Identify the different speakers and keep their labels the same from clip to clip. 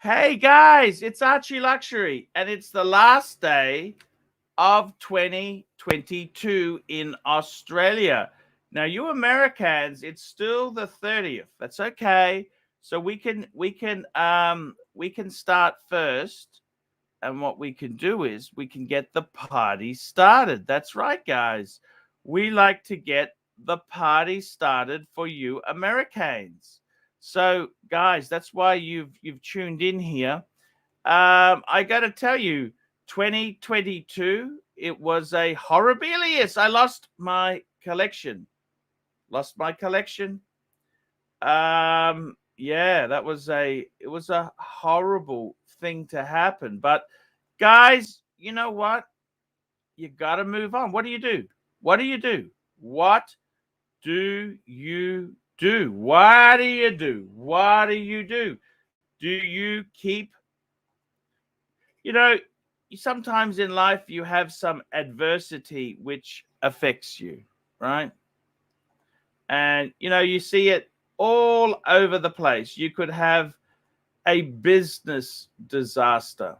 Speaker 1: Hey guys, it's ArchieLuxury, and it's the last day of 2022 in Australia. Now, you Americans, it's still the 30th. That's okay. So we can start first, and what we can do is we can get the party started. That's right, guys. We like to get the party started for you Americans. So, guys, that's why you've tuned in here. I got to tell you, 2022, it was a horribilious. I lost my collection. Yeah, it was a horrible thing to happen. But guys, you know what? You got to move on. What do you do? What do you do? What do you do? What do you do? What do you do? Do you keep, you know, sometimes in life you have some adversity which affects you, right? And, you see it all over the place. You could have a business disaster,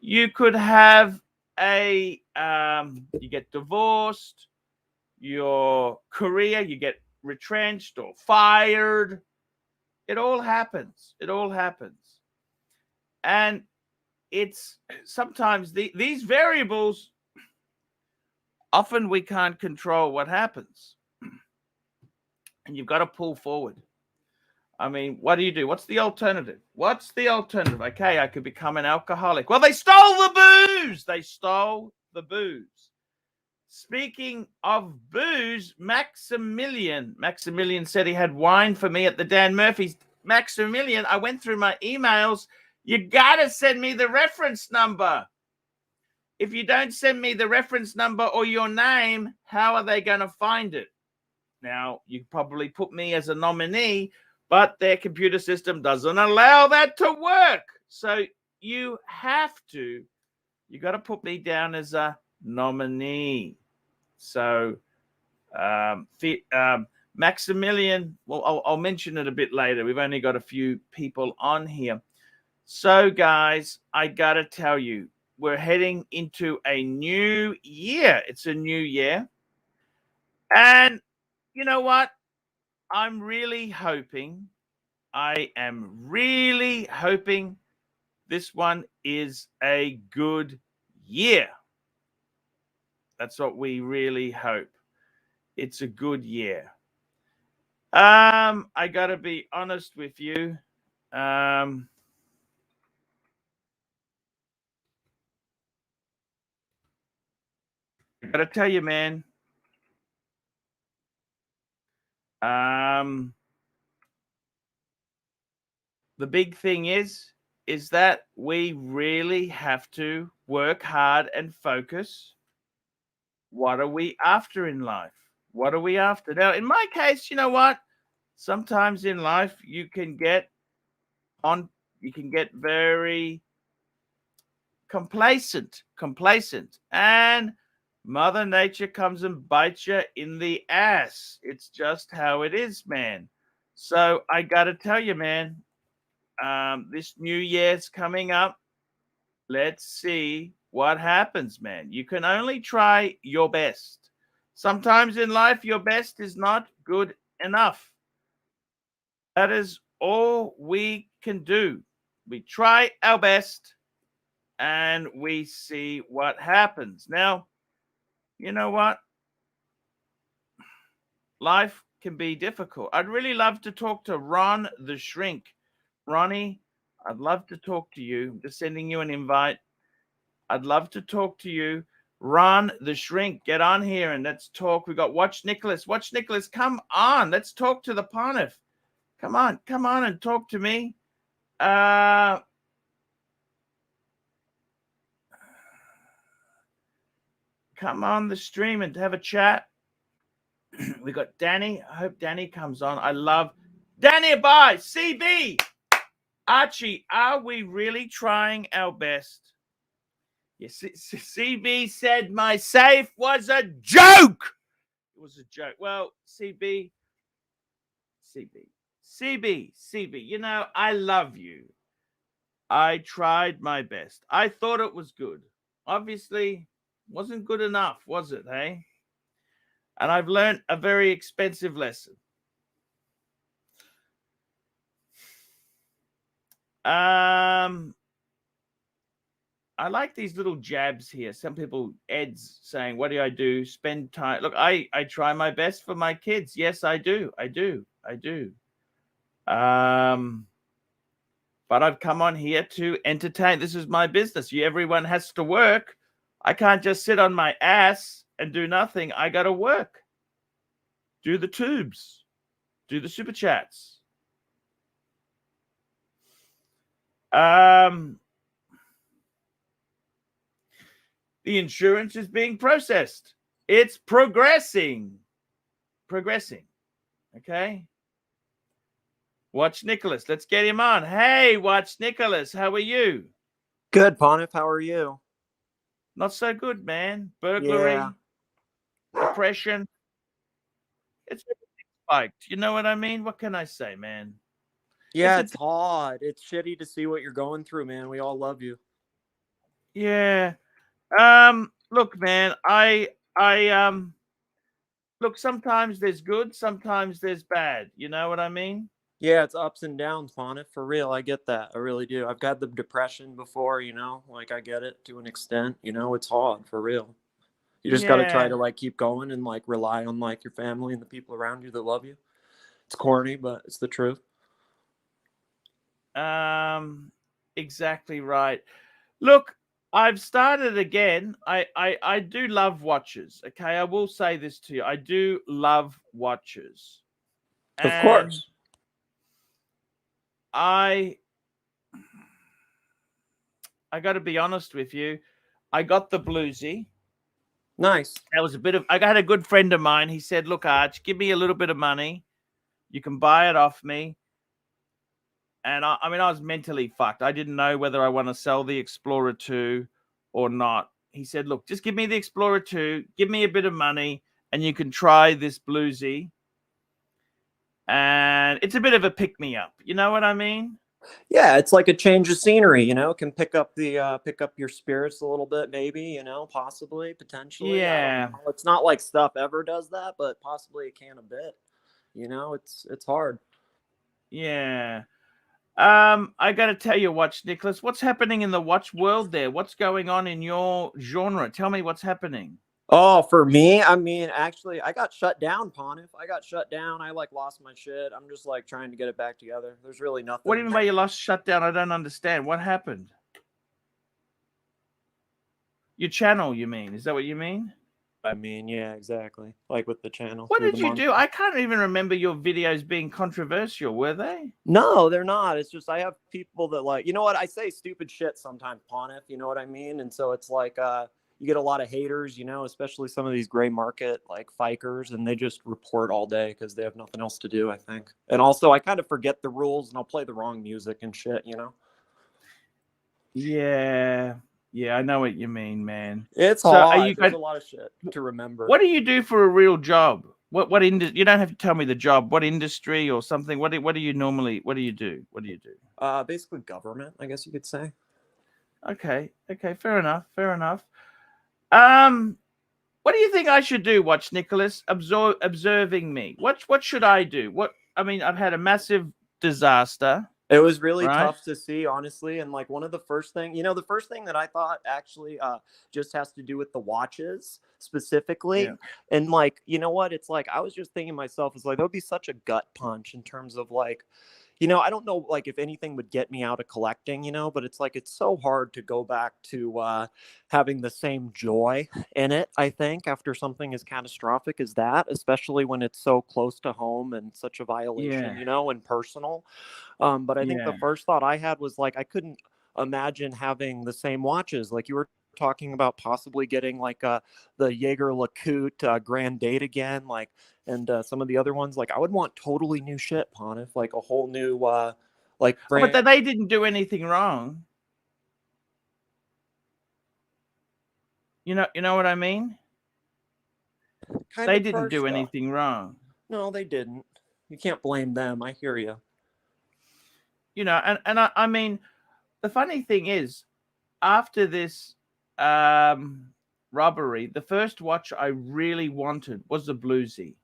Speaker 1: You could have you get divorced, your career, you get retrenched or fired. It all happens. And it's sometimes these variables, often we can't control what happens. And you've got to pull forward. I mean, what do you do? What's the alternative? Okay, I could become an alcoholic. Well, they stole the booze. Speaking of booze, Maximilian said he had wine for me at the Dan Murphy's. Maximilian, I went through my emails. You got to send me the reference number. If you don't send me the reference number or your name, how are they going to find it? Now, you probably put me as a nominee, but their computer system doesn't allow that to work. So you got to put me down as a nominee. So Maximilian, well, I'll mention it a bit later. We've only got a few people on here. So guys, I got to tell you, we're heading into a new year. It's a new year. And you know what? I am really hoping this one is a good year. That's what we really hope. It's a good year. I got to be honest with you. I got to tell you, man. The big thing is that we really have to work hard and focus. What are we after in life? What are we after? Now, in my case, you know what? Sometimes in life you can get very complacent, and Mother Nature comes and bites you in the ass. It's just how it is, man. So I got to tell you, man, this new year's coming up. Let's see what happens, man. You can only try your best. Sometimes in life, your best is not good enough. That is all we can do. We try our best and we see what happens. Now, you know what? Life can be difficult. I'd really love to talk to Ron the Shrink. Ronnie, I'd love to talk to you. I'm just sending you an invite. I'd love to talk to you. Ron the Shrink, get on here and let's talk. We've got Watch Nicholas. Come on. Let's talk to the Pontiff. Come on and talk to me. Come on the stream and have a chat. We got Danny. I hope Danny comes on. I love Danny. Bye. CB. Archie, are we really trying our best? Yes, CB said my safe was a joke. It was a joke. Well, CB, CB, you know, I love you. I tried my best. I thought it was good. Obviously, wasn't good enough, was it, hey? And I've learned a very expensive lesson. I like these little jabs here. Some people, Ed's saying, what do I do? Spend time. Look, I try my best for my kids. Yes, I do. But I've come on here to entertain. This is my business. Everyone has to work. I can't just sit on my ass and do nothing. I got to work. Do the tubes. Do the super chats. The insurance is being processed. It's progressing. Okay. Watch Nicholas. Let's get him on. Hey, Watch Nicholas. How are you?
Speaker 2: Good, Pontiff. How are you?
Speaker 1: Not so good, man. Burglary, depression. It's spiked. You know what I mean? What can I say, man?
Speaker 2: Yeah, it's hard. It's shitty to see what you're going through, man. We all love you.
Speaker 1: Yeah. Look, man, look, sometimes there's good, sometimes there's bad. You know what I mean?
Speaker 2: Yeah, it's ups and downs, Pontiff. For real, I get that. I really do. I've got the depression before, you know, like I get it to an extent. You know, it's hard, for real. You just got to try to like keep going and like rely on like your family and the people around you that love you. It's corny, but it's the truth.
Speaker 1: Exactly right. Look, I've started again. I do love watches. Okay, I will say this to you. I do love watches.
Speaker 2: Of course.
Speaker 1: I got to be honest with you. I got the bluesy.
Speaker 2: Nice.
Speaker 1: That was I had a good friend of mine. He said, look, Arch, give me a little bit of money. You can buy it off me. And I mean, I was mentally fucked. I didn't know whether I want to sell the Explorer 2 or not. He said, look, just give me the Explorer 2, give me a bit of money, and you can try this bluesy. And it's a bit of a pick-me-up. You know what I mean?
Speaker 2: Yeah, it's like a change of scenery, you know, can pick up your spirits a little bit, maybe, you know, possibly, potentially.
Speaker 1: Yeah.
Speaker 2: It's not like stuff ever does that, but possibly it can a bit. You know, it's hard.
Speaker 1: Yeah. I got to tell you, Watch Nicholas, what's happening in the watch world there? What's going on in your genre? Tell me what's happening.
Speaker 2: Oh, for me, I mean, actually, I got shut down, Pontiff. I got shut down. I like lost my shit. I'm just like trying to get it back together. There's really nothing.
Speaker 1: What do you mean by you lost shut down? I don't understand. What happened? Your channel, you mean? Is that what you mean?
Speaker 2: I mean, yeah, exactly. Like with the channel.
Speaker 1: What did you do? I can't even remember your videos being controversial, were they?
Speaker 2: No, they're not. It's just I have people that like, you know what? I say stupid shit sometimes, Pontiff. You know what I mean? And so it's like you get a lot of haters, you know, especially some of these gray market like fikers, and they just report all day because they have nothing else to do, I think. And also I kind of forget the rules and I'll play the wrong music and shit, you know?
Speaker 1: Yeah. Yeah, I know what you mean, man.
Speaker 2: It's hard. There's a lot of shit to remember.
Speaker 1: What do you do for a real job? What industry? You don't have to tell me the job. What industry or something? What do you normally? What do you do?
Speaker 2: Basically government, I guess you could say.
Speaker 1: Okay. Fair enough. What do you think I should do? Watch Nicholas observing me. What should I do? I mean, I've had a massive disaster.
Speaker 2: It was really tough to see, honestly. And like one of the first thing, the first thing that I thought actually just has to do with the watches specifically. Yeah. And like, you know what? It's like, I was just thinking to myself, it's like, that would be such a gut punch in terms of like, I don't know, like if anything would get me out of collecting, but it's like, it's so hard to go back to having the same joy in it, I think, after something as catastrophic as that, especially when it's so close to home and such a violation, and personal. But I think the first thought I had was like, I couldn't imagine having the same watches. Like you were talking about possibly getting like the Jaeger LeCoultre Grand Date again, like, and some of the other ones. Like I would want totally new shit, Pontiff, like a whole new like brand.
Speaker 1: But they didn't do anything wrong. You know what I mean? They didn't do anything wrong.
Speaker 2: No, they didn't. You can't blame them. I hear you.
Speaker 1: you know, and I mean, the funny thing is, after this robbery, the first watch I really wanted was the Bluesy.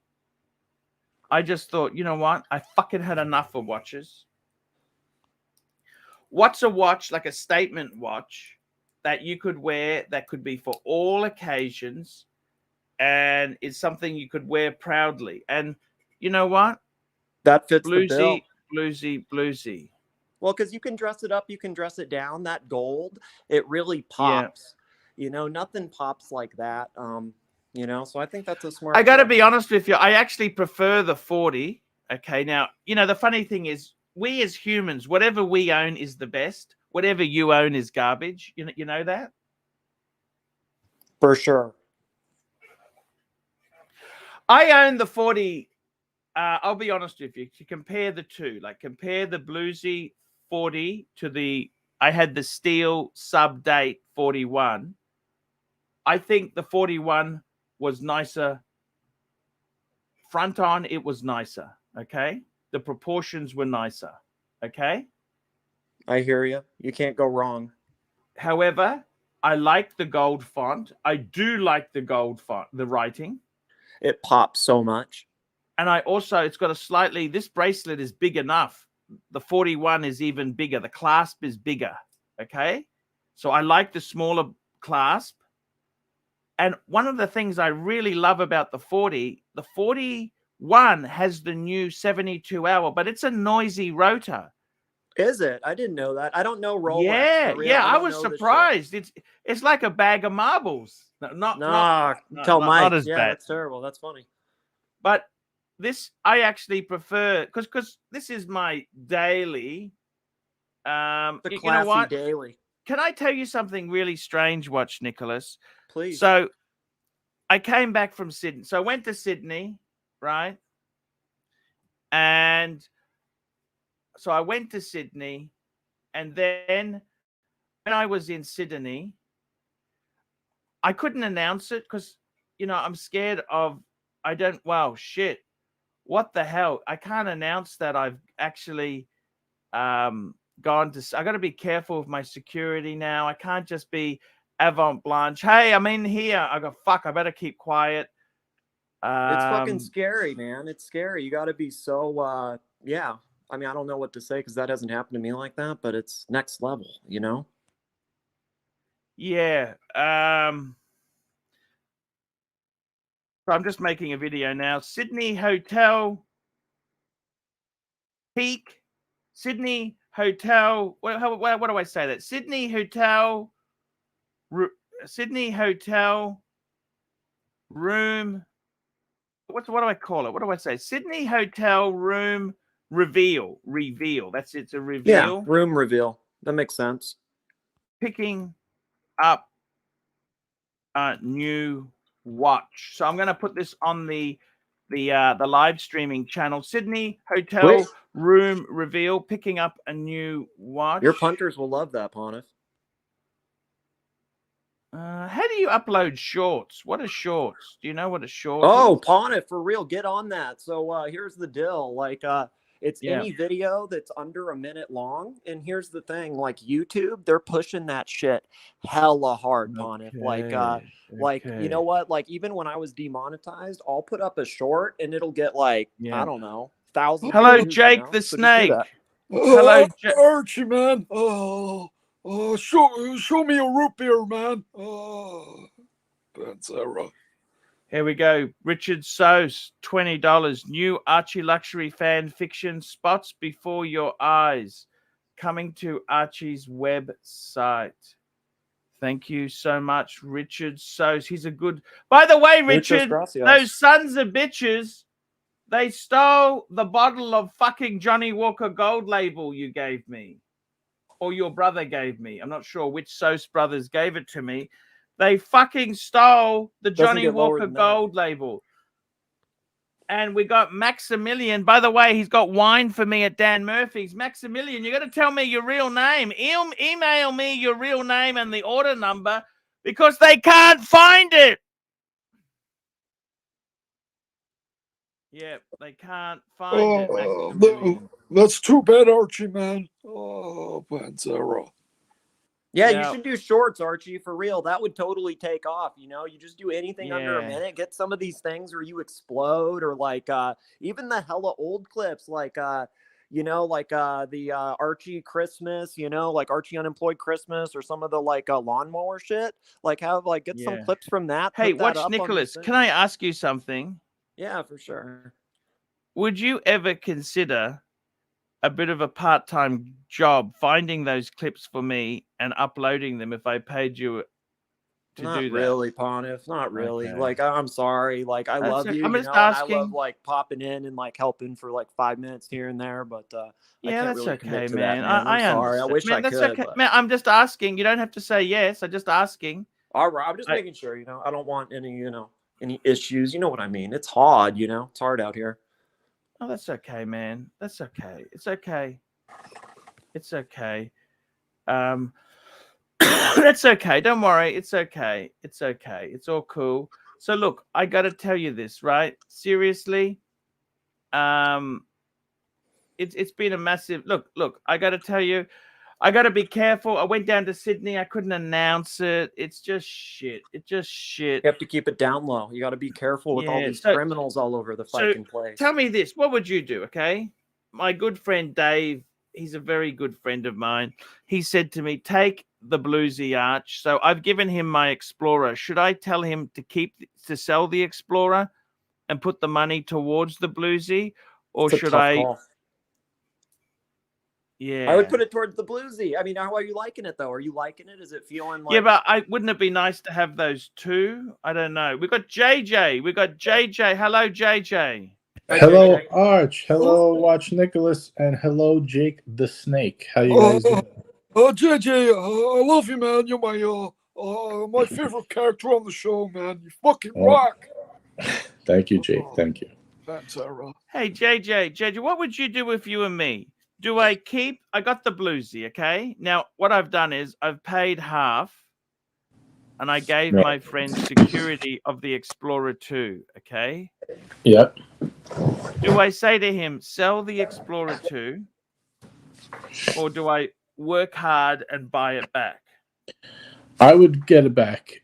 Speaker 1: I just thought, you know what? I fucking had enough of watches. What's a watch, like a statement watch that you could wear that could be for all occasions and is something you could wear proudly? And you know what?
Speaker 2: That fits the bill.
Speaker 1: Bluesy.
Speaker 2: Well, because you can dress it up, you can dress it down. That gold, it really pops.
Speaker 1: Yeah.
Speaker 2: You know, nothing pops like that. You know, so I think that's a smart.
Speaker 1: I got to
Speaker 2: choice.
Speaker 1: be honest with you. I actually prefer the 40. Okay. Now, you know, the funny thing is, we as humans, whatever we own is the best. Whatever you own is garbage. You know that?
Speaker 2: For sure.
Speaker 1: I own the 40. I'll be honest with you. To compare the two, like compare the Bluesy 40 to the, I had the steel sub date 41. I think the 41 was nicer. Front on, it was nicer. Okay. The proportions were nicer. Okay.
Speaker 2: I hear you. You can't go wrong.
Speaker 1: However, I like the gold font. I do like the gold font, the writing.
Speaker 2: It pops so much.
Speaker 1: And I also, it's got a slightly, this bracelet is big enough. The 41 is even bigger. The clasp is bigger. Okay. So I like the smaller clasp. And one of the things I really love about the 41 has the new 72-hour, but it's a noisy rotor.
Speaker 2: Is it? I didn't know that. I don't know Rolex.
Speaker 1: Yeah,
Speaker 2: for real.
Speaker 1: yeah. I
Speaker 2: don't
Speaker 1: was
Speaker 2: know this shit.
Speaker 1: surprised. It's like a bag of marbles. Not
Speaker 2: tell Mike.
Speaker 1: not as
Speaker 2: yeah,
Speaker 1: bad.
Speaker 2: That's terrible. That's funny.
Speaker 1: But this I actually prefer because this is my daily.
Speaker 2: The
Speaker 1: you
Speaker 2: classy
Speaker 1: know what?
Speaker 2: daily.
Speaker 1: Can I tell you something really strange, Watch Nicholas?
Speaker 2: Please.
Speaker 1: So I came back from Sydney. So I went to Sydney, right? And so I went to Sydney, and then when I was in Sydney, I couldn't announce it because, you know, I'm scared of, wow, shit. What the hell? I can't announce that I've actually gone to, I got to be careful with my security now. I can't just be avant blanche. Hey, I'm in here. I go, fuck, I better keep quiet.
Speaker 2: It's fucking scary, man. It's scary. You got to be so, yeah. I mean, I don't know what to say because that hasn't happened to me like that, but it's next level, you know?
Speaker 1: Yeah. So I'm just making a video now. Sydney Hotel Peak. Sydney Hotel. What do I say that? Sydney Hotel. Sydney Hotel room. What do I call it? What do I say? Sydney Hotel room reveal. That's it. It's a reveal.
Speaker 2: Yeah, room reveal. That makes sense.
Speaker 1: Picking up a new watch. So I'm going to put this on the live streaming channel. Sydney Hotel room reveal. Picking up a new watch.
Speaker 2: Your punters will love that, Ponif.
Speaker 1: How do you upload shorts? What are shorts? Do you know what a short
Speaker 2: is?
Speaker 1: Ponif,
Speaker 2: for real, get on that. So here's the deal. Like it's any video that's under a minute long. And here's the thing, like YouTube, they're pushing that shit hella hard, Ponif. Like you know what? Like even when I was demonetized, I'll put up a short and it'll get like, I don't know, thousands.
Speaker 1: Hello,
Speaker 2: views,
Speaker 1: Jake
Speaker 2: you know?
Speaker 1: the
Speaker 2: So
Speaker 1: Snake.
Speaker 3: Hello, Archie, man. Show me a root beer, man. Panzera.
Speaker 1: Here we go. Richard Sose, $20. New ArchieLuxury fan fiction spots before your eyes. Coming to Archie's website. Thank you so much, Richard Sose. He's a good... By the way, Richard, those sons of bitches, they stole the bottle of fucking Johnny Walker Gold Label you gave me. Or your brother gave me. I'm not sure which Sose brothers gave it to me. They fucking stole the Johnny Walker Gold Label. And we got Maximilian. By the way, he's got wine for me at Dan Murphy's. Maximilian, you got to tell me your real name. Email me your real name and the order number because they can't find it. Yeah, they can't find it, Maximilian.
Speaker 3: That's too bad, Archie, man. Oh, Panzera.
Speaker 2: Yeah, you
Speaker 1: Now-
Speaker 2: should do shorts, Archie, for real. That would totally take off. You know, you just do anything under a
Speaker 1: Yeah.
Speaker 2: minute. Get some of these things where you explode, or like even the hella old clips, like you know, like the Archie Christmas, you know, like Archie Unemployed Christmas, or some of the like lawnmower shit. Like have like get some
Speaker 1: Yeah.
Speaker 2: clips from that.
Speaker 1: Hey,
Speaker 2: put that
Speaker 1: watch
Speaker 2: up on this
Speaker 1: Nicholas.
Speaker 2: thing.
Speaker 1: Can I ask you something?
Speaker 2: Yeah, for sure.
Speaker 1: Would you ever consider a bit of a part-time job finding those clips for me and uploading them if I paid you to
Speaker 2: Not
Speaker 1: do that?
Speaker 2: really, Ponif. Not really.
Speaker 1: Okay.
Speaker 2: Like, I'm sorry. Like, I
Speaker 1: That's
Speaker 2: love
Speaker 1: okay.
Speaker 2: you,
Speaker 1: I'm
Speaker 2: you
Speaker 1: just
Speaker 2: know, and I love
Speaker 1: asking.
Speaker 2: like popping in and like helping for like 5 minutes here and there. But I
Speaker 1: Yeah,
Speaker 2: can't
Speaker 1: that's
Speaker 2: really
Speaker 1: okay,
Speaker 2: commit to
Speaker 1: man.
Speaker 2: that, man.
Speaker 1: I
Speaker 2: I'm sorry. I
Speaker 1: understand.
Speaker 2: wish
Speaker 1: Man,
Speaker 2: I
Speaker 1: that's
Speaker 2: could.
Speaker 1: okay.
Speaker 2: But...
Speaker 1: Man, I'm just asking. You don't have to say yes. I'm just asking.
Speaker 2: All right, I'm just making sure. You know, I don't want any, you know, any issues. You know what I mean? It's hard. You know, it's hard out here.
Speaker 1: Oh, that's okay, man. That's okay. It's okay. It's okay. That's okay. Don't worry. It's okay. It's okay. It's all cool. So look, I got to tell you this, right? Seriously. It's been a massive look, I got to tell you, I got to be careful. I went down to Sydney. I couldn't announce it. It's just shit. It's just shit.
Speaker 2: You have to keep it down low. You got to be careful with all
Speaker 1: Yeah,
Speaker 2: these
Speaker 1: so-
Speaker 2: criminals all over the fucking place.
Speaker 1: Tell me this. What would you do? Okay. My good friend Dave, he's a very good friend of mine. He said to me, take the bluesy Arch. So I've given him my Explorer. Should I tell him to sell the Explorer and put the money towards the bluesy? Or
Speaker 2: It's a
Speaker 1: should
Speaker 2: tough
Speaker 1: I?
Speaker 2: call.
Speaker 1: Yeah.
Speaker 2: I would put it towards the bluesy. I mean, how are you liking it though? Are you liking it? Is it feeling like?
Speaker 1: Yeah, but wouldn't it be nice to have those two? I don't know. We got JJ. We got JJ. Hello, JJ.
Speaker 4: Hello, Arch. Hello, Watch Nicholas, and hello, Jake the Snake. How you guys doing?
Speaker 3: JJ, I love you, man. You're my favorite character on the show, man. You fucking rock.
Speaker 4: Thank you, Jake. Thank you.
Speaker 3: Panzera.
Speaker 1: Hey, JJ, what would you do if you were me? I got the bluesy, okay? Now, what I've done is I've paid half, and I gave
Speaker 4: Right.
Speaker 1: my friend security of the Explorer 2, okay?
Speaker 4: Yep.
Speaker 1: Do I say to him, sell the Explorer 2, or do I work hard and buy it back?
Speaker 4: I would get it back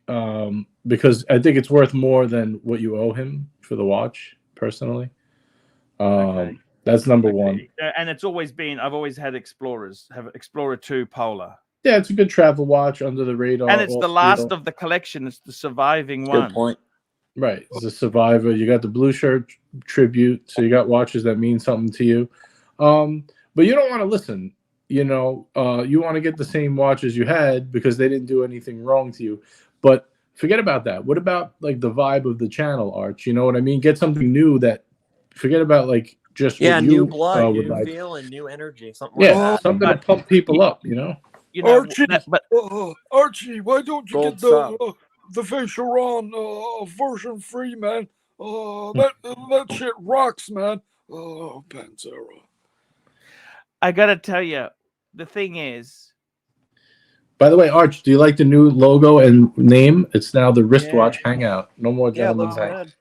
Speaker 4: because I think it's worth more than what you owe him for the watch, personally.
Speaker 1: Okay.
Speaker 4: That's number one.
Speaker 1: And it's always been, I've always had Explorers, have Explorer 2 Polar.
Speaker 4: Yeah, it's a good travel watch under the radar.
Speaker 1: And it's the last of the collection. It's the surviving one.
Speaker 2: Good point.
Speaker 4: Right. It's a survivor. You got the blue shirt tribute. So you got watches that mean something to you. But you don't want to listen. You know, you want to get the same watches you had because they didn't do anything wrong to you. But forget about that. What about like the vibe of the channel, Arch? You know what I mean? Get something new forget about like just what
Speaker 2: new
Speaker 4: you,
Speaker 2: blood,
Speaker 4: would
Speaker 2: new
Speaker 4: like.
Speaker 2: feel, and new energy. Something
Speaker 4: Yeah,
Speaker 2: like that.
Speaker 4: something to pump people up, you know?
Speaker 1: You know,
Speaker 3: Archie,
Speaker 1: but
Speaker 3: Archie, why don't you
Speaker 2: Gold
Speaker 3: get
Speaker 2: sub.
Speaker 3: the Vacheron version 3, man? That shit rocks, man. Oh, Panzera.
Speaker 1: I got to tell you, the thing is,
Speaker 4: By the way, Arch, do you like the new logo and name? It's now the wristwatch hangout. No more
Speaker 2: Yeah, it
Speaker 4: gentlemen's
Speaker 2: looks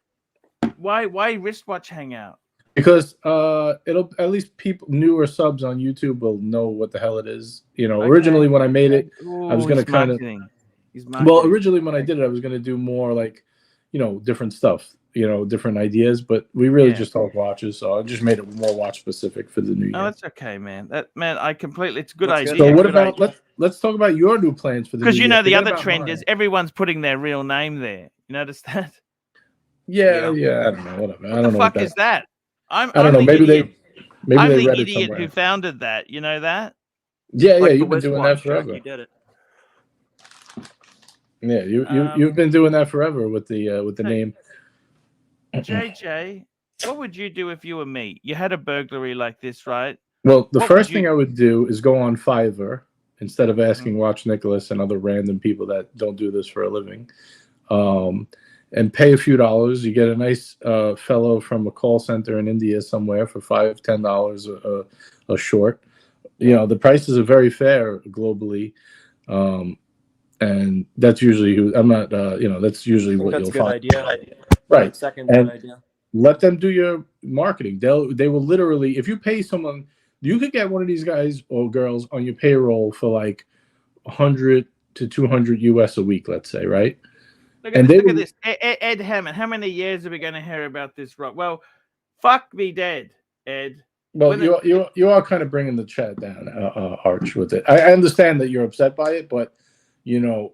Speaker 4: hang.
Speaker 2: good.
Speaker 1: why wristwatch hangout?
Speaker 4: Because it'll at least people newer subs on YouTube will know what the hell it is. You know,
Speaker 1: Okay.
Speaker 4: originally when I made it,
Speaker 1: Ooh,
Speaker 4: I was gonna
Speaker 1: he's
Speaker 4: kind of
Speaker 1: marketing. He's
Speaker 4: well,
Speaker 1: marketing.
Speaker 4: originally when I did it, I was gonna do more like, you know, different stuff, you know, different ideas. But we really
Speaker 1: Yeah.
Speaker 4: just talk watches, so I just made it more watch specific for the new year.
Speaker 1: Oh, that's okay, man. I completely. It's a good
Speaker 2: That's
Speaker 1: idea.
Speaker 2: good.
Speaker 4: So what
Speaker 1: good
Speaker 4: about
Speaker 1: idea.
Speaker 4: let's talk about your new plans for the
Speaker 1: Because
Speaker 4: new
Speaker 1: you know
Speaker 4: year.
Speaker 1: the
Speaker 4: Forget
Speaker 1: other
Speaker 4: about
Speaker 1: trend
Speaker 4: mine.
Speaker 1: is everyone's putting their real name there. You notice that?
Speaker 4: Yeah, I don't know, whatever. I
Speaker 1: What
Speaker 4: don't
Speaker 1: the
Speaker 4: know
Speaker 1: fuck
Speaker 4: what
Speaker 1: is that?
Speaker 4: I don't know.
Speaker 1: the
Speaker 4: Maybe
Speaker 1: idiot.
Speaker 4: maybe
Speaker 1: I'm
Speaker 4: they
Speaker 1: the
Speaker 4: read it
Speaker 1: idiot
Speaker 4: somewhere.
Speaker 1: who founded that. You know that?
Speaker 4: Yeah,
Speaker 2: Like the
Speaker 4: you've been doing that
Speaker 2: wristwatch,
Speaker 4: forever.
Speaker 2: Jackie did it.
Speaker 4: Yeah, you've been doing that forever with the
Speaker 1: Hey.
Speaker 4: name.
Speaker 1: JJ, what would you do if you were me? You had a burglary like this, right?
Speaker 4: Well, the
Speaker 1: What
Speaker 4: first
Speaker 1: would you-
Speaker 4: thing I would do is go on Fiverr instead of
Speaker 1: Mm-hmm.
Speaker 4: asking Watch Nicholas and other random people that don't do this for a living, and pay a few dollars. You get a nice fellow from a call center in India somewhere for $5-10 a short. You know, the prices are very fair globally. And that's usually who I'm not, that's usually what
Speaker 2: That's
Speaker 4: you'll
Speaker 2: a good
Speaker 4: find.
Speaker 2: idea.
Speaker 4: Right.
Speaker 2: Second
Speaker 4: And-
Speaker 2: good idea.
Speaker 4: Let them do your marketing. They will literally, if you pay someone You could get one of these guys or girls on your payroll for like 100 to 200 US a week, let's say, right?
Speaker 1: Look at this. Ed Hammond. How many years are we going to hear about this? Well, fuck me dead, Ed.
Speaker 4: Well, you are kind of bringing the chat down, Arch, with it. I understand that you're upset by it, but you know,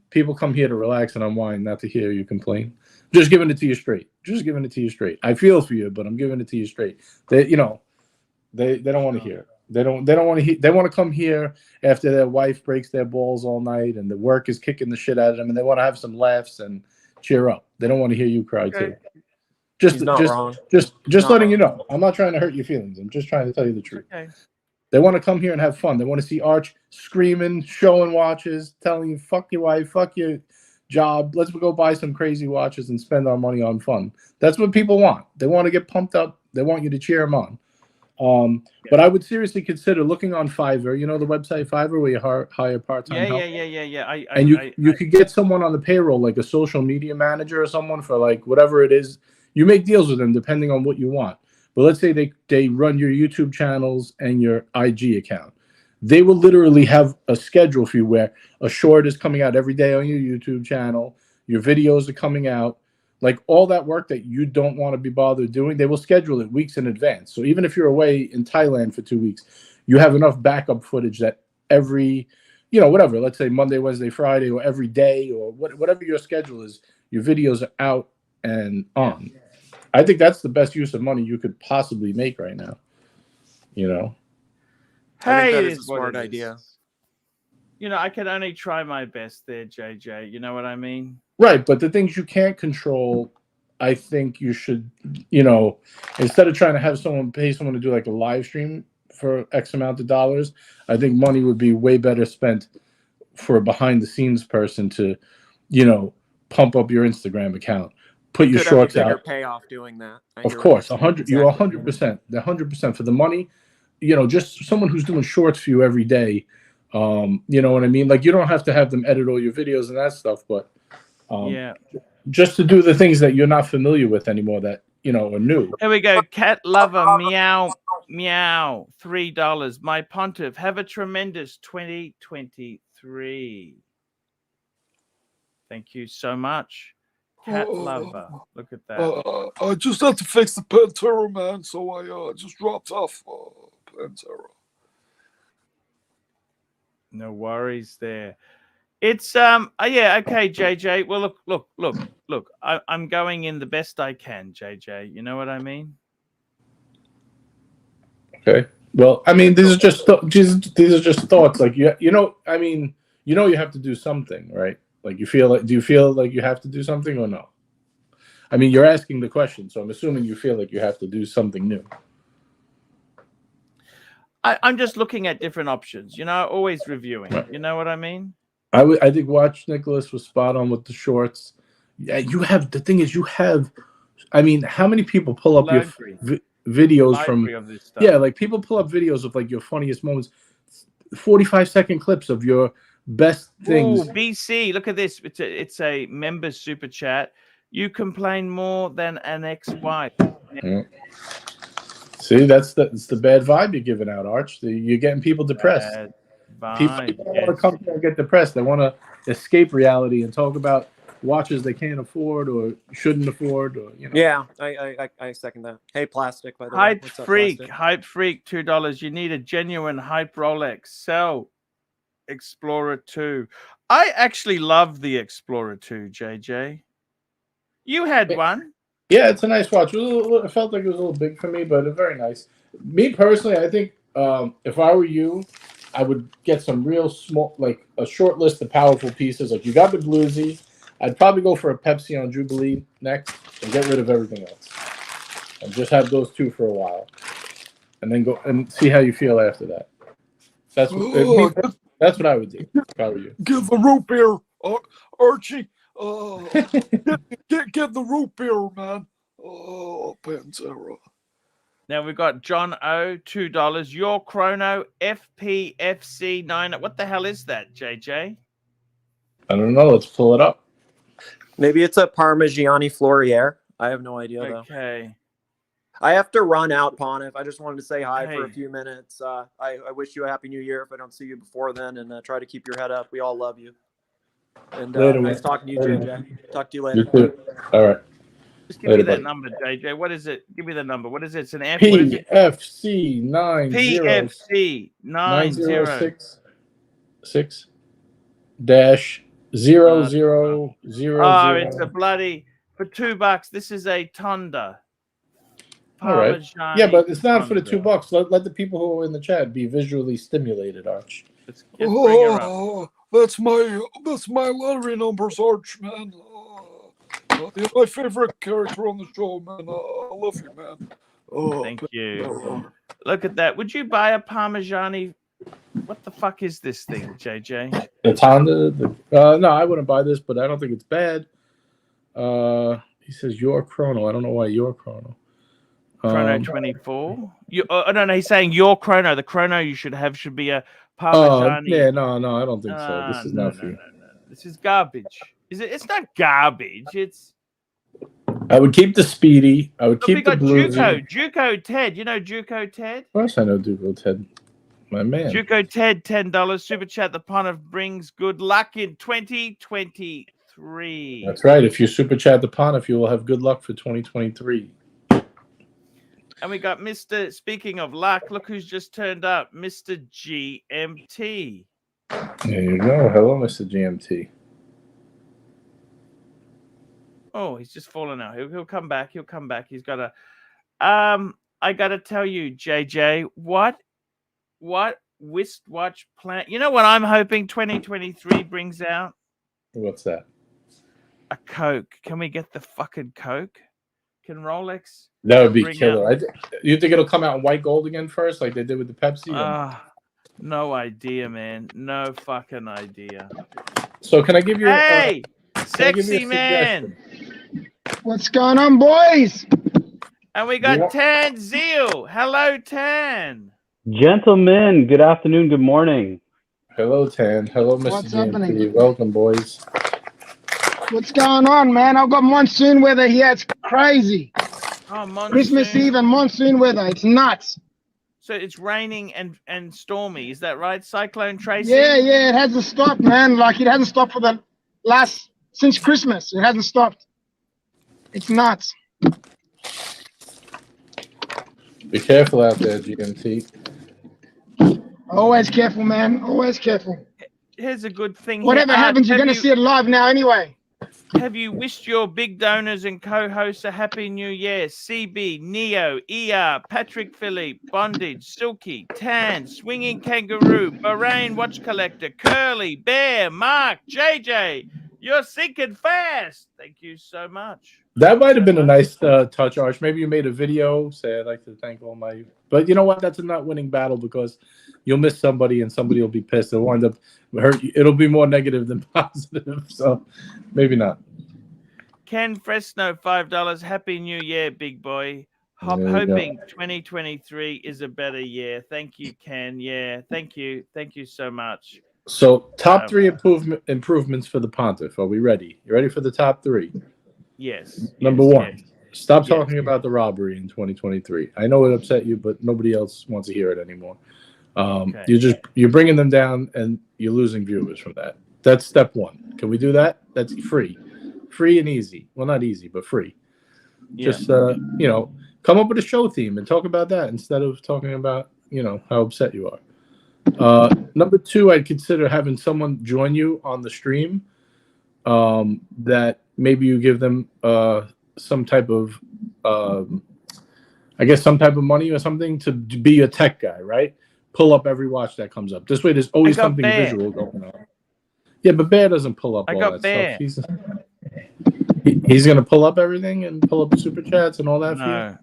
Speaker 4: people come here to relax and unwind, not to hear you complain. Just giving it to you straight. Just giving it to you straight. I feel for you, but I'm giving it to you straight. They, you know, they don't want to hear it. They don't want to hear. They want to come here after their wife breaks their balls all night and the work is kicking the shit out of them, and they want to have some laughs and cheer up. They don't want to hear you cry too. Just letting you know. I'm not trying to hurt your feelings. I'm just trying to tell you the truth. Okay. They want to come here and have fun. They want to see Arch screaming, showing watches, telling you, fuck your wife, fuck your job. Let's go buy some crazy watches and spend our money on fun. That's what people want. They want to get pumped up. They want you to cheer them on. But I would seriously consider looking on Fiverr. You know the website Fiverr where you hire part-time help?
Speaker 1: Yeah.
Speaker 4: You could get someone on the payroll, like a social media manager or someone for like whatever it is. You make deals with them depending on what you want. But let's say they run your YouTube channels and your IG account. They will literally have a schedule for you where a short is coming out every day on your YouTube channel. Your videos are coming out. Like all that work that you don't want to be bothered doing, they will schedule it weeks in advance. So even if you're away in Thailand for 2 weeks, you have enough backup footage that every, you know, whatever, let's say Monday, Wednesday, Friday, or every day, or whatever your schedule is, your videos are out and on. I think that's the best use of money you could possibly make right now. You know?
Speaker 2: I think that is a smart idea.
Speaker 1: You know, I can only try my best there, JJ. You know what I mean?
Speaker 4: Right, but the things you can't control, I think you should, you know, instead of trying to have someone pay someone to do like a live stream for X amount of dollars, I think money would be way better spent for a behind the scenes person to, you know, pump up your Instagram account, put your shorts out.
Speaker 2: Payoff doing that.
Speaker 4: Of course, 100. You're 100%. 100% for the money. You know, just someone who's doing shorts for you every day. You know what I mean? Like you don't have to have them edit all your videos and that stuff, but just to do the things that you're not familiar with anymore that, you know, are new.
Speaker 1: Here we go. Cat lover, meow, meow, $3. My pontiff, have a tremendous 2023. Thank you so much. Cat lover. Look at that.
Speaker 3: I just had to fix the Pantera, man, so I just dropped off Pantera.
Speaker 1: No worries there. It's yeah, okay, JJ. Well, look. I'm going in the best I can, JJ. You know what I mean?
Speaker 4: Okay. Well, I mean, these are just thoughts. Like you know, I mean, you know, you have to do something, right? Like do you feel like you have to do something or no? I mean, you're asking the question, so I'm assuming you feel like you have to do something new.
Speaker 1: I'm just looking at different options, you know, always reviewing. Right. You know what I mean?
Speaker 4: I think Watch Nicholas was spot on with the shorts. Yeah, you have, the thing is, you have, I mean, how many people pull up your videos from, like people pull up videos of like your funniest moments, 45-second clips of your best things.
Speaker 1: Ooh, BC, look at this. It's a member super chat. You complain more than an ex-wife.
Speaker 4: Yeah. See, it's the bad vibe you're giving out, Arch. You're getting people depressed. People want to come here and get depressed. They want to escape reality and talk about watches they can't afford or shouldn't afford. Or, you know.
Speaker 2: Yeah, I second that. Hey, Plastic, by the way.
Speaker 1: Hype Freak, $2. You need a genuine hype Rolex. Sell Explorer 2. I actually love the Explorer 2, JJ. You had one.
Speaker 4: Yeah, it's a nice watch. It felt like it was a little big for me, but it's very nice. Me personally, I think if I were you, I would get some real small, like a short list of powerful pieces. Like you got the bluesy. I'd probably go for a Pepsi on Jubilee next and get rid of everything else. And just have those two for a while. And then go and see how you feel after that. That's what I would do if I were you.
Speaker 3: Get the root beer, Archie. Get the root beer, man. Oh, Pantera.
Speaker 1: Now we've got John O, $2. Your Chrono FPFC 9. What the hell is that, JJ?
Speaker 4: I don't know. Let's pull it up.
Speaker 2: Maybe it's a Parmigiani Fleurier. I have no idea, though.
Speaker 1: Okay.
Speaker 2: I have to run out, Pontiff. I just wanted to say hi for a
Speaker 1: Hey.
Speaker 2: few minutes. I wish you a happy new year if I don't see you before then, and try to keep your head up. We all love you. And
Speaker 4: Later,
Speaker 2: nice
Speaker 4: man.
Speaker 2: talking to you,
Speaker 4: Later.
Speaker 2: JJ. Talk to you
Speaker 4: You
Speaker 2: later.
Speaker 4: too. All right.
Speaker 1: Just give me
Speaker 4: Later,
Speaker 1: that
Speaker 4: buddy.
Speaker 1: number, JJ. What is it? Give me the number. What is it? It's an F. What is it?
Speaker 4: PFC 90
Speaker 1: PFC 90.
Speaker 4: 906 dash 0000.
Speaker 1: Oh, it's a bloody for $2. This is a Tonda.
Speaker 4: All right.
Speaker 1: Parmigiani
Speaker 4: Yeah, but it's not for the
Speaker 1: Tonda.
Speaker 4: $2. Let the people who are in the chat be visually stimulated, Arch.
Speaker 1: Let's just bring her up.
Speaker 3: Oh, that's my lottery numbers, Arch, man. You're my favorite character on the show, man. I love you, man. Oh,
Speaker 1: Thank you. Look at that. Would you buy a Parmigiani? What the fuck is this thing, JJ?
Speaker 4: It's Honda. No, I wouldn't buy this, but I don't think it's bad. He says your chrono. I don't know why your chrono.
Speaker 1: Chrono 24. No, he's saying your chrono. The chrono you should have should be a Parmigiani.
Speaker 4: Yeah, no, I don't think so. This is not for you.
Speaker 1: No. This is garbage. Is it? It's not garbage. It's.
Speaker 4: I would keep the Speedy. I would
Speaker 1: Look,
Speaker 4: keep
Speaker 1: we
Speaker 4: the
Speaker 1: got
Speaker 4: Bluesy.
Speaker 1: Juco Ted. You know Juco Ted?
Speaker 4: Of course I know Duco Ted. My man.
Speaker 1: Juco Ted, $10. Super chat. The Pontiff brings good luck in 2023.
Speaker 4: That's right. If you super chat the Pontiff, you will have good luck for 2023.
Speaker 1: And we got Mr. Speaking of luck, look who's just turned up, Mr. GMT.
Speaker 4: There you go. Hello, Mr. GMT.
Speaker 1: Oh, he's just fallen out. He'll come back. He'll come back. He's got a. I got to tell you, JJ, what wristwatch plan? You know what I'm hoping 2023 brings out?
Speaker 4: What's that?
Speaker 1: A Coke. Can we get the fucking Coke? Can Rolex?
Speaker 4: That would be
Speaker 1: bring
Speaker 4: killer. You think it'll come out in white gold again first, like they did with the Pepsi?
Speaker 1: No idea, man. No fucking idea.
Speaker 4: So can I give you?
Speaker 1: Hey,
Speaker 4: can I give you
Speaker 1: sexy
Speaker 4: a
Speaker 1: man.
Speaker 5: What's going on, boys?
Speaker 1: And we got Tan Zeal. Hello, Tan.
Speaker 6: Gentlemen, good afternoon, good morning.
Speaker 4: Hello, Tan. Hello, Mr.
Speaker 5: What's
Speaker 4: GMT.
Speaker 5: happening?
Speaker 4: Welcome, boys.
Speaker 5: What's going on, man? I've got monsoon weather here. It's crazy.
Speaker 1: Oh, monsoon.
Speaker 5: Christmas Eve and monsoon weather. It's nuts.
Speaker 1: So it's raining and stormy. Is that right? Cyclone Tracy?
Speaker 5: Yeah, it hasn't stopped, man. Like, it hasn't stopped for the since Christmas. It hasn't stopped. It's nuts.
Speaker 4: Be careful out there, GMT.
Speaker 5: Always careful, man. Always careful.
Speaker 1: Here's a good thing.
Speaker 5: Whatever happens, you're going to see it live now anyway.
Speaker 1: Have you wished your big donors and co-hosts a happy new year? CB, Neo, ER, Patrick Philippe, Bondage, Silky, Tan, Swinging Kangaroo, Bahrain Watch Collector, Curly, Bear, Mark, JJ. You're sinking fast. Thank you so much.
Speaker 4: That might have been a nice touch, Arch. Maybe you made a video. Say, I'd like to thank all my... But you know what? That's a not winning battle because you'll miss somebody and somebody will be pissed. It'll wind up hurt. It'll be more negative than positive. So maybe not.
Speaker 1: Ken Fresno, $5. Happy New Year, big boy.
Speaker 4: There you
Speaker 1: Hoping 2023 is a better year. Thank you, Ken. Yeah, thank you. Thank you so much.
Speaker 4: So top three improvements for the Pontiff. Are we ready? You ready for the top three?
Speaker 1: Yes.
Speaker 4: Number
Speaker 1: yes,
Speaker 4: one,
Speaker 1: yes.
Speaker 4: stop talking about the robbery in 2023. I know it upset you, but nobody else wants to hear it anymore.
Speaker 1: Okay.
Speaker 4: You're bringing them down, and you're losing viewers from that. That's step one. Can we do that? That's free and easy. Well, not easy, but free.
Speaker 1: Yeah.
Speaker 4: Just come up with a show theme and talk about that instead of talking about how upset you are. Number two, I'd consider having someone join you on the stream. That maybe you give them some type of some type of money or something to be a tech guy, right? Pull up every watch that comes up. This way, there's always something visual going on. Yeah, but Bear doesn't pull up all that stuff. He's going to pull up everything and pull up the super chats and all that for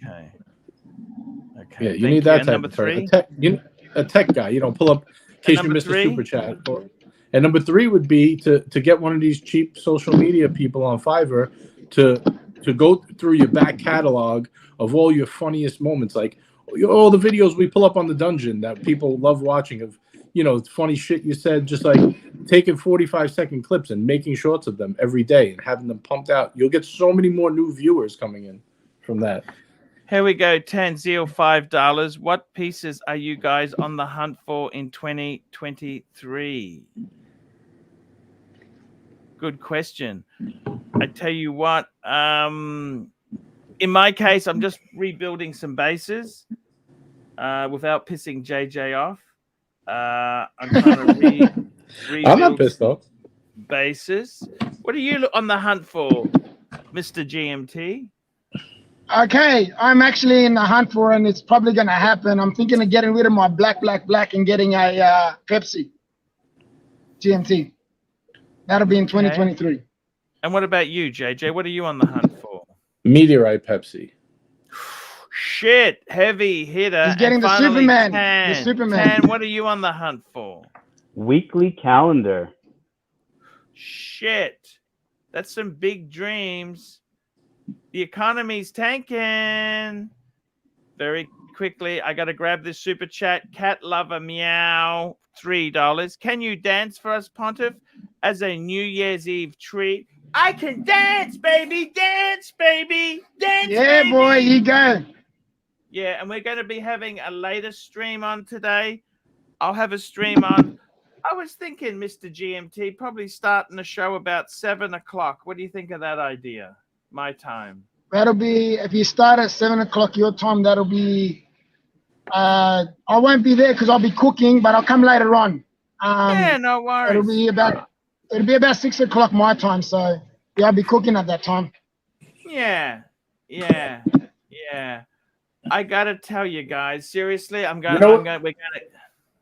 Speaker 4: you.
Speaker 1: Okay.
Speaker 4: Yeah, you need that type of person. A tech guy. Pull up in case you missed a super chat. And number three would be to get one of these cheap social media people on Fiverr to go through your back catalog of all your funniest moments, like all the videos we pull up on the dungeon that people love watching of, funny shit you said, just like taking 45-second clips and making shorts of them every day and having them pumped out. You'll get so many more new viewers coming in from that.
Speaker 1: Here we go. Tanzil, $5. What pieces are you guys on the hunt for in 2023? Good question. I tell you what, in my case, I'm just rebuilding some bases without pissing JJ off. I'm trying to rebuild
Speaker 4: I'm not pissed off.
Speaker 1: bases. What are you on the hunt for, Mr. GMT?
Speaker 5: Okay, I'm actually in the hunt for, and it's probably going to happen. I'm thinking of getting rid of my black and getting a Pepsi GMT. That'll be in 2023.
Speaker 1: And what about you, JJ? What are you on the hunt for?
Speaker 4: Meteorite Pepsi.
Speaker 1: Shit, heavy hitter.
Speaker 5: He's getting
Speaker 1: And
Speaker 5: the
Speaker 1: finally,
Speaker 5: Superman.
Speaker 1: Tan.
Speaker 5: The Superman.
Speaker 1: Tan, what are you on the hunt for?
Speaker 6: Weekly calendar.
Speaker 1: Shit, that's some big dreams. The economy's tanking. Very quickly, I got to grab this super chat. Cat lover meow, $3. Can you dance for us, Pontiff, as a New Year's Eve treat? I can dance, baby, dance, baby, dance.
Speaker 5: Yeah,
Speaker 1: baby.
Speaker 5: boy, you go.
Speaker 1: Yeah, and we're going to be having a later stream on today. I'll have a stream on. I was thinking, Mr. GMT, probably starting the show about 7 o'clock. What do you think of that idea? My time.
Speaker 5: That'll be, if you start at 7 o'clock your time, that'll be, I won't be there because I'll be cooking, but I'll come later on.
Speaker 1: Yeah, no worries.
Speaker 5: It'll be about 6 o'clock my time, so yeah, I'll be cooking at that time.
Speaker 1: Yeah. I gotta tell you guys, seriously, we're gonna.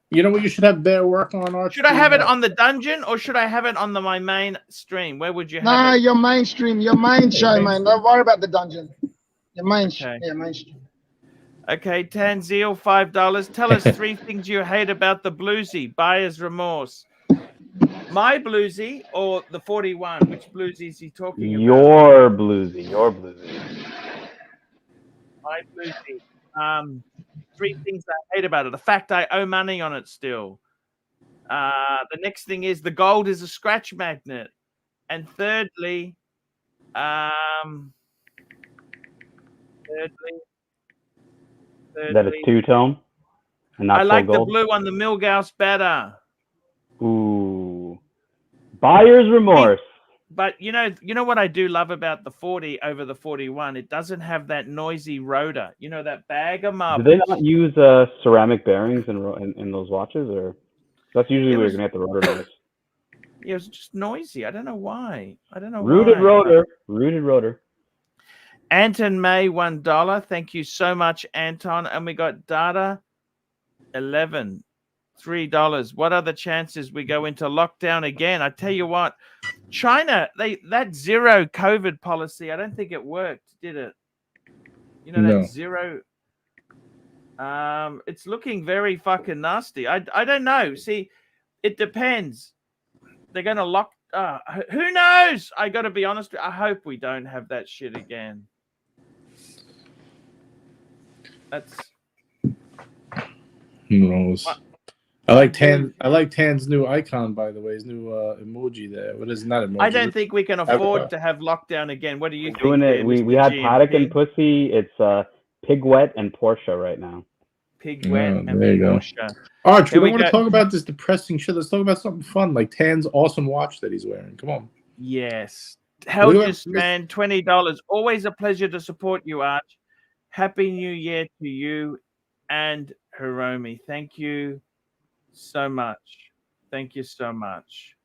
Speaker 4: You know what you should have better work on, Archie?
Speaker 1: Should I have it on the dungeon or should I have it on my main stream? Where would you have it?
Speaker 5: No, your mainstream, your main show, man. Don't worry about the dungeon. Your main show, yeah, mainstream.
Speaker 1: Okay, Tanzil, $5. Tell us 3 things you hate about the bluesy. Buyer's remorse. My bluesy or the 41? Which bluesy is he talking about?
Speaker 6: Your bluesy.
Speaker 1: My bluesy. 3 things I hate about it. The fact I owe money on it still. The next thing is the gold is a scratch magnet. And thirdly,
Speaker 6: that is two-tone and not
Speaker 1: I like
Speaker 6: gold.
Speaker 1: the blue on the Milgauss better.
Speaker 6: Ooh. Buyer's remorse.
Speaker 1: But you know what I do love about the 40 over the 41? It doesn't have that noisy rotor. You know, that bag of marbles.
Speaker 6: Do they not use ceramic bearings in those watches, or that's usually where you're gonna have the rotor noise?
Speaker 1: Yeah, it was just noisy. I don't know why.
Speaker 6: Rooted rotor.
Speaker 1: Anton May, $1. Thank you so much, Anton. And we got Data 11, $3. What are the chances we go into lockdown again? I tell you what, China, that zero COVID policy, I don't think it worked, did it? You know,
Speaker 4: No.
Speaker 1: that zero. It's looking very fucking nasty. I don't know. See, it depends. They're gonna lock. Who knows? I got to be honest. I hope we don't have that shit again. That's.
Speaker 4: Who knows?
Speaker 1: What?
Speaker 4: I like Tan's new icon, by the way. His new emoji there. What is not emoji?
Speaker 1: I don't think we can afford to have lockdown again. What do you think?
Speaker 6: Doing it. We had Paddock and Pussy. It's Pig Wet and Porsche right now.
Speaker 1: Pig Wet and
Speaker 4: there you go.
Speaker 1: Porsche.
Speaker 4: Arch, we don't want to talk about this depressing shit. Let's talk about something fun, like Tan's awesome watch that he's wearing. Come on.
Speaker 1: Yes. Helgis, man, $20. Always a pleasure to support you, Arch. Happy New Year to you and Hiromi. Thank you so much. Thank you so much.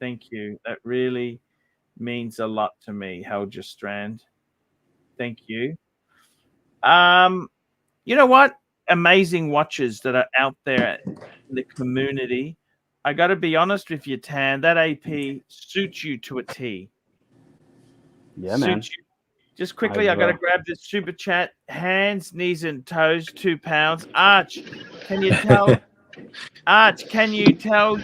Speaker 1: Thank you. That really means a lot to me, Helga Strand. Thank you. You know what? Amazing watches that are out there in the community. I got to be honest with you, Tan. That AP suits you to a T.
Speaker 6: Yeah, man.
Speaker 1: Suits you. Just quickly, I got to grab this super chat. Hands, knees, and toes, 2 pounds. Arch, can you tell? Arch, can you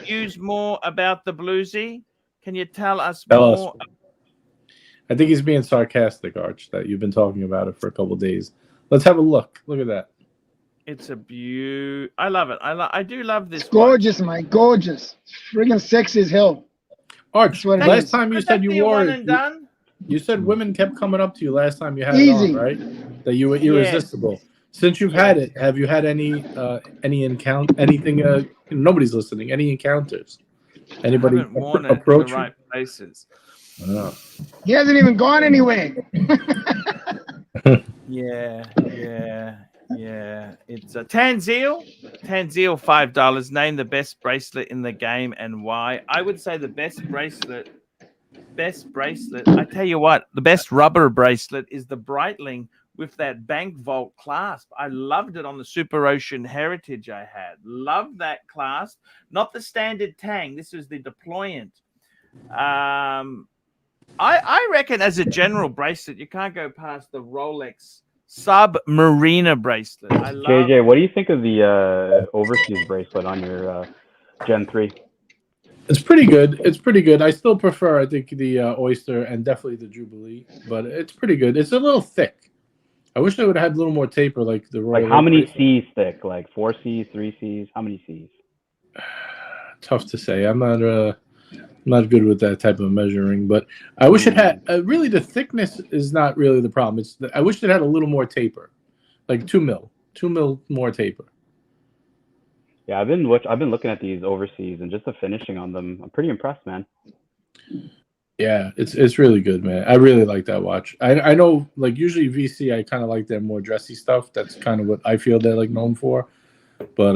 Speaker 1: use more about the bluesy? Can you tell us more?
Speaker 4: I think he's being sarcastic, Arch, that you've been talking about it for a couple of days. Let's have a look. Look at that.
Speaker 1: It's a beaut. I love it. I do love this.
Speaker 5: It's gorgeous, man. Gorgeous. Friggin' sexy as hell.
Speaker 4: Arch, last time you said you wore it.
Speaker 1: Done?
Speaker 4: You said women kept coming up to you last time you had it on, right? that you were irresistible. Since you've had it, have you had any anything? Nobody's listening. Any encounters? Anybody
Speaker 1: I haven't worn it
Speaker 4: approach
Speaker 1: in the right places.
Speaker 4: you?
Speaker 5: He hasn't even gone anywhere.
Speaker 1: Yeah. It's a Tanzeel. Tanzeel, $5. Name the best bracelet in the game and why. I would say the best bracelet. I tell you what, the best rubber bracelet is the Breitling with that bank vault clasp. I loved it on the Super Ocean Heritage I had. Loved that clasp. Not the standard tang. This was the deployant. I reckon as a general bracelet, you can't go past the Rolex Submariner bracelet. I love
Speaker 6: JJ, what do you think of the overseas bracelet on your Gen 3?
Speaker 4: It's pretty good. It's pretty good. I still prefer, I think, the Oyster and definitely the Jubilee, but it's pretty good. It's a little thick. I wish they would have had a little more taper, like the Royal.
Speaker 6: Like how many
Speaker 4: bracelet.
Speaker 6: C's thick? Like 4 C's, 3 C's? How many C's?
Speaker 4: Tough to say. I'm not good with that type of measuring, but I wish it had. Really, the thickness is not really the problem. I wish it had a little more taper, like 2 mil more taper.
Speaker 6: Yeah, I've been looking at these overseas and just the finishing on them. I'm pretty impressed, man.
Speaker 4: Yeah, it's really good, man. I really like that watch. I know, like usually VC, I kind of like their more dressy stuff. That's kind of what I feel they're like known for. But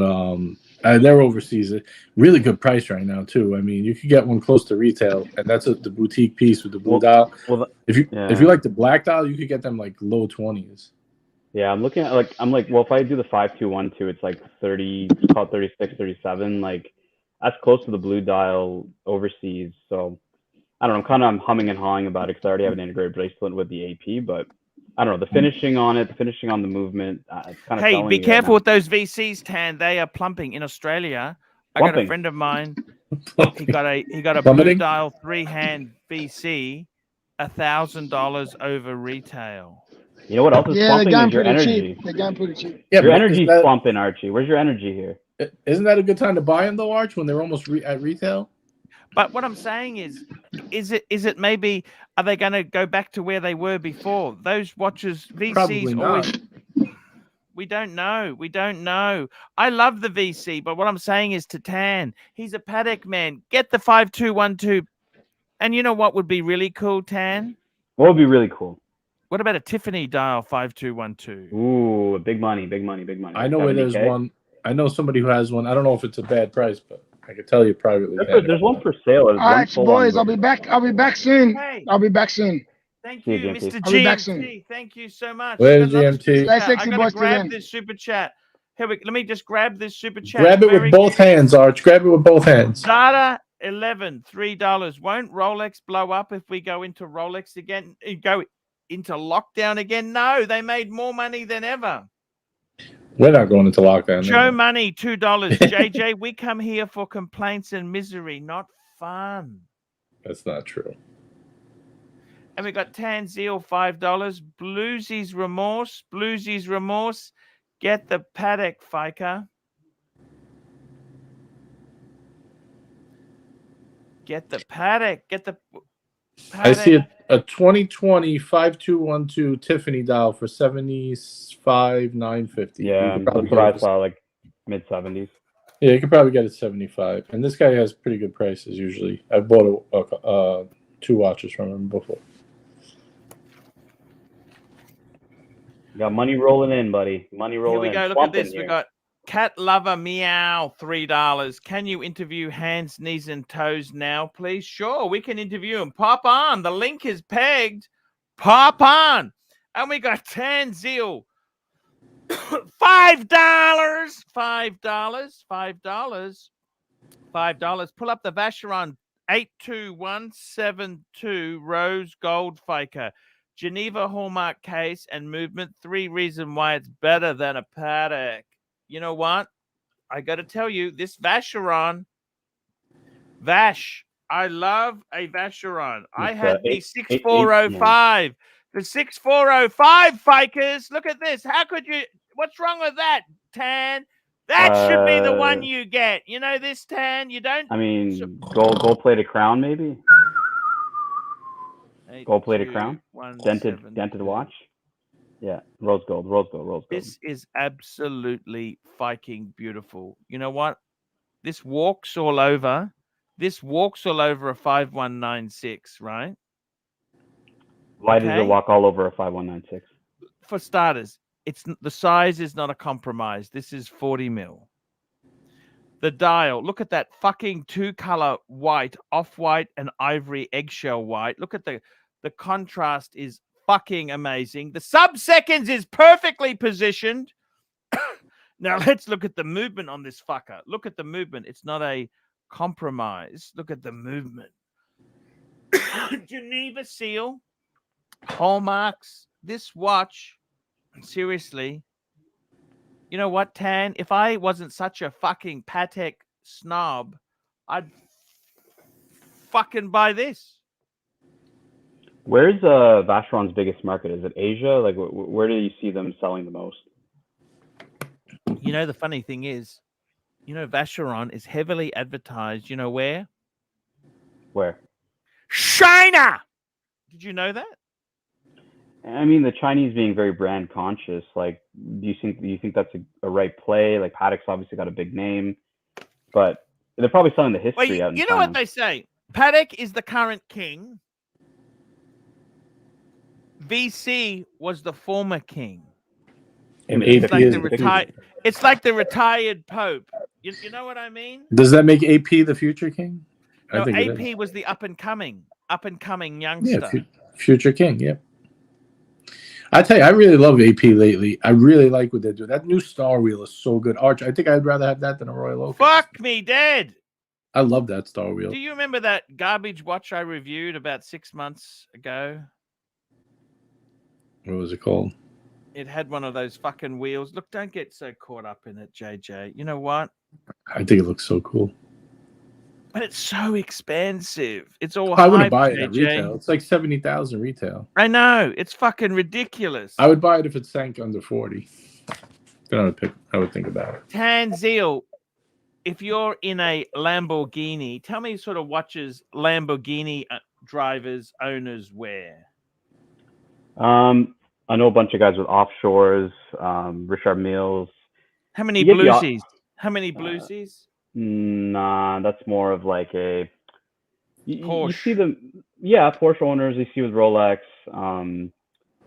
Speaker 4: they're overseas. Really good price right now too. I mean, you could get one close to retail, and that's the boutique piece with the blue dial.
Speaker 6: Well,
Speaker 4: if you like the black dial, you could get them like low 20s.
Speaker 6: Yeah, I'm looking at well, if I do the 5212, it's like 30, call it 36, 37. Like that's close to the blue dial overseas. So I don't know. I'm humming and hawing about it because I already have an integrated bracelet with the AP, but I don't know, the finishing on it, the finishing on the movement. It's kind of.
Speaker 1: Hey, be careful with those VCs, Tan. They are plumping in Australia. I got a friend of mine. He got a blue dial 3-hand VC, $1,000 over retail.
Speaker 6: You know what else is plumping is your energy.
Speaker 5: Cheap. They're going pretty cheap.
Speaker 4: Yeah,
Speaker 6: your energy's plumping, Archie. Where's your energy here?
Speaker 4: Isn't that a good time to buy them though, Arch, when they're almost at retail?
Speaker 1: But what I'm saying is it maybe, are they going to go back to where they were before? Those watches, VCs
Speaker 4: Probably
Speaker 1: always.
Speaker 4: not.
Speaker 1: We don't know. I love the VC, but what I'm saying is to Tan, he's a Patek man. Get the 5212. And you know what would be really cool, Tan?
Speaker 6: What would be really cool?
Speaker 1: What about a Tiffany dial 5212?
Speaker 6: Ooh, big money.
Speaker 4: I know where there's one. I know somebody who has one. I don't know if it's a bad price, but I can tell you privately.
Speaker 6: There's one for sale.
Speaker 5: All right, boys. I'll be back soon.
Speaker 1: Hey.
Speaker 5: I'll be back soon.
Speaker 1: Thank you, Mr.
Speaker 5: I'll be back soon.
Speaker 1: GMT. Thank you so much.
Speaker 4: Where's GMT?
Speaker 5: Stay sexy,
Speaker 1: I gotta
Speaker 5: boys,
Speaker 1: grab
Speaker 5: till
Speaker 1: this super chat. Here let me just grab this super chat.
Speaker 4: Grab it with both hands, Arch. Grab it with both hands.
Speaker 1: Data 11, $3. Won't Rolex blow up if we go into Rolex again? Go into lockdown again? No, they made more money than ever.
Speaker 4: We're not going into lockdown.
Speaker 1: Joe Money, $2. JJ, we come here for complaints and misery, not fun.
Speaker 4: That's not true.
Speaker 1: And we got Tanzeel, $5. Bluesy's Remorse. Get the Patek, Fiker. Get the Patek.
Speaker 4: I see a 2020 5212 Tiffany dial for $75,950.
Speaker 6: Yeah, that's what I saw, like mid-70s.
Speaker 4: Yeah, you could probably get it 75. And this guy has pretty good prices usually. I've bought 2 watches from him before.
Speaker 6: Got money rolling in, buddy. Money rolling in.
Speaker 1: Here we go. Look at this. We got Cat Lover Meow, $3. Can you interview hands, knees, and toes now, please? Sure, we can interview him. Pop on. The link is pegged. Pop on. And we got Tanzeel. $5. Pull up the Vacheron 82172 Rose Gold Fiker. Geneva Hallmark case and movement. 3 reasons why it's better than a Patek. You know what? I got to tell you, this Vacheron, I love a Vacheron. I had the 6405. The 6405 Fikers. Look at this. How could you? What's wrong with that, Tan? That should be the one you get. You know this, Tan? You don't?
Speaker 6: I mean, gold-plated crown, maybe? Gold-plated crown? Dented watch? Yeah, rose gold, rose gold, rose gold.
Speaker 1: This is absolutely fucking beautiful. You know what? This walks all over. This walks all over a 5196, right?
Speaker 6: Why does it
Speaker 1: Okay.
Speaker 6: walk all over a 5196?
Speaker 1: For starters, the size is not a compromise. This is 40 mil. The dial, look at that fucking 2-color white, off-white and ivory eggshell white. Look at the contrast is fucking amazing. The sub-seconds is perfectly positioned. Now let's look at the movement on this fucker. Look at the movement. It's not a compromise. Look at the movement. Geneva seal, hallmarks. This watch, seriously. You know what, Tan? If I wasn't such a fucking Patek snob, I'd fucking buy this.
Speaker 6: Where's Vacheron's biggest market? Is it Asia? Like, where do you see them selling the most?
Speaker 1: You know, the funny thing is, you know, Vacheron is heavily advertised. You know where?
Speaker 6: Where?
Speaker 1: China. Did you know that?
Speaker 6: I mean, the Chinese being very brand conscious. Like, do you think that's a right play? Like, Patek's obviously got a big name, but they're probably selling the history out in
Speaker 1: you know
Speaker 6: China.
Speaker 1: what they say? Patek is the current king. VC was the former king.
Speaker 4: And
Speaker 1: It's
Speaker 4: AP
Speaker 1: like
Speaker 4: is
Speaker 1: the
Speaker 4: the
Speaker 1: retired.
Speaker 4: future.
Speaker 1: It's like the retired pope. You know what I mean?
Speaker 4: Does that make AP the future king?
Speaker 1: No,
Speaker 4: I think it is.
Speaker 1: AP was the up and coming
Speaker 4: Yeah,
Speaker 1: youngster.
Speaker 4: future king. Yeah. I tell you, I really love AP lately. I really like what they do. That new Star Wheel is so good. Arch, I think I'd rather have that than a Royal Oak.
Speaker 1: Fuck me dead.
Speaker 4: I love that Star Wheel.
Speaker 1: Do you remember that garbage watch I reviewed about 6 months ago?
Speaker 4: What was it called?
Speaker 1: It had one of those fucking wheels. Look, don't get so caught up in it, JJ. You know what?
Speaker 4: I think it looks so cool.
Speaker 1: But it's so expensive. It's all
Speaker 4: I wouldn't
Speaker 1: hype,
Speaker 4: buy it
Speaker 1: JJ.
Speaker 4: at retail. It's like 70,000 retail.
Speaker 1: I know. It's fucking ridiculous.
Speaker 4: I would buy it if it sank under 40. Then I would think about it.
Speaker 1: Tanzil, if you're in a Lamborghini, tell me sort of watches Lamborghini drivers, owners wear.
Speaker 6: I know a bunch of guys with offshores. Richard Mills.
Speaker 1: How many
Speaker 6: You get the
Speaker 1: bluesies? How many bluesies?
Speaker 6: Nah, that's more of like a you
Speaker 1: Porsche.
Speaker 6: see them, yeah, Porsche owners. You see with Rolex.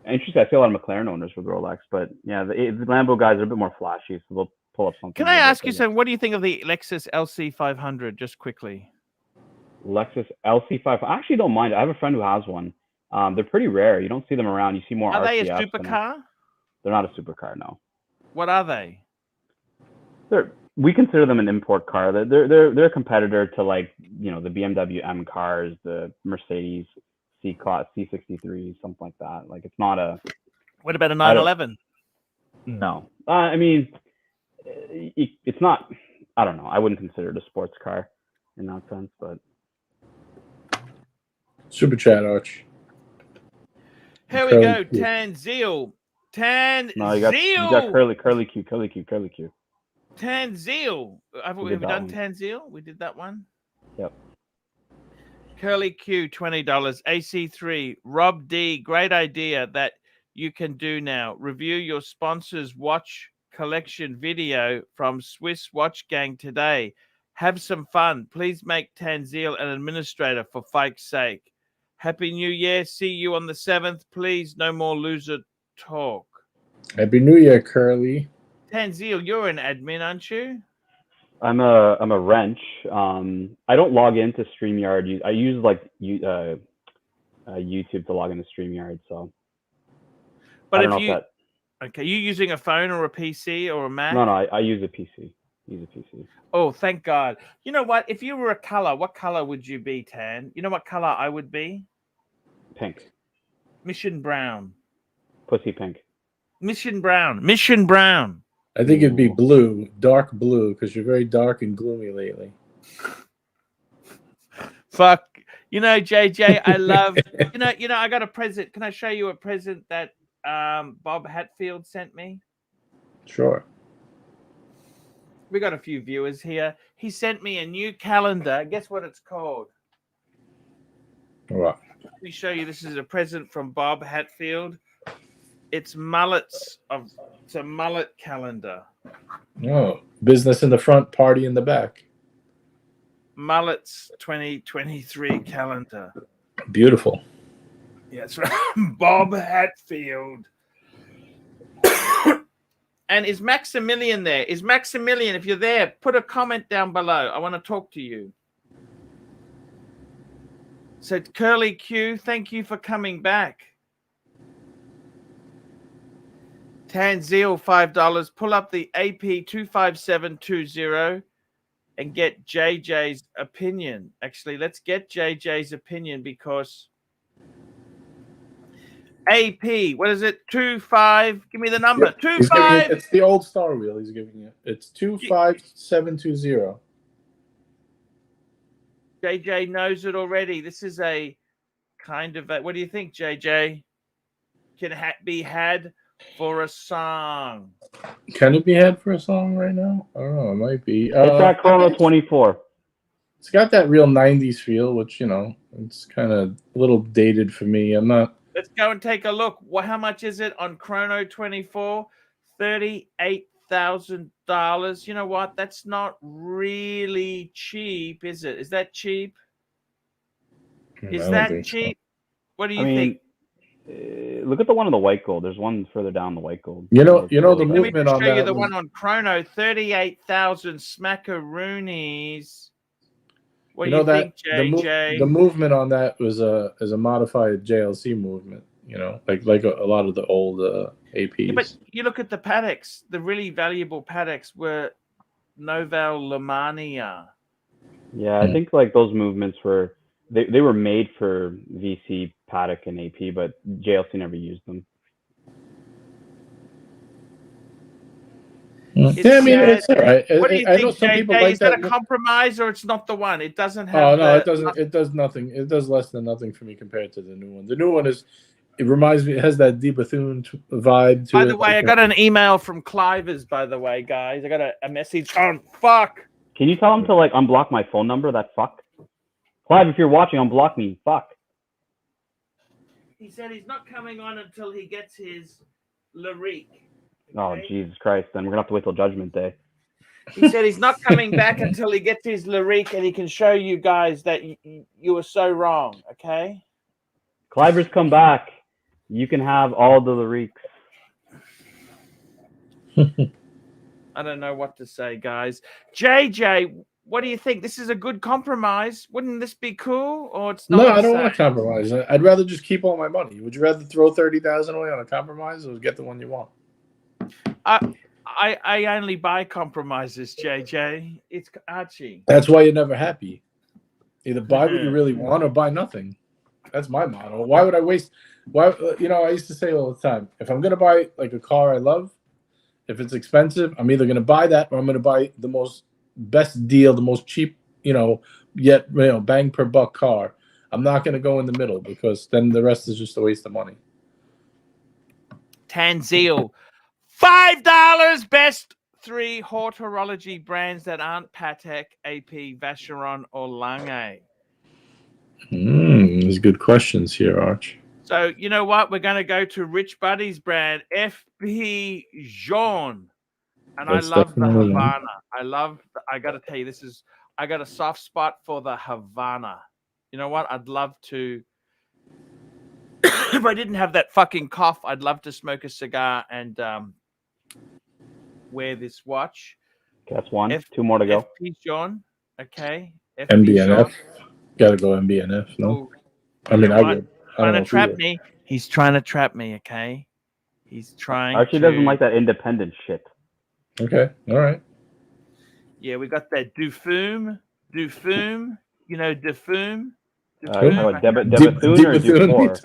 Speaker 6: Interesting. I see a lot of McLaren owners with Rolex, but yeah, the Lambo guys are a bit more flashy, so they'll pull up something.
Speaker 1: Can I ask you something? What do you think of the Lexus LC500? Just quickly.
Speaker 6: Lexus LC5. I actually don't mind it. I have a friend who has one. They're pretty rare. You don't see them around. You see more.
Speaker 1: Are they a
Speaker 6: RTFs
Speaker 1: supercar?
Speaker 6: They're not a supercar, no.
Speaker 1: What are they?
Speaker 6: We consider them an import car. They're a competitor to, like, you know, the BMW M cars, the Mercedes C-Class, C63, something like that. Like, it's not a.
Speaker 1: What about a 911?
Speaker 6: No, I mean, it's not. I don't know. I wouldn't consider it a sports car in that sense, but.
Speaker 4: Super chat, Arch.
Speaker 1: Here we go. Tanzil.
Speaker 6: No, you got curly Q.
Speaker 1: Tanzil. Have we done Tanzil? We did that one.
Speaker 6: Yep.
Speaker 1: Curly Q, $20. AC3. Rob D, great idea that you can do now. Review your sponsor's watch collection video from Swiss Watch Gang today. Have some fun. Please make Tanzil an administrator for fuck's sake. Happy New Year. See you on the 7th. Please, no more loser talk.
Speaker 4: Happy New Year, Curly.
Speaker 1: Tanzil, you're an admin, aren't you?
Speaker 6: I'm a wrench. I don't log into StreamYard. I use like YouTube to log into StreamYard. So,
Speaker 1: but if you okay, you using a phone or a PC or a Mac?
Speaker 6: No, I use a PC.
Speaker 1: Oh, thank God. You know what? If you were a color, what color would you be, Tan? You know what color I would be?
Speaker 6: Pink.
Speaker 1: Mission brown.
Speaker 6: Pussy pink.
Speaker 1: Mission brown.
Speaker 4: I think it'd be blue, dark blue, because you're very dark and gloomy lately.
Speaker 1: Fuck. You know, JJ, I love, you know, I got a present. Can I show you a present that Bob Hatfield sent me?
Speaker 4: Sure.
Speaker 1: We got a few viewers here. He sent me a new calendar. Guess what it's called?
Speaker 4: What?
Speaker 1: Let me show you. This is a present from Bob Hatfield. It's mullets of. It's a mullet calendar.
Speaker 4: Oh, business in the front, party in the back.
Speaker 1: Mullets 2023 calendar.
Speaker 4: Beautiful.
Speaker 1: Yeah, that's right. Bob Hatfield. And is Maximilian there? Is Maximilian, if you're there, put a comment down below. I want to talk to you. So Curly Q, thank you for coming back. Tanzeel, $5. Pull up the AP 25720 and get JJ's opinion. Actually, let's get JJ's opinion because AP, what is it? 25. Give me the number.
Speaker 4: Yep.
Speaker 1: 25.
Speaker 4: It's the old Star Wheel he's giving you. It's 25720.
Speaker 1: JJ knows it already. This is a kind of a, what do you think, JJ? Can be had for a song.
Speaker 4: Can it be had for a song right now? I don't know. It might be.
Speaker 6: It's that Chrono 24.
Speaker 4: It's got that real 90s feel, which, you know, it's kind of a little dated for me. I'm not.
Speaker 1: Let's go and take a look. Well, how much is it on Chrono 24? $38,000. You know what? That's not really cheap, is it? Is that cheap? Is that cheap? So. What do you think?
Speaker 6: Look at the one on the white gold. There's one further down the white gold.
Speaker 4: You know the movement on that.
Speaker 1: Let me show you the one on Chrono. 38,000 smackaroonies. What do you think, JJ?
Speaker 4: The movement on that was a modified JLC movement. You know, like a lot of the old APs.
Speaker 1: Yeah, but you look at the paddocks. The really valuable paddocks were Novel Lemania.
Speaker 6: Yeah, I think like those movements were they were made for VC, paddock, and AP, but JLC never used them.
Speaker 4: Yeah, I mean, it's all right.
Speaker 1: What do you think,
Speaker 4: I know some people
Speaker 1: JJ?
Speaker 4: like
Speaker 1: is that a compromise or it's not the one? It doesn't have.
Speaker 4: Oh no, it doesn't. It does nothing. It does less than nothing for me compared to the new one. The new one is. It reminds me. It has that De Bethune vibe to it.
Speaker 1: By the way, I got an email from Clivers. By the way, guys, I got a message on fuck.
Speaker 6: Can you tell him to like unblock my phone number? That fuck. Clive, if you're watching, unblock me. Fuck.
Speaker 1: He said he's not coming on until he gets his Lyrique. Okay?
Speaker 6: Oh, Jesus Christ. Then we're going to have to wait till Judgment Day.
Speaker 1: He said he's not coming back until he gets his Lyrique and he can show you guys that you were so wrong, okay?
Speaker 6: Clivers, come back. You can have all the Lyriques.
Speaker 1: I don't know what to say, guys. JJ, what do you think? This is a good compromise. Wouldn't this be cool? Or it's not?
Speaker 4: No, I don't want to compromise. I'd rather just keep all my money. Would you rather throw $30,000 away on a compromise or get the one you want?
Speaker 1: I only buy compromises, JJ. It's Archie.
Speaker 4: That's why you're never happy. Either buy what you really want or buy nothing. That's my motto. Why would I waste? Why, you know, I used to say all the time, if I'm going to buy like a car I love, if it's expensive, I'm either going to buy that or I'm going to buy the most best deal, the most cheap, yet, bang per buck car. I'm not going to go in the middle because then the rest is just a waste of money.
Speaker 1: Tanzeel, $5 best 3 horticulturology brands that aren't Patek, AP, Vacheron, or Lange.
Speaker 4: There's good questions here, Arch.
Speaker 1: So, you know what? We're going to go to Rich Buddy's brand, FP Jaune. And I love the Havana. I got to tell you, I got a soft spot for the Havana. You know what? I'd love to, if I didn't have that fucking cough, I'd love to smoke a cigar and wear this watch.
Speaker 6: That's one. 2 more to go.
Speaker 1: FP Jaune. Okay.
Speaker 4: MBNF. Got to go MBNF. No. I mean, I would.
Speaker 1: Trying to trap me. He's trying to trap me, okay? He's trying
Speaker 6: Archie doesn't like that independent shit.
Speaker 4: Okay. All right.
Speaker 1: Yeah, we got that Dufume. You know Dufume?
Speaker 6: Debethune or Dufour?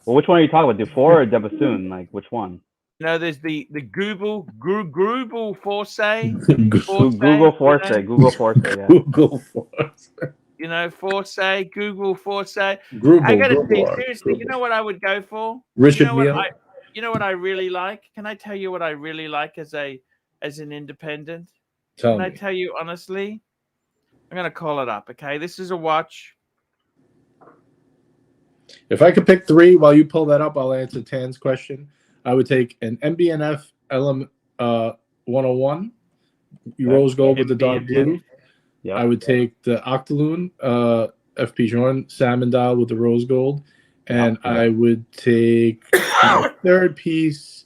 Speaker 6: Well, which one are you talking about? Dufour or Debethune? Like, which one?
Speaker 1: You know, there's the Google Force.
Speaker 6: Google Force. Yeah.
Speaker 4: Google Force.
Speaker 1: You know, Google Force. I
Speaker 4: Grubel,
Speaker 1: got to say,
Speaker 4: Grubel,
Speaker 1: seriously,
Speaker 4: Grubel.
Speaker 1: You know what I would go for?
Speaker 4: Richard Mille.
Speaker 1: You know what I really like? Can I tell you what I really like as an independent?
Speaker 4: Can
Speaker 1: I tell you honestly? I'm going to call it up, okay? This is a watch.
Speaker 4: If I could pick 3 while you pull that up, I'll answer Tan's question. I would take an MB&F LM 101, rose gold with the dark blue.
Speaker 6: Yeah.
Speaker 4: I would take the Octaloon FP Journe salmon dial with the rose gold, and I would take my third piece,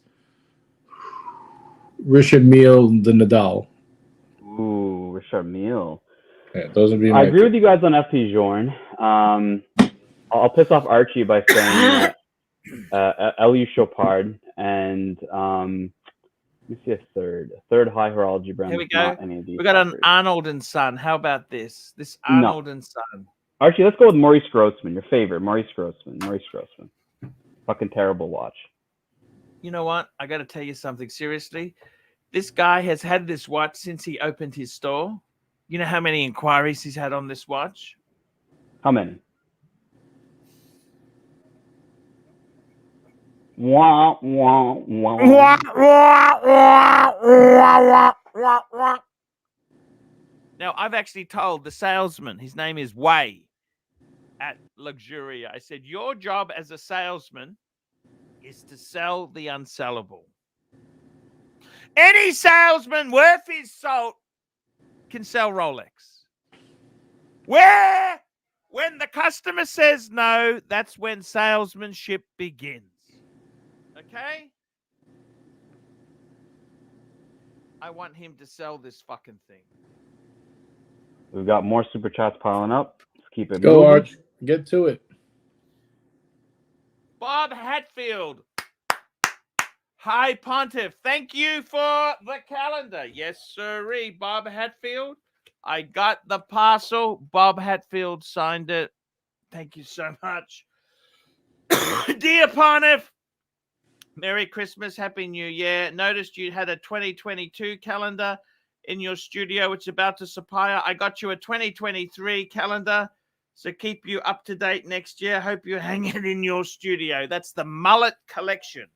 Speaker 4: Richard Mille, the Nadal.
Speaker 6: Ooh, Richard Mille.
Speaker 4: Yeah, those would be.
Speaker 6: I agree with you guys on FP Journe. I'll piss off Archie by saying that LU Chopard and let me see a third high horology brand.
Speaker 1: Here we go.
Speaker 6: We
Speaker 1: got an Arnold and Son. How about this? This Arnold and Son.
Speaker 6: Archie, let's go with Maurice Grossman, your favorite. Maurice Grossman. Fucking terrible watch.
Speaker 1: You know what? I got to tell you something seriously. This guy has had this watch since he opened his store. You know how many inquiries he's had on this watch?
Speaker 6: How many? Wah, wah, wah.
Speaker 1: Now, I've actually told the salesman, his name is Wei at Luxury. I said, your job as a salesman is to sell the unsellable. Any salesman worth his salt can sell Rolex. When the customer says no, that's when salesmanship begins. Okay? I want him to sell this fucking thing.
Speaker 6: We've got more super chats piling up. Let's keep it
Speaker 4: Go,
Speaker 6: moving.
Speaker 4: Arch. Get to it.
Speaker 1: Bob Hatfield. Hi, Pontiff. Thank you for the calendar. Yes, sirree, Bob Hatfield. I got the parcel. Bob Hatfield signed it. Thank you so much. Dear Pontiff, Merry Christmas, Happy New Year. Noticed you had a 2022 calendar in your studio. It's about to expire. I got you a 2023 calendar, so keep you up to date next year. Hope you hang it in your studio. That's the Mullet Collection.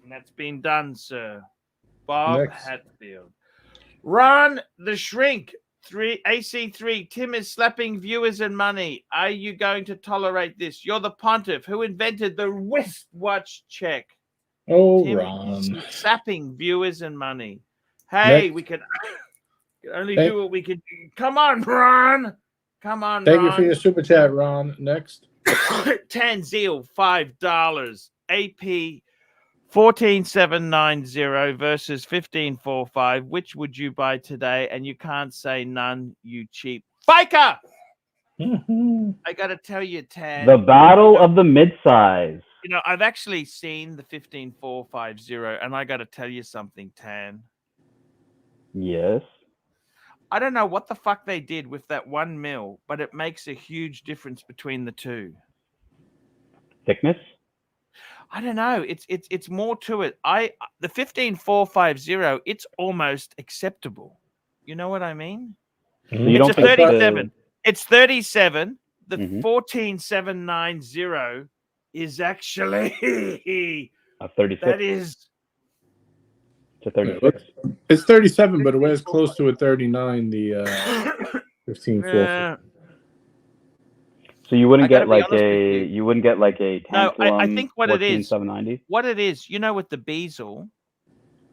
Speaker 1: And that's been done, sir. Bob Hatfield. Ron the Shrink. AC3. Tim is slapping viewers and money. Are you going to tolerate this? You're the Pontiff who invented the wristwatch check.
Speaker 4: Oh,
Speaker 1: Tim
Speaker 4: Ron.
Speaker 1: slapping viewers and money. Hey,
Speaker 4: Next.
Speaker 1: we can only do what we can do. Come on, Ron. Come on,
Speaker 4: Thank
Speaker 1: Ron.
Speaker 4: you for your super chat, Ron. Next.
Speaker 1: Tanzil, $5. AP 14790 versus 1545. Which would you buy today? And you can't say none, you cheap biker. I got to tell you, Tan.
Speaker 6: The battle of the midsize.
Speaker 1: You know, I've actually seen the 15450, and I got to tell you something, Tan.
Speaker 6: Yes.
Speaker 1: I don't know what the fuck they did with that 1 mil, but it makes a huge difference between the two.
Speaker 6: Thickness?
Speaker 1: I don't know. It's more to it. The 15450, it's almost acceptable. You know what I mean?
Speaker 6: So you don't
Speaker 1: It's a
Speaker 6: think
Speaker 1: 37. It's 37. The
Speaker 6: Mhm.
Speaker 1: 14790 is actually
Speaker 6: a 36?
Speaker 1: that is.
Speaker 6: It's a 36.
Speaker 4: It's 37, but it wears close to a 39. The 15450.
Speaker 6: So you wouldn't get like
Speaker 1: a
Speaker 6: no,
Speaker 1: I think what it is
Speaker 6: 790.
Speaker 1: What it is, you know, with the bezel.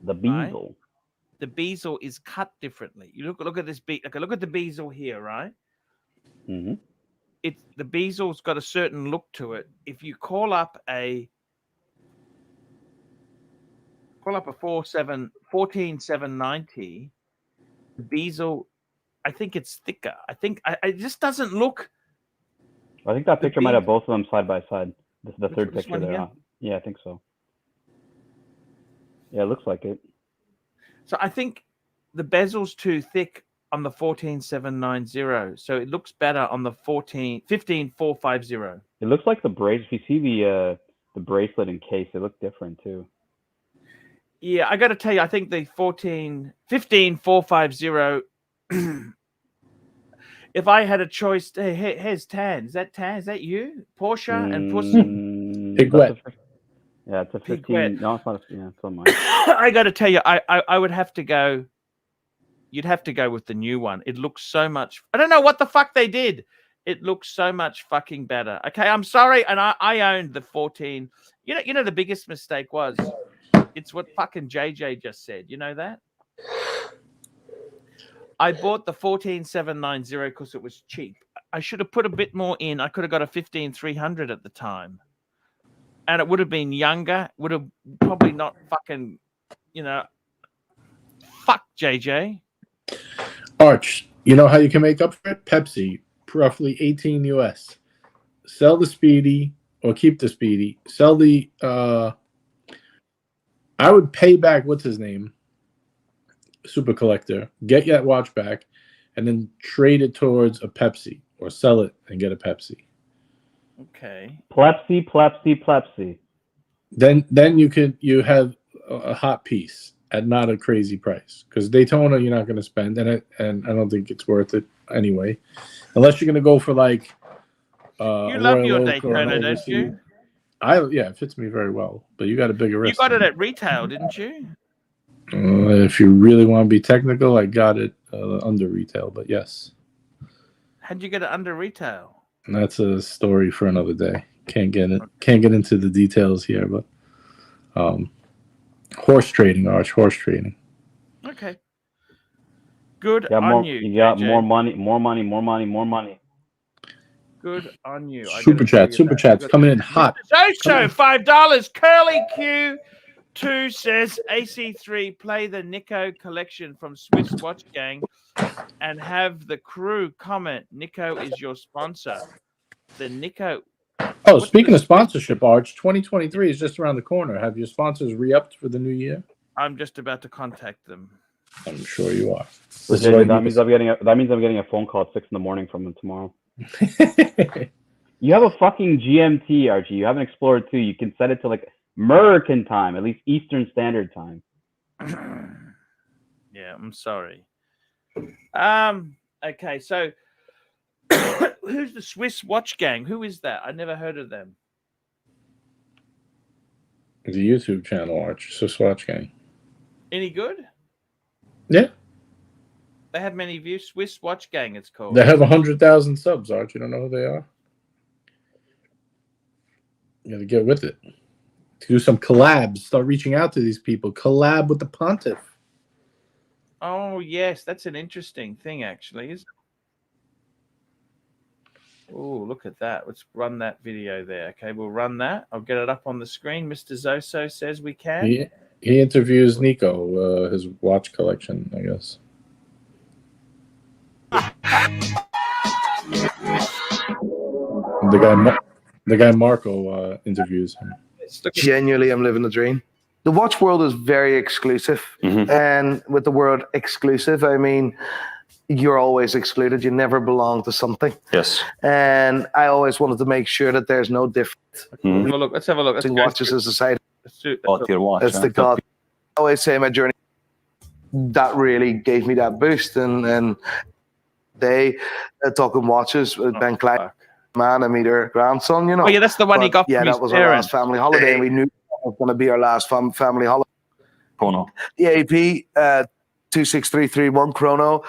Speaker 6: The bezel.
Speaker 1: Right? The bezel is cut differently. You look at this look at the bezel here, right?
Speaker 6: Mm-hmm.
Speaker 1: The bezel's got a certain look to it. If you call up a 14790, the bezel, I think it's thicker. I think it just doesn't look.
Speaker 6: I think that picture might have both of them side by side. This is the third picture there.
Speaker 1: Here?
Speaker 6: Yeah, I think so. Yeah, it looks like it.
Speaker 1: So I think the bezel's too thick on the 14790, so it looks better on the 15450.
Speaker 6: It looks like the bracelet. If you see the bracelet and case, they look different too.
Speaker 1: Yeah, I got to tell you, I think the 15450. If I had a choice, hey, here's Tan. Is that Tan? Is that you? Porsche and Pussy?
Speaker 4: Pigwet.
Speaker 6: Yeah, it's a 15.
Speaker 1: Pigwet.
Speaker 6: No, it's not. Yeah, it's on mine.
Speaker 1: I got to tell you, I would have to go. You'd have to go with the new one. It looks so much. I don't know what the fuck they did. It looks so much fucking better. Okay, I'm sorry, and I owned the 14. You know the biggest mistake was, it's what fucking JJ just said. You know that? I bought the 14790 because it was cheap. I should have put a bit more in. I could have got a 15300 at the time, and it would have been younger. Would have probably not fucking, fuck JJ.
Speaker 4: Arch, you know how you can make up for it? Pepsi, roughly 18 US. Sell the Speedy or keep the Speedy. Sell the. I would pay back. What's his name? Super Collector. Get that watch back, and then trade it towards a Pepsi. Or sell it and get a Pepsi.
Speaker 1: Okay.
Speaker 6: Plepsy.
Speaker 4: Then you have a hot piece at not a crazy price, because Daytona you're not going to spend, and I don't think it's worth it anyway, unless you're going to go for like.
Speaker 1: You love your Daytona, don't you?
Speaker 4: Yeah, it fits me very well, but you got a bigger wrist.
Speaker 1: You got it at retail, didn't you?
Speaker 4: If you really want to be technical, I got it under retail, but yes.
Speaker 1: How'd you get it under retail?
Speaker 4: That's a story for another day. Can't get into the details here, but horse trading, Arch, horse trading.
Speaker 1: Okay. Good
Speaker 6: on
Speaker 1: you.
Speaker 6: You got
Speaker 1: AJ.
Speaker 6: more money.
Speaker 1: Good on you.
Speaker 4: Super chats coming in hot.
Speaker 1: Zoso, $5. Curly Q2 says AC3 play the Nico collection from Swiss Watch Gang and have the crew comment. Nico is your sponsor. The Nico.
Speaker 4: Oh, speaking of sponsorship, Arch, 2023 is just around the corner. Have your sponsors re-upped for the new year?
Speaker 1: I'm just about to contact them.
Speaker 4: I'm sure you are.
Speaker 6: So that means I'm getting a phone call at 6 a.m. from them tomorrow. You have a fucking GMT, Archie. You have an Explorer 2. You can set it to like American time, at least Eastern Standard Time.
Speaker 1: Yeah, I'm sorry. Okay, so who's the Swiss Watch Gang? Who is that? I never heard of them.
Speaker 4: The YouTube channel, Arch, Swiss Watch Gang.
Speaker 1: Any good?
Speaker 4: Yeah.
Speaker 1: They have many views. Swiss Watch Gang, it's called.
Speaker 4: They have 100,000 subs, Arch. You don't know who they are? You got to get with it. Do some collabs. Start reaching out to these people. Collab with the Pontiff.
Speaker 1: Oh, yes. That's an interesting thing, actually, isn't it? Oh, look at that. Let's run that video there. Okay, we'll run that. I'll get it up on the screen. Mr. Zoso says we can.
Speaker 4: He interviews Nico, his watch collection, I guess. The guy Marco interviews him.
Speaker 7: Genuinely, I'm living the dream. The watch world is very exclusive. And with the word exclusive, I mean, you're always excluded. You never belong to something.
Speaker 8: Yes.
Speaker 7: And I always wanted to make sure that there's no difference.
Speaker 1: Let's have a look.
Speaker 7: Watches as a side.
Speaker 8: Your watch.
Speaker 7: It's the God. I always say my journey, that really gave me that boost. And they talking watches with Ben Klein. Man, I meet her grandson, you know.
Speaker 1: Oh, yeah, that's the one he got from his
Speaker 7: that was
Speaker 1: parents.
Speaker 7: our last family holiday. We knew that was going to be our last family holiday.
Speaker 8: Chrono.
Speaker 7: The AP 26331 Chrono.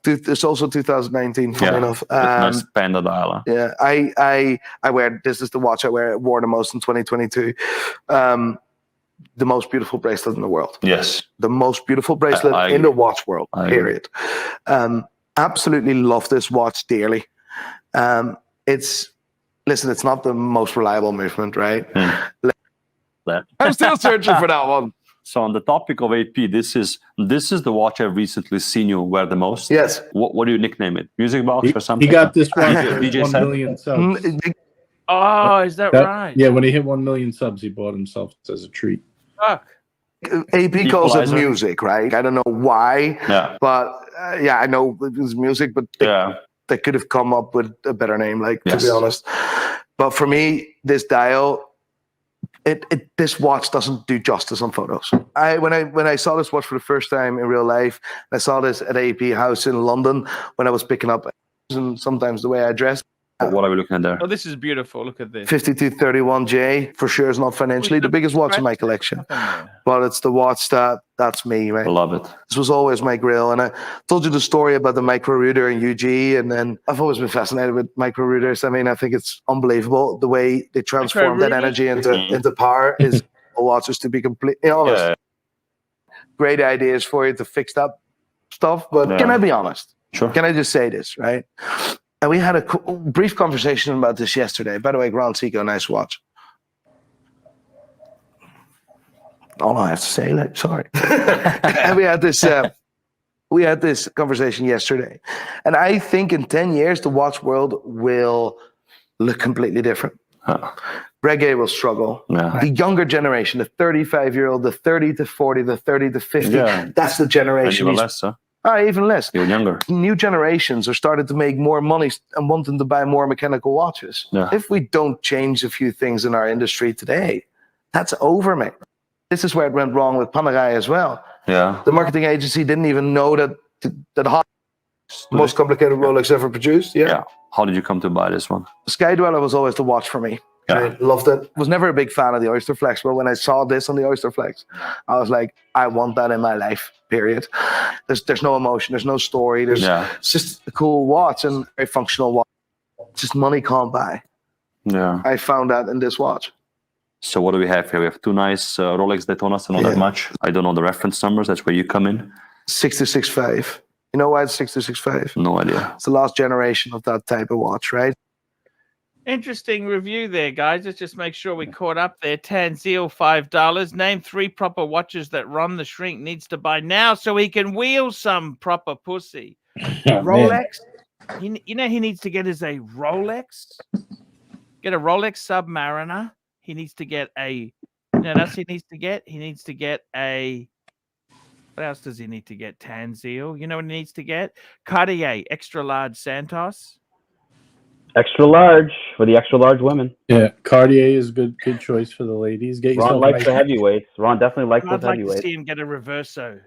Speaker 7: It's also 2019, funny enough.
Speaker 8: Nice Panda dial.
Speaker 7: Yeah, I wear, this is the watch I wore the most in 2022. The most beautiful bracelet in the world.
Speaker 8: Yes.
Speaker 7: The most beautiful bracelet in the watch world, period. Absolutely love this watch dearly. It's not the most reliable movement, right? I'm still searching for that one.
Speaker 8: So on the topic of AP, this is the watch I've recently seen you wear the most.
Speaker 7: Yes.
Speaker 8: What do you nickname it? Music box or something?
Speaker 4: He got this watch at
Speaker 8: DJ
Speaker 4: 1
Speaker 8: set?
Speaker 4: million subs.
Speaker 1: Oh, is that right?
Speaker 4: Yeah, when he hit 1 million subs, he bought himself as a treat.
Speaker 1: Fuck.
Speaker 7: AP calls it music, right? I don't know why, but I know it was music, but they could have come up with a better name, to be honest. But for me, this dial, this watch doesn't do justice on photos. When I saw this watch for the first time in real life, I saw this at AP House in London when I was picking up, and sometimes the way I dress,
Speaker 8: What are we looking at there?
Speaker 1: Oh, this is beautiful. Look at this.
Speaker 7: 5231J for sure is not financially the biggest watch in my collection, but it's the watch that's me, right?
Speaker 8: I love it.
Speaker 7: This was always my grill, and I told you the story about the micro router in UG, and then I've always been fascinated with micro routers. I mean, I think it's unbelievable the way they transform that energy into power. Is watches, to be completely honest.
Speaker 8: Yeah.
Speaker 7: Great ideas for you to fix that stuff, but can I be honest?
Speaker 8: Sure.
Speaker 7: Can I just say this, right? And we had a brief conversation about this yesterday. By the way, Grand Seiko, nice watch. All I have to say, like, sorry. And we had this conversation yesterday, and I think in 10 years the watch world will look completely different. Reggae will struggle. The younger generation, the 35-year-old, the 30 to 40, the 30 to 50, that's the generation.
Speaker 8: Even less, huh?
Speaker 7: Even less.
Speaker 8: Even younger.
Speaker 7: New generations are starting to make more money and wanting to buy more mechanical watches. If we don't change a few things in our industry today, that's over, mate. This is where it went wrong with Panerai as well. The marketing agency didn't even know that the most complicated Rolex ever produced.
Speaker 8: How did you come to buy this one?
Speaker 7: Sky Dweller was always the watch for me. I loved it. Was never a big fan of the Oyster Flex, but when I saw this on the Oyster Flex, I was like, I want that in my life, period. There's no emotion, there's no story, it's just a cool watch and very functional watch. Just money can't buy. I found that in this watch.
Speaker 8: So what do we have here? We have two nice Rolex Daytonas, not that much. I don't know the reference numbers, that's where you come in.
Speaker 7: 6265. You know why it's 6265?
Speaker 8: No idea.
Speaker 7: It's the last generation of that type of watch, right?
Speaker 1: Interesting review there, guys. Let's just make sure we caught up there. Tanzil, $5. Name 3 proper watches that Ron the Shrink needs to buy now so he can wheel some proper pussy. Rolex. You know he needs to get is a Rolex. Get a Rolex Submariner. He needs to get a. You know what else he needs to get? He needs to get a. What else does he need to get? Tanzil. You know what he needs to get? Cartier extra large Santos.
Speaker 6: Extra large for the extra large women.
Speaker 4: Yeah, Cartier is good choice for the ladies. Get
Speaker 6: Ron likes the heavyweights. Ron definitely likes those heavyweights.
Speaker 1: I'd like to see him get a Reverso.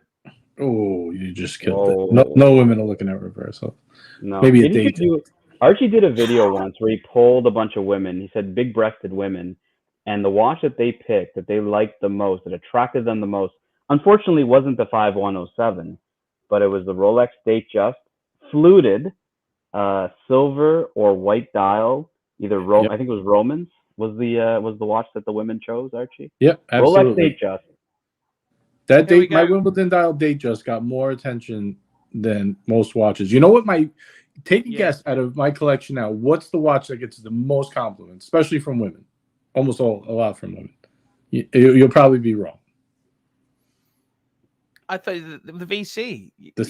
Speaker 4: Oh, you just killed it. No women are looking at Reverso.
Speaker 6: No.
Speaker 4: Maybe a date.
Speaker 6: Archie did a video once where he polled a bunch of women. He said big-breasted women, and the watch that they picked, that they liked the most, that attracted them the most, unfortunately wasn't the 5107, but it was the Rolex Datejust, fluted, silver or white dial, either I think it was Romans was the watch that the women chose, Archie.
Speaker 4: Yep, absolutely.
Speaker 6: Rolex Datejust.
Speaker 4: That date, my Wimbledon dial Datejust got more attention than most watches. You know what? Take a guess out of my collection now. What's the watch that gets the most compliments, especially from women? A lot from women. You'll probably be wrong.
Speaker 1: I thought the VC.
Speaker 4: The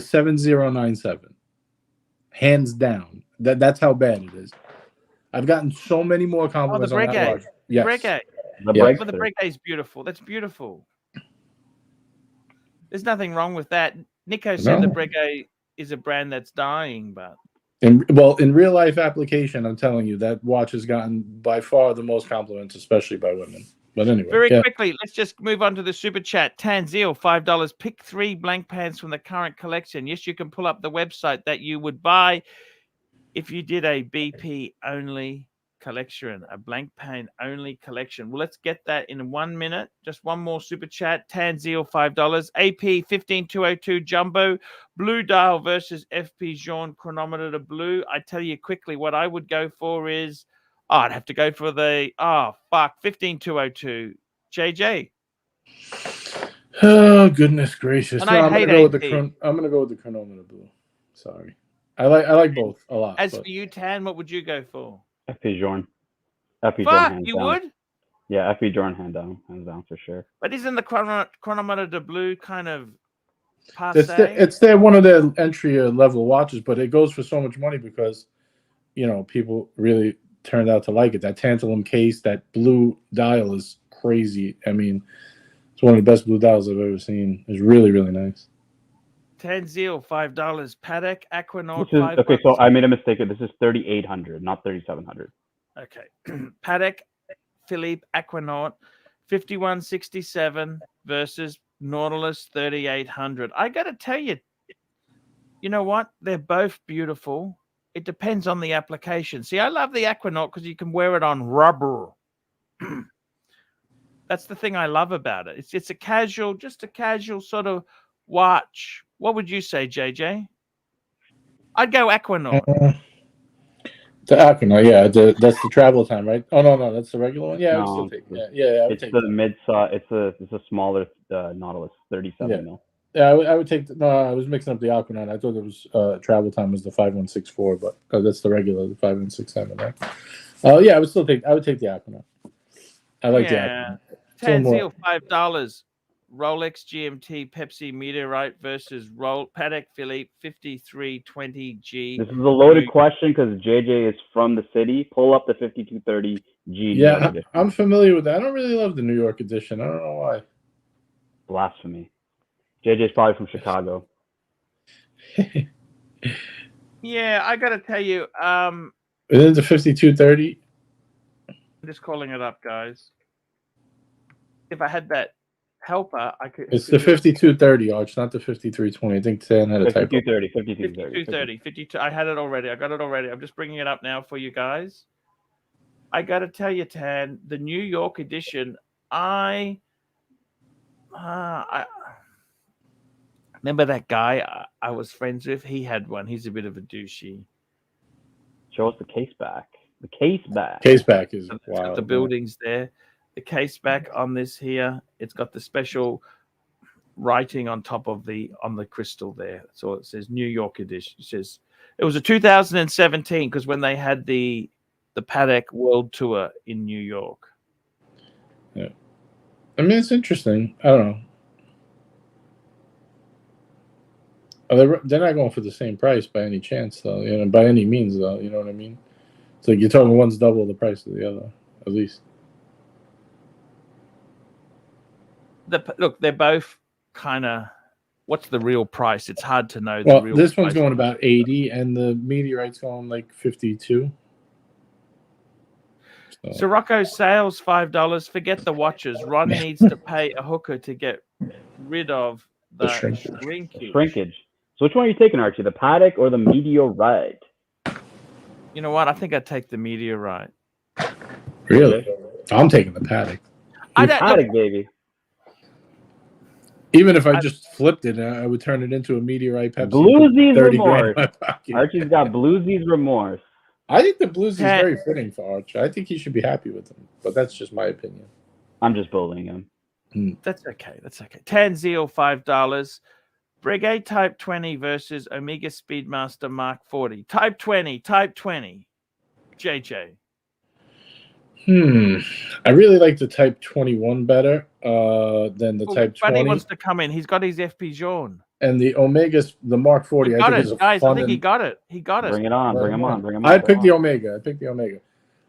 Speaker 4: 7097. Hands down. That's how bad it is. I've gotten so many more compliments on that watch. Yes.
Speaker 1: The Breguet is beautiful. That's beautiful. There's nothing wrong with that. Nico said the Breguet is a brand that's dying, but
Speaker 4: in real life application, I'm telling you, that watch has gotten by far the most compliments, especially by women. But anyway,
Speaker 1: very quickly, let's just move on to the super chat. Tanzil, $5. Pick 3 blank pans from the current collection. Yes, you can pull up the website that you would buy if you did a BP only collection, a blank pan only collection. Well, let's get that in 1 minute. Just one more super chat. Tanzil, $5. AP 15202 Jumbo, Blue Dial versus FP Jean chronometer to blue. I tell you quickly what I would go for is. I'd have to go for the 15202 JJ.
Speaker 4: Oh goodness gracious!
Speaker 1: And I'm gonna
Speaker 4: go with the chronometer blue. Sorry, I like both a lot.
Speaker 1: As for you, Tan, what would you go for?
Speaker 6: FP Jorn.
Speaker 1: You would?
Speaker 6: Yeah, FP Jorn hands down for sure.
Speaker 1: But isn't the chronometer to blue kind of
Speaker 4: passe? It's one of their entry level watches, but it goes for so much money because people really turned out to like it. That tantalum case, that blue dial is crazy. I mean, it's one of the best blue dials I've ever seen. It's really, really nice.
Speaker 1: Tanzil, $5. Patek Aquanaut.
Speaker 6: Okay, so I made a mistake. This is 3,800, not 3,700.
Speaker 1: Okay. Patek Philippe Aquanaut 5167 versus Nautilus 3800. I got to tell you, you know what? They're both beautiful. It depends on the application. See, I love the Aquanaut because you can wear it on rubber. That's the thing I love about it. It's a casual, just a casual sort of watch. What would you say, JJ? I'd go Aquanaut.
Speaker 4: The Aquanaut, yeah. That's the travel time, right? Oh no, that's the regular one. Yeah, I would still
Speaker 6: No,
Speaker 4: take. Yeah, I would
Speaker 6: it's
Speaker 4: take
Speaker 6: the
Speaker 4: that.
Speaker 6: mid-size. It's a smaller Nautilus, 37 mil.
Speaker 4: Yeah, I would take. No, I was mixing up the Aquanaut. I thought it was travel time was the 5164, but that's the regular, the 5167, right? Yeah, I would still take. I would take the Aquanaut. I like the Aquanaut.
Speaker 1: Tanzil, $5. Rolex GMT Pepsi Meteorite versus Patek Philippe 5320G.
Speaker 6: This is a loaded question because JJ is from the city. Pull up the 5230G.
Speaker 4: Yeah, I'm familiar with that. I don't really love the New York edition. I don't know why.
Speaker 6: Blasphemy. JJ's probably from Chicago.
Speaker 1: Yeah, I got to tell you.
Speaker 4: Is it the 5230?
Speaker 1: I'm just calling it up, guys. If I had that helper, I could.
Speaker 4: It's the 5230, Arch, not the 5320. I think Stan had a typo.
Speaker 6: 5230.
Speaker 1: 52. I had it already. I got it already. I'm just bringing it up now for you guys. I got to tell you, Tan, the New York edition. I remember that guy I was friends with. He had one. He's a bit of a douchey.
Speaker 6: Show us the case back. The case back.
Speaker 4: Case back is
Speaker 1: wow. The buildings there. The case back on this here, it's got the special writing on top of the crystal there. So it says New York edition. It says it was a 2017 because when they had the Patek World Tour in New York.
Speaker 4: Yeah, I mean it's interesting. I don't know. They're not going for the same price by any chance, though. You know, by any means, though. You know what I mean? It's like you're talking one's double the price of the other, at least.
Speaker 1: Look, they're both kind of. What's the real price? It's hard to know.
Speaker 4: Well, this one's going about 80, and the Meteorite's going like 52.
Speaker 1: So Rocco sales $5. Forget the watches. Ron needs to pay a hooker to get rid of the
Speaker 6: shrinkage. So which one are you taking, Archie? The Patek or the Meteorite?
Speaker 1: You know what? I think I'd take the Meteorite.
Speaker 4: Really? I'm taking the Patek.
Speaker 6: Patek, baby.
Speaker 4: Even if I just flipped it, I would turn it into a Meteorite Pepsi.
Speaker 6: Bluesies remorse. Archie's got bluesies remorse.
Speaker 4: I think the blues is very fitting for Archie. I think he should be happy with them, but that's just my opinion.
Speaker 6: I'm just bullying him.
Speaker 1: That's okay. Tanzil, $5. Breguet Type 20 versus Omega Speedmaster Mark 40. Type 20. JJ.
Speaker 4: I really like the Type 21 better than the Type 20.
Speaker 1: Buddy wants to come in. He's got his FP Jaune.
Speaker 4: And the Omega's, the Mark 40, I think is a
Speaker 1: guys,
Speaker 4: fun.
Speaker 1: I think he got it.
Speaker 6: Bring it on. Bring him on.
Speaker 4: I'd pick the Omega.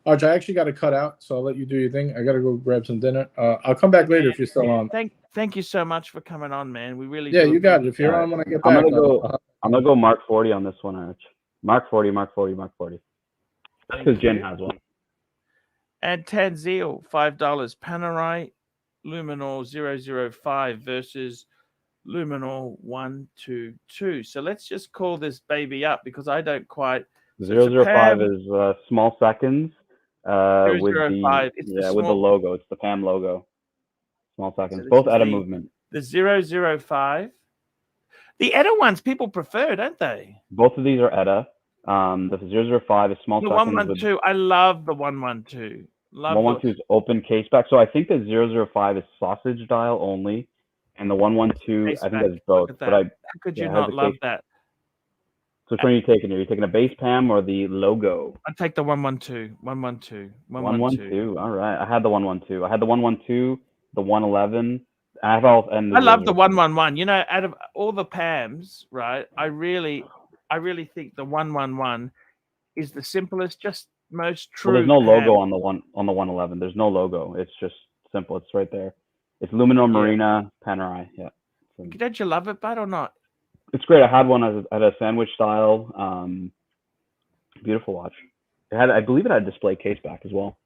Speaker 4: Arch, I actually got to cut out, so I'll let you do your thing. I got to go grab some dinner. I'll come back later if you're still on.
Speaker 1: Thank you so much for coming on, man. We really
Speaker 4: you got it. If you're on when I get back,
Speaker 6: I'm gonna go Mark 40 on this one, Arch. Mark 40. Because Jen has one.
Speaker 1: And Tanzil, $5. Panerai Luminor 005 versus Luminor 122. So let's just call this baby up because I don't quite.
Speaker 6: 005 is small seconds. With the logo. It's the PAM logo. Small seconds. So both ETA movement.
Speaker 1: The 005. The ETA ones people prefer, don't they?
Speaker 6: Both of these are ETA. The 005 is small seconds.
Speaker 1: The 112. I love the 112.
Speaker 6: 112 is open case back. So I think the 005 is sausage dial only, and the 112 I think that's both. But
Speaker 1: how could you not love that?
Speaker 6: So which one are you taking? Are you taking a base PAM or the logo?
Speaker 1: I'd take the 112. 112.
Speaker 6: All right. I had the 112. I had the 112, the 111. I
Speaker 1: love the 111. You know, out of all the PAMs, right? I really think the 111 is the simplest, just most true.
Speaker 6: Well, there's no logo on the 111. There's no logo. It's just simple. It's right there. It's Luminor Marina Panerai. Yeah.
Speaker 1: Don't you love it, bud, or not?
Speaker 6: It's great. I had one at a sandwich style. Beautiful watch. I believe it had a display case back as well.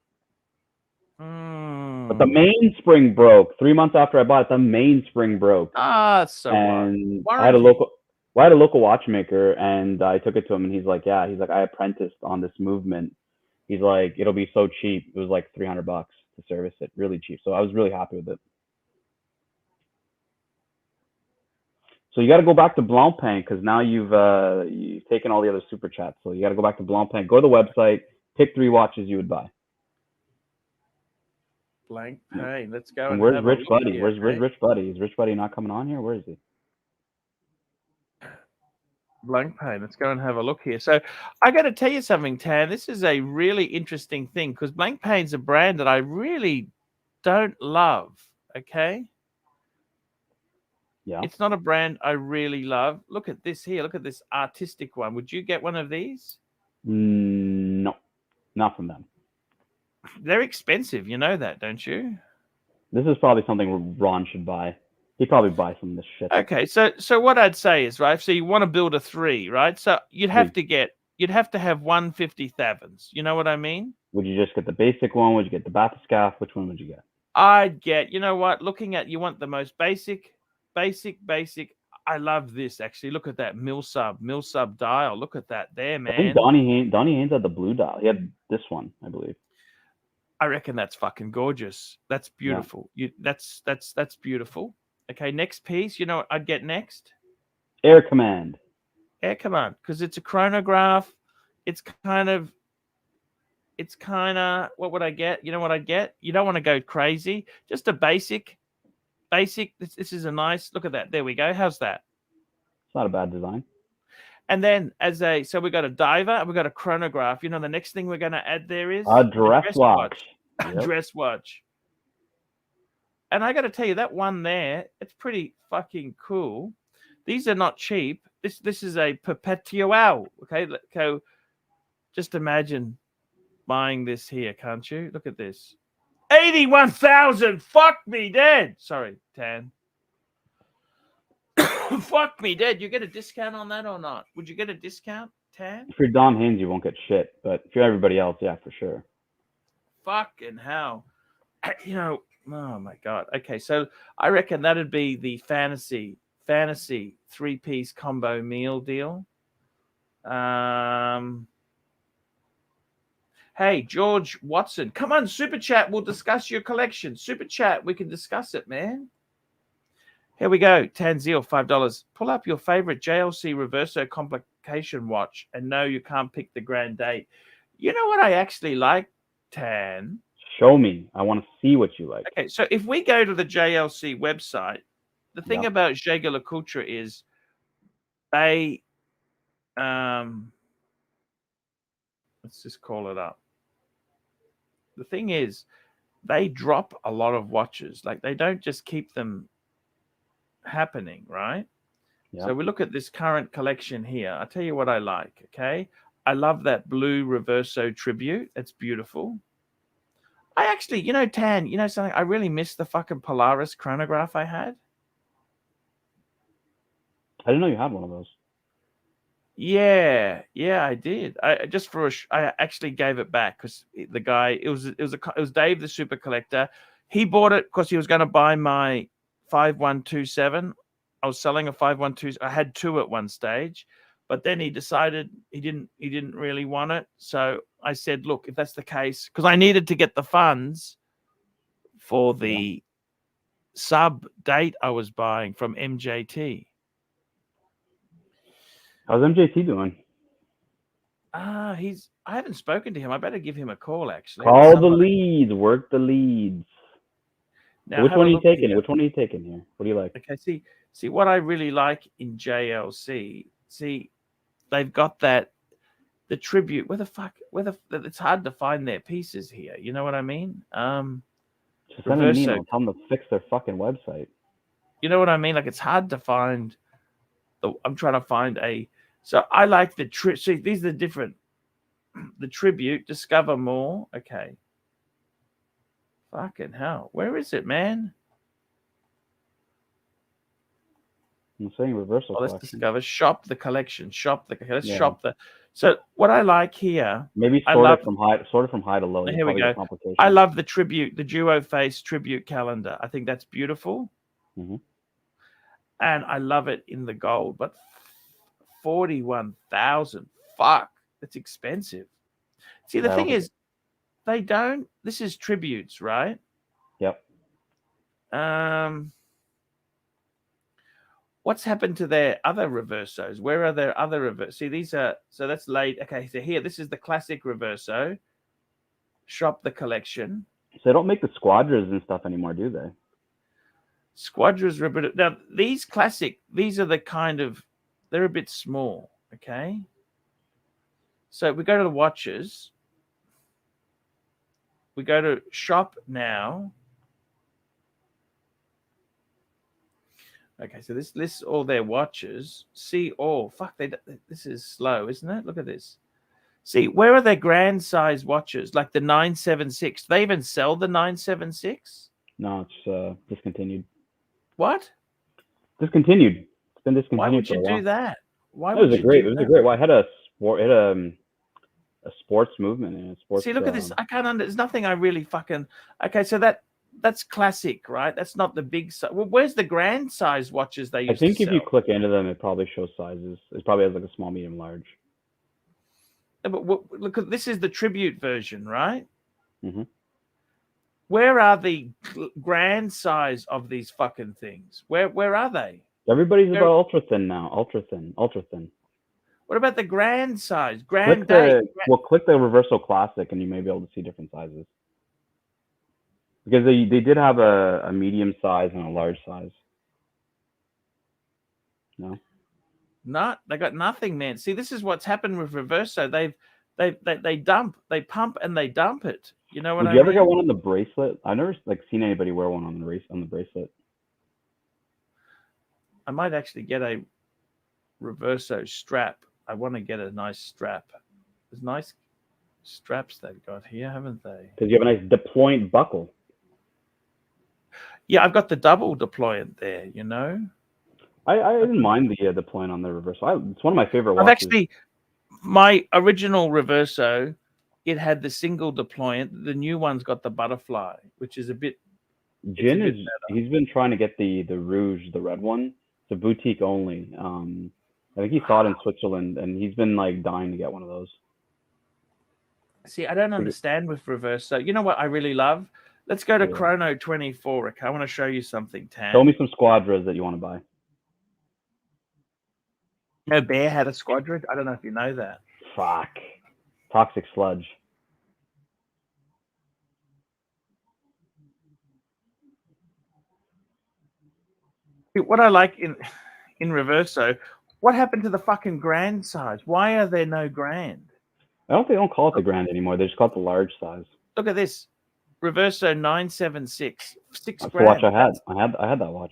Speaker 6: But the mainspring broke 3 months after I bought it. The mainspring broke.
Speaker 1: So
Speaker 6: and I had a local. Well, I had a local watchmaker, and I took it to him, and he's like, yeah, he's like, I apprenticed on this movement. He's like, it'll be so cheap. It was like $300 to service it, really cheap. So I was really happy with it. So you got to go back to Blancpain because now you've taken all the other super chats. So you got to go back to Blancpain. Go to the website, pick 3 watches you would buy.
Speaker 1: Blancpain. Let's go.
Speaker 6: And where's Rich Buddy? Where's Rich Buddy? Is Rich Buddy not coming on here? Where is he?
Speaker 1: Blancpain. Let's go and have a look here. So I got to tell you something, Tan. This is a really interesting thing because Blancpain's a brand that I really don't love. Okay.
Speaker 6: Yeah.
Speaker 1: It's not a brand I really love. Look at this here. Look at this artistic one. Would you get one of these?
Speaker 6: No, not from them.
Speaker 1: They're expensive. You know that, don't you?
Speaker 6: This is probably something Ron should buy. He'd probably buy some of this shit.
Speaker 1: Okay, so what I'd say is, right, so you want to build a 3, right? So you'd have to have 157s. You know what I mean?
Speaker 6: Would you just get the basic one? Would you get the bathyscaphe? Which one would you get?
Speaker 1: I'd get, you know what, looking at, you want the most basic. I love this, actually. Look at that mill sub dial. Look at that there, man.
Speaker 6: I think Donnie Haynes had the blue dial. He had this one, I believe.
Speaker 1: I reckon that's fucking gorgeous. That's beautiful. Yeah. That's beautiful. Okay, next piece. You know what I'd get next?
Speaker 6: Air Command,
Speaker 1: because it's a chronograph. It's kind of. What would I get? You know what I'd get? You don't want to go crazy. Just a basic. This is a nice. Look at that. There we go. How's that?
Speaker 6: It's not a bad design.
Speaker 1: And then so we got a diver and we got a chronograph. You know, the next thing we're going to add there is
Speaker 6: a dress watch.
Speaker 1: Yep. Dress watch. And I got to tell you, that one there, it's pretty fucking cool. These are not cheap. This is a perpetual. Okay, so just imagine buying this here, can't you? Look at this. 81,000. Fuck me dead. Sorry, Tan. Fuck me dead. You get a discount on that or not? Would you get a discount, Tan?
Speaker 6: If you're Dom Haynes, you won't get shit. But if you're everybody else, yeah, for sure.
Speaker 1: Fucking hell. You know, oh my God. Okay, so I reckon that'd be the fantasy 3-piece combo meal deal. Hey, George Watson, come on, Super Chat. We'll discuss your collection. Super Chat, we can discuss it, man. Here we go. Tanzil, $5. Pull up your favorite JLC Reverso complication watch and no, you can't pick the grand date. You know what I actually like, Tan?
Speaker 6: Show me. I want to see what you like.
Speaker 1: Okay, so if we go to the JLC website, the thing about ArchieLuxury is they, let's just call it up. The thing is, they drop a lot of watches. Like, they don't just keep them happening, right? Yeah. So we look at this current collection here. I'll tell you what I like, okay? I love that blue Reverso Tribute. It's beautiful. I actually, you know, Tan, you know something? I really miss the fucking Polaris chronograph I had.
Speaker 6: I didn't know you had one of those.
Speaker 1: Yeah, I did. I actually gave it back because the guy, it was Dave the Super Collector. He bought it because he was going to buy my 5127. I was selling a 512. I had 2 at one stage, but then he decided he didn't really want it. So I said, look, if that's the case, because I needed to get the funds for the sub date I was buying from MJT.
Speaker 6: How's MJT doing?
Speaker 1: I haven't spoken to him. I better give him a call, actually.
Speaker 6: Call the leads. Work the leads. Now, which one are you taking? Which one are you taking here? What do you like?
Speaker 1: Okay, see what I really like in JLC. See, they've got the tribute. It's hard to find their pieces here. You know what I mean?
Speaker 6: Just send an email. Tell them to fix their fucking website.
Speaker 1: You know what I mean? Like, it's hard to find. I'm trying to find a. So I like the see, these are different. The tribute, discover more. Okay. Fucking hell. Where is it, man?
Speaker 6: I'm saying reversal.
Speaker 1: Let's discover. Shop the collection. Let's shop the. So what I like here.
Speaker 6: Maybe sort it from high to low.
Speaker 1: Here we go. I love the tribute, the duo face tribute calendar. I think that's beautiful.
Speaker 6: Mm-hmm.
Speaker 1: And I love it in the gold. But 41,000. Fuck, that's expensive. See, the thing is, they don't. This is tributes, right?
Speaker 6: Yep.
Speaker 1: What's happened to their other reversos? Where are their other reverse? See, these are, so that's late. Okay, so here, this is the classic reverso. Shop the collection.
Speaker 6: So they don't make the Squadras and stuff anymore, do they?
Speaker 1: Squadras. Now, these classic, these are the kind of, they're a bit small, okay? So we go to the watches. We go to shop now. Okay, so this lists all their watches. See all. Fuck, this is slow, isn't it? Look at this. See, where are their grand size watches? Like the 976. Do they even sell the 976?
Speaker 6: No, it's discontinued.
Speaker 1: What?
Speaker 6: Discontinued. It's been discontinued.
Speaker 1: Why would you do that? Why
Speaker 6: would you do that? It was a great. Well, I had a sports movement and a sports.
Speaker 1: See, look at this. I can't there's nothing I really fucking. Okay, so that's classic, right? That's not the big size. Well, where's the grand size watches they used to sell?
Speaker 6: I think if you click into them, it probably shows sizes. It probably has like a small, medium, large.
Speaker 1: Yeah, but look, this is the tribute version, right?
Speaker 6: Mm-hmm.
Speaker 1: Where are the grand size of these fucking things? Where are they?
Speaker 6: Everybody's about ultra thin now. Ultra thin.
Speaker 1: What about the grand size?
Speaker 6: Click the Reverso Classic, and you may be able to see different sizes. Because they did have a medium size and a large size. No.
Speaker 1: They got nothing, man. See, this is what's happened with Reverso. They pump and they dump it. You know what I mean?
Speaker 6: Would you ever get one on the bracelet? I've never seen anybody wear one on the bracelet.
Speaker 1: I might actually get a Reverso strap. I want to get a nice strap. There's nice straps they've got here, haven't they?
Speaker 6: Because you have a nice deployant buckle.
Speaker 1: Yeah, I've got the double deployant there, you know?
Speaker 6: I didn't mind the deployant on the Reverso. It's one of my favorite watches.
Speaker 1: My original Reverso, it had the single deployant. The new one's got the butterfly, which is a bit.
Speaker 6: He's been trying to get the Rouge, the red one. It's a boutique only. I think he saw it in Switzerland, and he's been dying to get one of those.
Speaker 1: See, I don't understand with Reverso. You know what I really love? Let's go to Chrono 24. Okay, I want to show you something, Tan.
Speaker 6: Show me some Squadras that you want to buy.
Speaker 1: No, Bear had a Squadra. I don't know if you know that.
Speaker 6: Fuck. Toxic sludge.
Speaker 1: What I like in Reverso, what happened to the fucking grand size? Why are there no grand?
Speaker 6: They don't call it the grand anymore. They just call it the large size.
Speaker 1: Look at this. Reverso 976.
Speaker 6: That's the watch I had. I had that watch.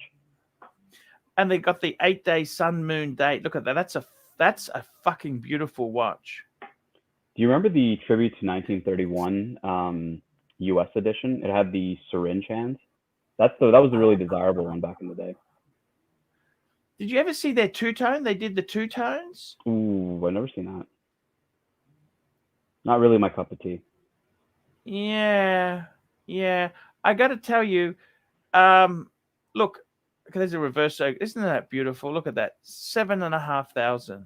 Speaker 1: And they got the 8-day sun moon date. Look at that. That's a fucking beautiful watch.
Speaker 6: Do you remember the tribute to 1931 US edition? It had the syringe hands. That was a really desirable one back in the day.
Speaker 1: Did you ever see their two-tone? They did the two-tones?
Speaker 6: Ooh, I've never seen that. Not really my cup of tea.
Speaker 1: Yeah. I got to tell you, look, there's a Reverso. Isn't that beautiful? Look at that. 7,500.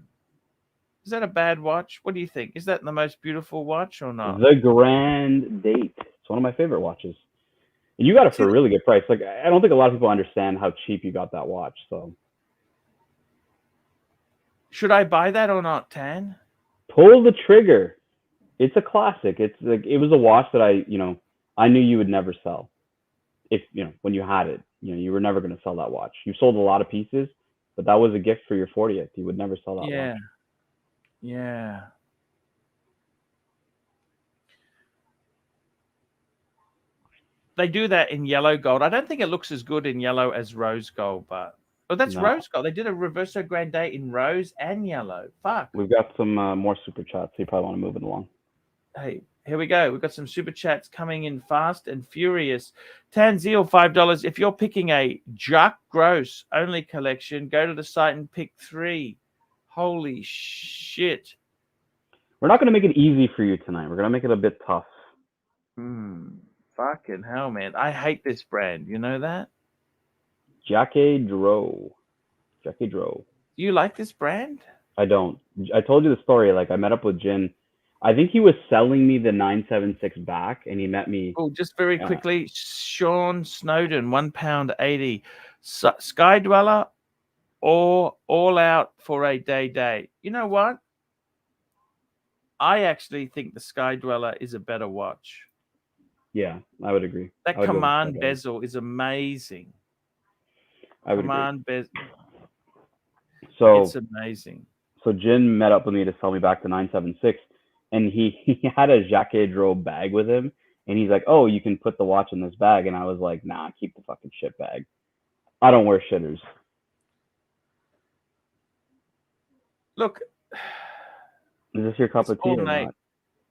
Speaker 1: Is that a bad watch? What do you think? Is that the most beautiful watch or not?
Speaker 6: The Grand Date. It's one of my favorite watches. And you got it for a really good price. I don't think a lot of people understand how cheap you got that watch. So,
Speaker 1: should I buy that or not, Tan?
Speaker 6: Pull the trigger. It's a classic. It was a watch that I knew you would never sell. If when you had it, you were never going to sell that watch. You sold a lot of pieces, but that was a gift for your 40th. You would never sell that watch.
Speaker 1: Yeah. They do that in yellow gold. I don't think it looks as good in yellow as rose gold, but that's rose gold. They did a Reverso Grand Date in rose and yellow. Fuck.
Speaker 6: We've got some more super chats. So you probably want to move it along.
Speaker 1: Hey, here we go. We've got some super chats coming in fast and furious. Tanzeel, $5. If you're picking a Jacques Gross only collection, go to the site and pick 3. Holy shit.
Speaker 6: We're not going to make it easy for you tonight. We're going to make it a bit tough.
Speaker 1: Fucking hell, man. I hate this brand. You know that?
Speaker 6: Jacques Dro.
Speaker 1: You like this brand?
Speaker 6: I don't. I told you the story. Like I met up with Jin. I think he was selling me the 976 back, and he met me.
Speaker 1: Oh, just very quickly, Sean Snowden, £1.80, Sky Dweller, or All Out for a day. You know what? I actually think the Sky Dweller is a better watch.
Speaker 6: Yeah, I would agree.
Speaker 1: That command bezel is amazing.
Speaker 6: I would
Speaker 1: command
Speaker 6: agree.
Speaker 1: bezel.
Speaker 6: So
Speaker 1: it's amazing.
Speaker 6: So Jin met up with me to sell me back the 976, and he had a Jacques Dro bag with him, and he's like, "Oh, you can put the watch in this bag," and I was like, "Nah, keep the fucking shit bag. I don't wear shitters."
Speaker 1: Look,
Speaker 6: is this your cup of tea or not?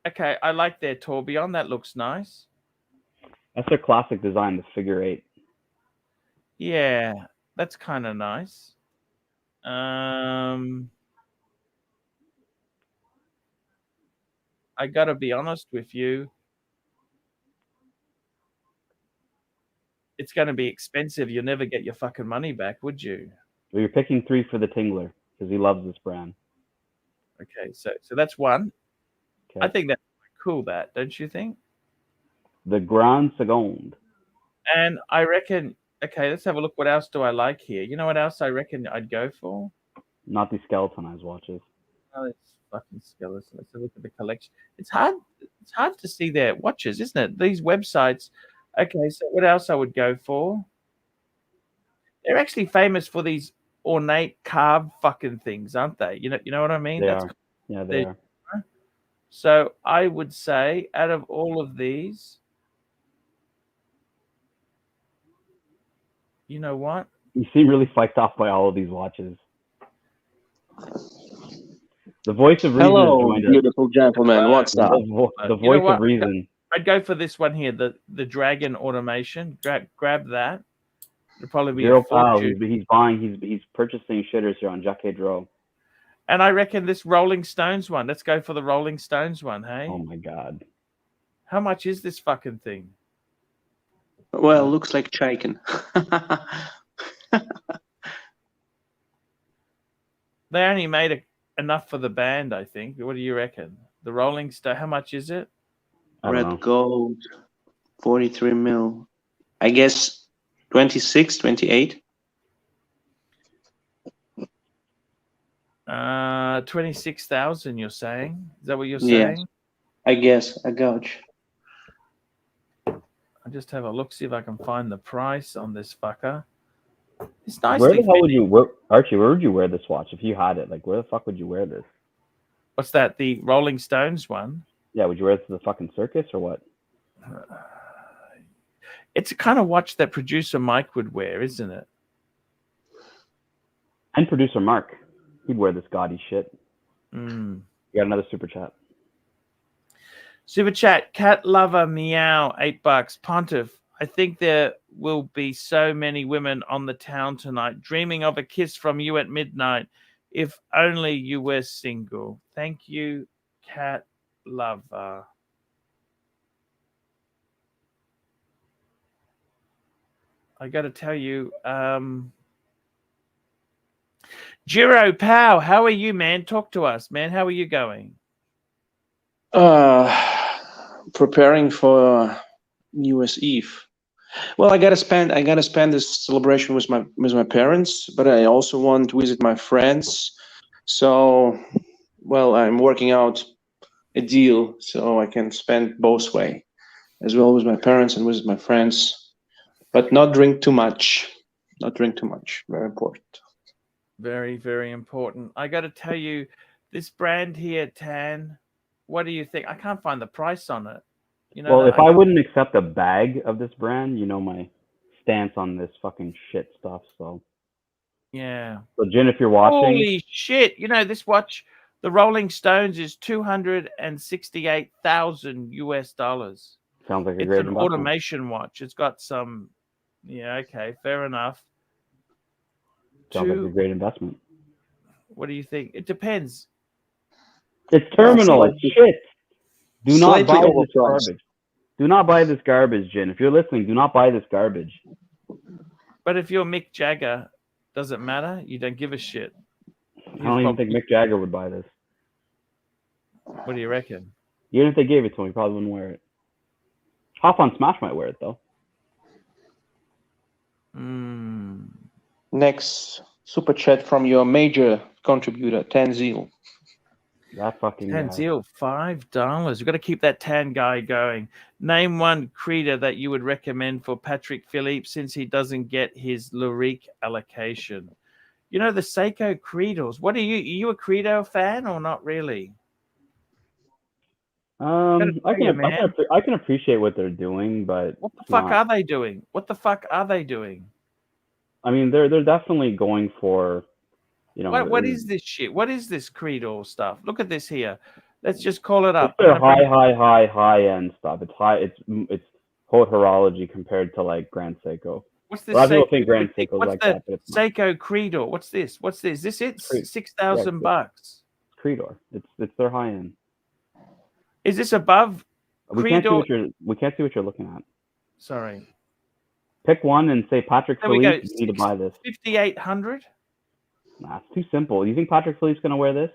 Speaker 1: Okay, I like their tourbillon. That looks nice.
Speaker 6: That's their classic design, the figure 8.
Speaker 1: Yeah, that's kind of nice. I gotta be honest with you. It's going to be expensive. You'll never get your fucking money back, would you?
Speaker 6: Well, you're picking 3 for the Tingler because he loves this brand.
Speaker 1: Okay, so that's one.
Speaker 6: Okay.
Speaker 1: I think that's cool. That, don't you think?
Speaker 6: The Grand Seconde.
Speaker 1: And I reckon. Okay, let's have a look. What else do I like here? You know what else I reckon I'd go for?
Speaker 6: Not these skeletonized watches.
Speaker 1: Oh, it's fucking skeleton. Let's have a look at the collection. It's hard to see their watches, isn't it? These websites. Okay, so what else I would go for? They're actually famous for these ornate carved fucking things, aren't they? You know what I mean?
Speaker 6: They are. Yeah, they are.
Speaker 1: So I would say out of all of these, you know what?
Speaker 6: You seem really psyched off by all of these watches. The voice of reason.
Speaker 9: Hello, beautiful gentlemen. What's up?
Speaker 6: The voice of reason.
Speaker 1: I'd go for this one here, the Dragon automation. Grab that. It'll probably be
Speaker 6: Zero pal. He's purchasing shitters here on Jacques Dro.
Speaker 1: And I reckon this Rolling Stones one. Let's go for the Rolling Stones one, hey?
Speaker 6: Oh my god.
Speaker 1: How much is this fucking thing?
Speaker 9: Well, looks like chicken.
Speaker 1: They only made enough for the band, I think. What do you reckon? The Rolling Stone, how much is it?
Speaker 9: Red gold, 43 mil. I guess 26, 28.
Speaker 1: 26,000, you're saying? Is that what you're saying?
Speaker 9: Yes. I guess. I gouge.
Speaker 1: I'll just have a look, see if I can find the price on this fucker. It's nice.
Speaker 6: Where the hell would you Archie, where would you wear this watch if you had it? Like, where the fuck would you wear this?
Speaker 1: What's that? The Rolling Stones one?
Speaker 6: Yeah, would you wear it to the fucking circus or what?
Speaker 1: It's a kind of watch that producer Mike would wear, isn't it?
Speaker 6: And producer Mark. He'd wear this gaudy shit.
Speaker 1: You
Speaker 6: got another super chat.
Speaker 1: Super chat, Cat Lover Meow, $8. Pontiff, I think there will be so many women on the town tonight dreaming of a kiss from you at midnight. If only you were single. Thank you, Cat Lover. I got to tell you, Jiro Pow, how are you, man? Talk to us, man. How are you going?
Speaker 9: Preparing for New Year's Eve. Well, I gotta spend this celebration with my parents, but I also want to visit my friends. So, well, I'm working out a deal so I can spend both way, as well with my parents and with my friends, but not drink too much. Not drink too much. Very important.
Speaker 1: Very, very important. I got to tell you, this brand here, Tan, what do you think? I can't find the price on it. You know,
Speaker 6: well, if I wouldn't accept a bag of this brand, you know my stance on this fucking shit stuff. So
Speaker 1: yeah.
Speaker 6: So Jen, if you're watching,
Speaker 1: holy shit! You know this watch, the Rolling Stones, is $268,000 US.
Speaker 6: Sounds like a great
Speaker 1: investment.
Speaker 6: automation
Speaker 1: watch. It's got some. Yeah. Okay. Fair enough.
Speaker 6: Sounds like a great investment.
Speaker 1: What do you think? It depends.
Speaker 6: It's terminal. It's shit. Do not buy this garbage. Do not buy this garbage, Jen. If you're listening, do not buy this garbage.
Speaker 1: But if you're Mick Jagger, does it matter? You don't give a shit.
Speaker 6: I don't even think Mick Jagger would buy this.
Speaker 1: What do you reckon?
Speaker 6: Even if they gave it to him, he probably wouldn't wear it. Hop on Smash might wear it though.
Speaker 9: Next super chat from your major contributor, Tanzil.
Speaker 6: That fucking guy.
Speaker 1: Tanzil, $5. You've got to keep that tan guy going. Name one creator that you would recommend for Patrick Philippe since he doesn't get his Lyrique allocation. You know, the Seiko Creedors. What are you a Credo fan or not really?
Speaker 6: I can appreciate what they're doing, but
Speaker 1: what the fuck are they doing? What the fuck are they doing?
Speaker 6: I mean, they're definitely going for, you know.
Speaker 1: What is this shit? What is this Credo stuff? Look at this here. Let's just call it up.
Speaker 6: It's their high end stuff. It's high. It's haute horology compared to like Grand Seiko.
Speaker 1: What's this?
Speaker 6: A lot of people think Grand Seiko is like that, but it's
Speaker 1: Seiko Credo. What's this? What's this? Is this it? $6,000.
Speaker 6: It's Credo. It's their high end.
Speaker 1: Is this above?
Speaker 6: We can't see what you're looking at.
Speaker 1: Sorry.
Speaker 6: Pick one and say Patrick Philippe. You need to buy this.
Speaker 1: 5,800.
Speaker 6: Nah, it's too simple. You think Patrick Philippe's gonna wear this?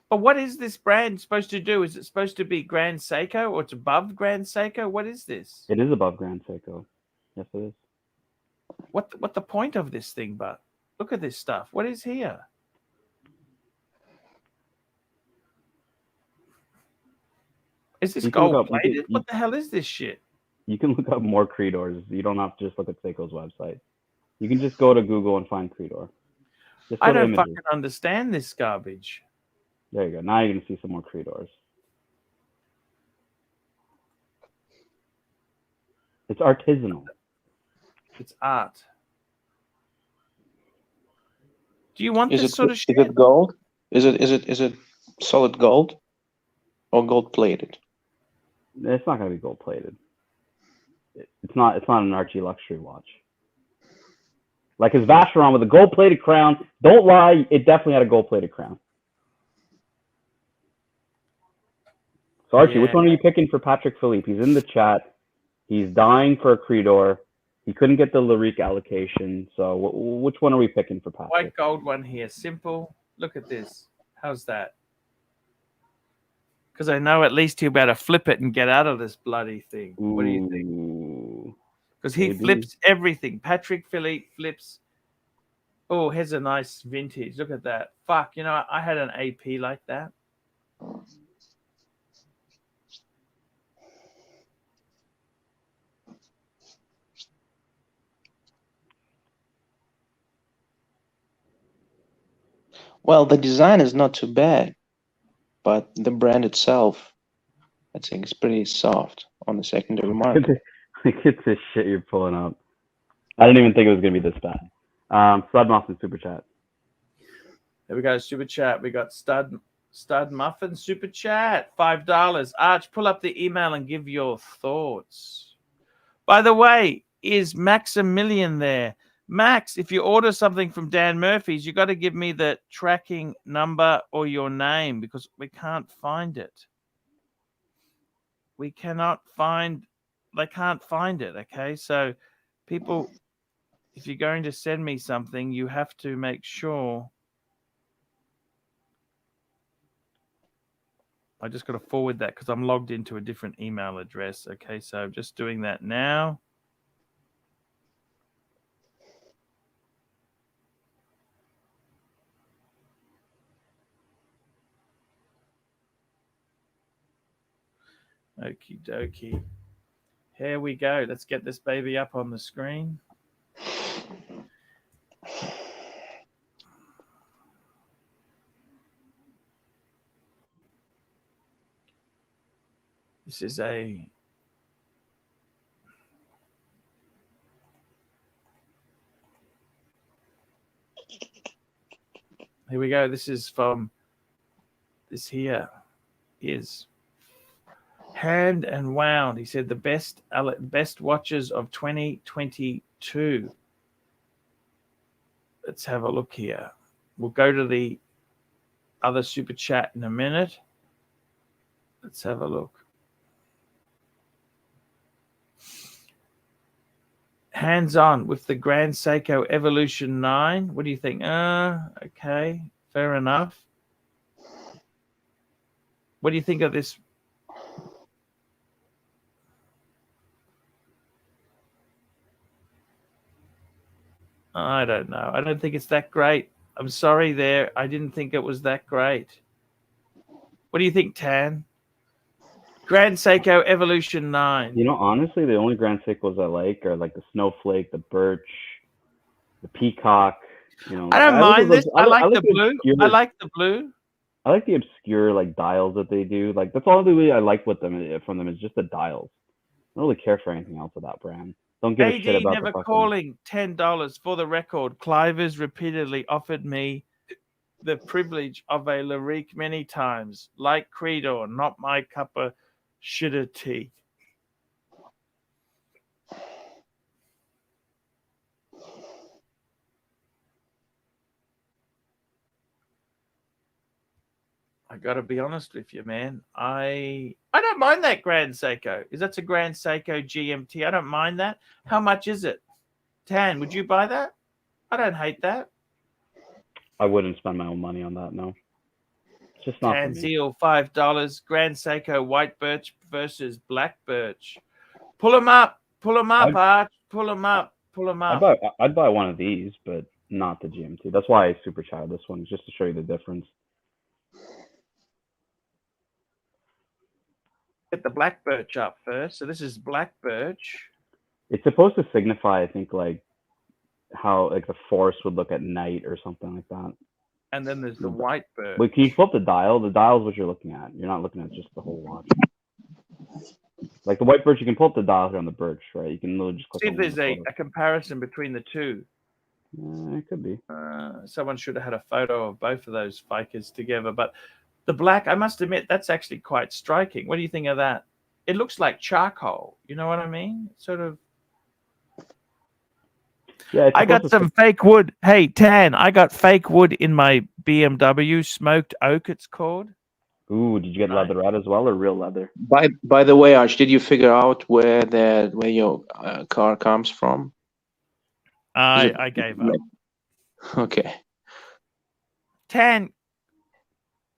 Speaker 1: But what is this brand supposed to do? Is it supposed to be Grand Seiko or it's above Grand Seiko? What is this?
Speaker 6: It is above Grand Seiko. Yes, it is.
Speaker 1: What the point of this thing? But look at this stuff. What is here? Is this gold plated? What the hell is this shit?
Speaker 6: You can look up more Creedors. You don't have to just look at Seiko's website. You can just go to Google and find Creedor.
Speaker 1: I don't fucking understand this garbage.
Speaker 6: There you go. Now you're gonna see some more Creedors. It's artisanal.
Speaker 1: It's art. Do you want this sort of shit?
Speaker 9: Is it gold? Is it solid gold or gold plated?
Speaker 6: It's not gonna be gold plated. It's not an ArchieLuxury watch. Like his Vacheron with a gold plated crown. Don't lie, it definitely had a gold plated crown. So Archie, which one are you picking for Patrick Philippe? He's in the chat. He's dying for a Creedor. He couldn't get the Lyrique allocation. So which one are we picking for Patrick?
Speaker 1: White gold one here. Simple. Look at this. How's that? Because I know at least he'll be able to flip it and get out of this bloody thing.
Speaker 6: Ooh,
Speaker 1: what do you think? Because he flips everything. Patrick Philippe flips. Oh, here's a nice vintage. Look at that. Fuck, you know, I had an AP like that.
Speaker 9: Well, the design is not too bad, but the brand itself, I think, is pretty soft on the secondary market.
Speaker 6: Look at this shit you're pulling up. I didn't even think it was going to be this bad. Stud Muffin Super Chat.
Speaker 1: There we go, Super Chat. We got Stud Muffin Super Chat, $5. Arch, pull up the email and give your thoughts. By the way, is Maximilian there? Max, if you order something from Dan Murphy's, you got to give me the tracking number or your name because we can't find it. We cannot find, they can't find it, okay? So people, if you're going to send me something, you have to make sure. I just got to forward that because I'm logged into a different email address, okay? So I'm just doing that now. Okie dokie. Here we go. Let's get this baby up on the screen. This is a here we go. This is from this here is Hand and Wound. He said the best watches of 2022. Let's have a look here. We'll go to the other super chat in a minute. Let's have a look. Hands on with the Grand Seiko Evolution 9. What do you think? Okay. Fair enough. What do you think of this? I don't know. I don't think it's that great. I'm sorry there. I didn't think it was that great. What do you think, Tan? Grand Seiko Evolution 9.
Speaker 6: You know, honestly, the only Grand Seikos I like are like the Snowflake, the Birch, the Peacock. You know,
Speaker 1: I don't mind this. I like the blue.
Speaker 6: Obscure,
Speaker 1: I like the blue.
Speaker 6: I like the obscure like dials that they do. Like that's all the way I like with them from them is just the dials. I don't really care for anything else of that brand. Don't give a shit
Speaker 1: AD
Speaker 6: about
Speaker 1: never
Speaker 6: the fucking...
Speaker 1: calling $10 for the record. Clivers repeatedly offered me the privilege of a lyrique many times. Like Creedor, not my cup of shitter tea. I got to be honest with you, man. I don't mind that Grand Seiko. That's a Grand Seiko GMT. I don't mind that. How much is it? Tan, would you buy that? I don't hate that.
Speaker 6: I wouldn't spend my own money on that, no. It's just not for me.
Speaker 1: Tanzil, $5. Grand Seiko White Birch versus Black Birch. Pull them up. Pull them up, Arch. Pull them up. Pull them up.
Speaker 6: I'd buy one of these, but not the GMT. That's why I super chatted this one, just to show you the difference.
Speaker 1: Get the Black Birch up first. So this is Black Birch.
Speaker 6: It's supposed to signify, I think, like how like the forest would look at night or something like that.
Speaker 1: And then there's the White Birch.
Speaker 6: Wait, can you flip the dial? The dial is what you're looking at. You're not looking at just the whole watch. Like the White Birch, you can pull up the dial here on the Birch, right? You can literally just click.
Speaker 1: See if there's a comparison between the two.
Speaker 6: It could be.
Speaker 1: Someone should have had a photo of both of those fakers together. But the black, I must admit, that's actually quite striking. What do you think of that? It looks like charcoal. You know what I mean? Sort of.
Speaker 6: Yeah,
Speaker 1: I got some fake wood. Hey, Tan, I got fake wood in my BMW, smoked oak, it's called.
Speaker 6: Ooh, did you get leatherette as well or real leather?
Speaker 9: By the way, Arch, did you figure out where your car comes from?
Speaker 1: I gave up.
Speaker 9: Okay.
Speaker 1: Tan,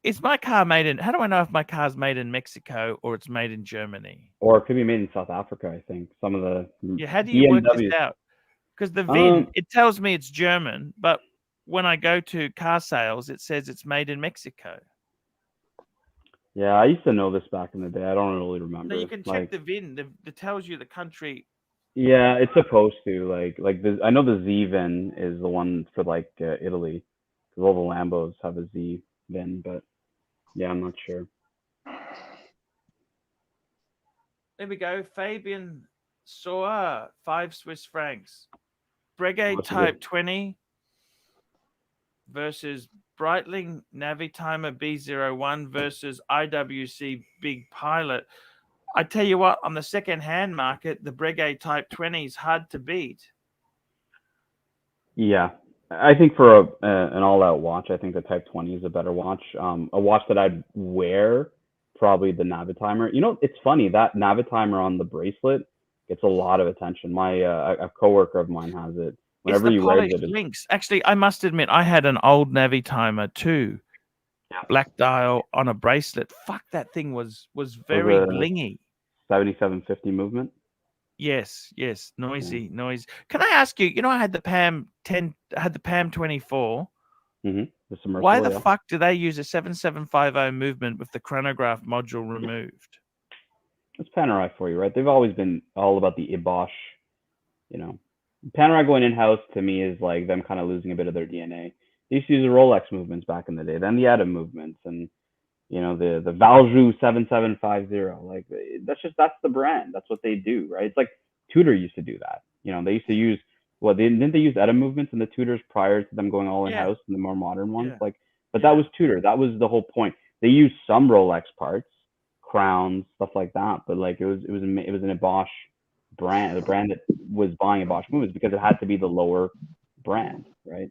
Speaker 1: is my car made in? How do I know if my car's made in Mexico or it's made in Germany?
Speaker 6: Or it could be made in South Africa, I think. Some of the
Speaker 1: yeah. How do you work this out? Because the VIN, it tells me it's German, but when I go to car sales, it says it's made in Mexico.
Speaker 6: Yeah, I used to know this back in the day. I don't really remember.
Speaker 1: No, you can check the VIN. It tells you the country.
Speaker 6: Yeah, it's supposed to. I know the Z VIN is the one for like Italy, because all the Lambos have a Z VIN, but yeah, I'm not sure.
Speaker 1: There we go. Fabian Soa, 5 Swiss francs. Breguet Type 20 versus Breitling Navitimer B01 versus IWC Big Pilot. I tell you what, on the second-hand market, the Breguet Type 20 is hard to beat.
Speaker 6: Yeah, I think for an all-out watch, I think the Type 20 is a better watch. A watch that I'd wear, probably the Navitimer. You know, it's funny, that Navitimer on the bracelet gets a lot of attention. My a coworker of mine has it. Whenever
Speaker 1: it's the
Speaker 6: you wear
Speaker 1: polished links. Actually, I must admit, I had an old Navitimer too. Yeah. Black dial on a bracelet. Fuck, that thing was very blingy.
Speaker 6: 7750 movement.
Speaker 1: Yes, noisy. Can I ask you? You know, I had the PAM 10. I had the PAM 24.
Speaker 6: Mm-hmm.
Speaker 1: Why the fuck do they use a 7750 movement with the chronograph module removed?
Speaker 6: It's Panerai for you, right? They've always been all about the Bosch, you know. Panerai going in-house to me is like them kind of losing a bit of their DNA. They used to use the Rolex movements back in the day, then the Adam movements, and you know the Valjoux 7750. Like that's the brand. That's what they do, right? It's like Tudor used to do that. You know, they used to use didn't they use Adam movements in the Tudors prior to them going all in-house in the more modern ones?
Speaker 1: Yeah.
Speaker 6: But that was Tudor. That was the whole point. They used some Rolex parts, crowns, stuff like that, but like it was in a Bosch brand, the brand that was buying a Bosch movements because it had to be the lower brand, right?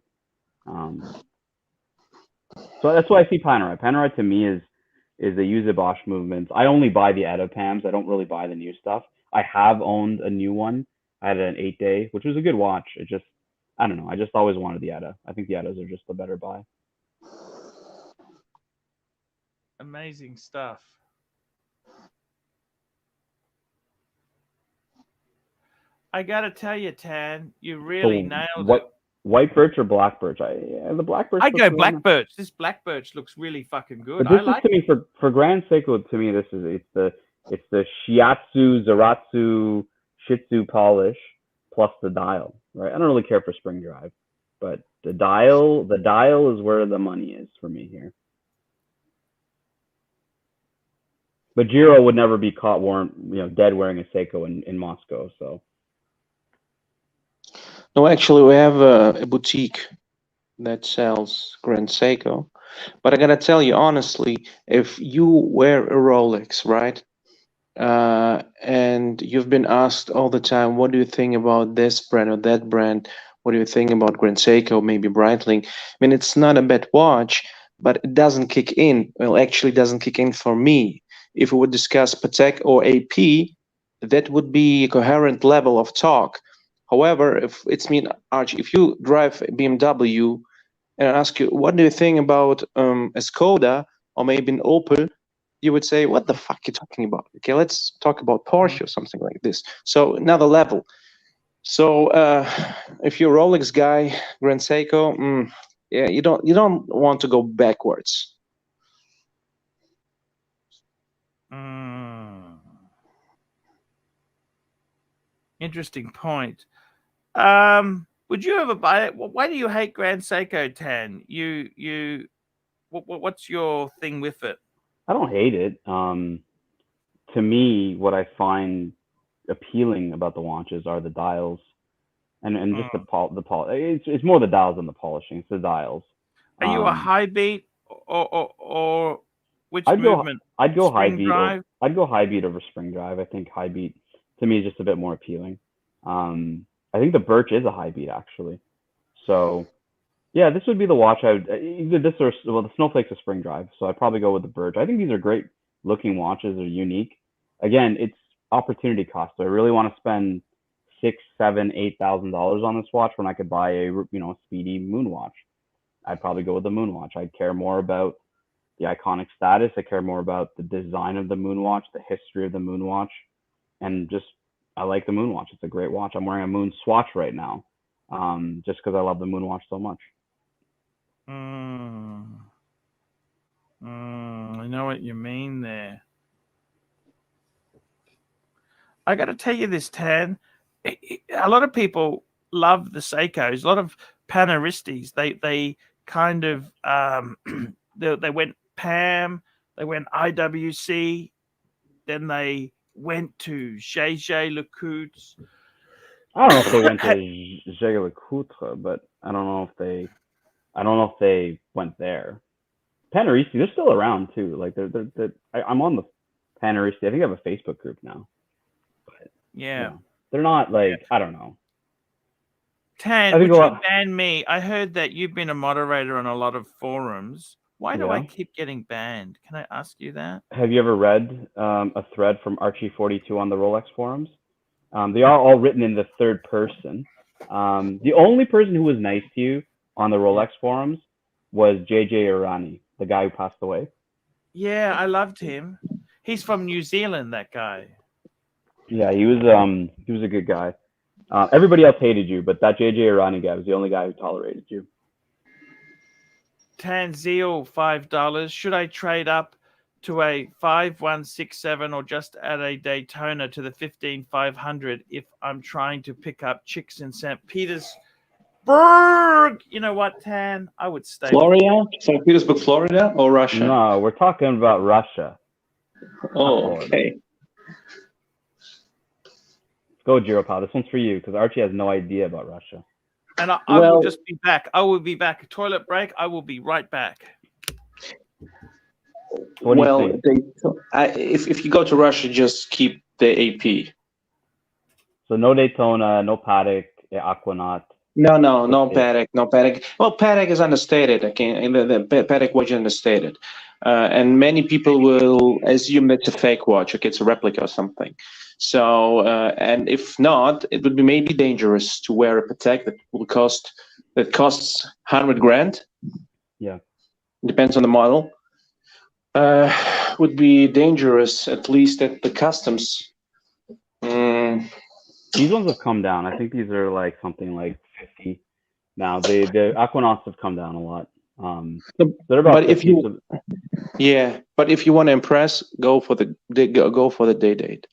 Speaker 6: So that's why I see Panerai. Panerai to me is they use the Bosch movements. I only buy the Etta PAMs. I don't really buy the new stuff. I have owned a new one. I had an 8-day, which was a good watch. It just, I don't know. I just always wanted the Etta. I think the Ettas are just a better buy.
Speaker 1: Amazing stuff. I gotta tell you, Tan, you really nailed it.
Speaker 6: White birch or black birch? The black birch.
Speaker 1: I go black birch. This black birch looks really fucking good.
Speaker 6: But this
Speaker 1: I like
Speaker 6: is, to me, for Grand Seiko, to me, this is it's the Shiatsu, Zaratsu, Shitsu polish plus the dial, right? I don't really care for spring drive, but the dial is where the money is for me here. But Jiro would never be caught dead wearing a Seiko in Moscow. So.
Speaker 9: No, actually, we have a boutique that sells Grand Seiko. But I gotta tell you honestly, if you wear a Rolex, right, and you've been asked all the time, what do you think about this brand or that brand? What do you think about Grand Seiko, maybe Breitling? I mean, it's not a bad watch, but it doesn't kick in. Well, actually, it doesn't kick in for me. If we would discuss Patek or AP, that would be a coherent level of talk. However, if it's me, Archie, if you drive a BMW and I ask you, what do you think about a Skoda or maybe an Opel, you would say, what the fuck are you talking about? Okay, let's talk about Porsche or something like this. So another level. So if you're a Rolex guy, Grand Seiko, yeah, you don't want to go backwards.
Speaker 1: Interesting point. Would you ever buy it? Why do you hate Grand Seiko, Tan? What's your thing with it?
Speaker 6: I don't hate it. To me, what I find appealing about the watches are the dials, and just the polish. It's more the dials than the polishing. It's the dials.
Speaker 1: Are you a high beat or which
Speaker 6: I'd
Speaker 1: movement?
Speaker 6: I'd go high
Speaker 1: Spring
Speaker 6: beat.
Speaker 1: drive?
Speaker 6: I'd go high beat over spring drive. I think high beat to me is just a bit more appealing. I think the birch is a high beat actually. So yeah, this would be the watch I would either this or the snowflake's a spring drive. So I'd probably go with the birch. I think these are great looking watches. They're unique. Again, it's opportunity cost. Do I really want to spend $6,000, $7,000, $8,000 on this watch when I could buy a speedy moon watch? I'd probably go with the moon watch. I'd care more about the iconic status. I care more about the design of the moon watch, the history of the moon watch, and just I like the moon watch. It's a great watch. I'm wearing a moon swatch right now, just because I love the moon watch so much.
Speaker 1: I know what you mean there. I got to tell you this, Tan. A lot of people love the Seikos. A lot of Panaristis. They kind of they went PAM. They went IWC. Then they went to Lecoultre.
Speaker 6: I don't know if they went to Lecoultre, but I don't know if they went there. Panaristi, they're still around too. Like I'm on the Panaristi. I think I have a Facebook group now. But,
Speaker 1: yeah,
Speaker 6: they're not like I don't know.
Speaker 1: Tan, would you ban me? I heard that you've been a moderator on a lot of forums. Why do I keep getting banned? Can I ask you that?
Speaker 6: Have you ever read a thread from Archie42 on the Rolex forums? They are all written in the third person. The only person who was nice to you on the Rolex forums was JJ Irani, the guy who passed away.
Speaker 1: Yeah, I loved him. He's from New Zealand, that guy.
Speaker 6: Yeah, he was a good guy. Everybody else hated you, but that JJ Irani guy was the only guy who tolerated you.
Speaker 1: Tanzil, $5. Should I trade up to a 5167 or just add a Daytona to the 15500 if I'm trying to pick up chicks in St. Petersburg? You know what, Tan? I would stay.
Speaker 9: Florida? St. Petersburg, Florida, or Russia?
Speaker 6: No, we're talking about Russia.
Speaker 9: Oh, okay.
Speaker 6: Go, Jiropal. This one's for you because Archie has no idea about Russia.
Speaker 1: And I will just be back. I will be back. Toilet break. I will be right back.
Speaker 9: Well, if you go to Russia, just keep the AP.
Speaker 6: So no Daytona, no Patek, Aquanaut.
Speaker 9: No Patek, no Patek. Well, Patek is understated. Okay, the Patek watch is understated, and many people will assume it's a fake watch. Okay, it's a replica or something. So, and if not, it would be maybe dangerous to wear a Patek that costs $100,000.
Speaker 6: Yeah,
Speaker 9: depends on the model. Would be dangerous, at least at the customs. Mm.
Speaker 6: These ones have come down. I think these are like something like 50 now. The Aquanauts have come down a lot. They're about
Speaker 9: But
Speaker 6: 50.
Speaker 9: if you, yeah, but if you want to impress, go for the day date.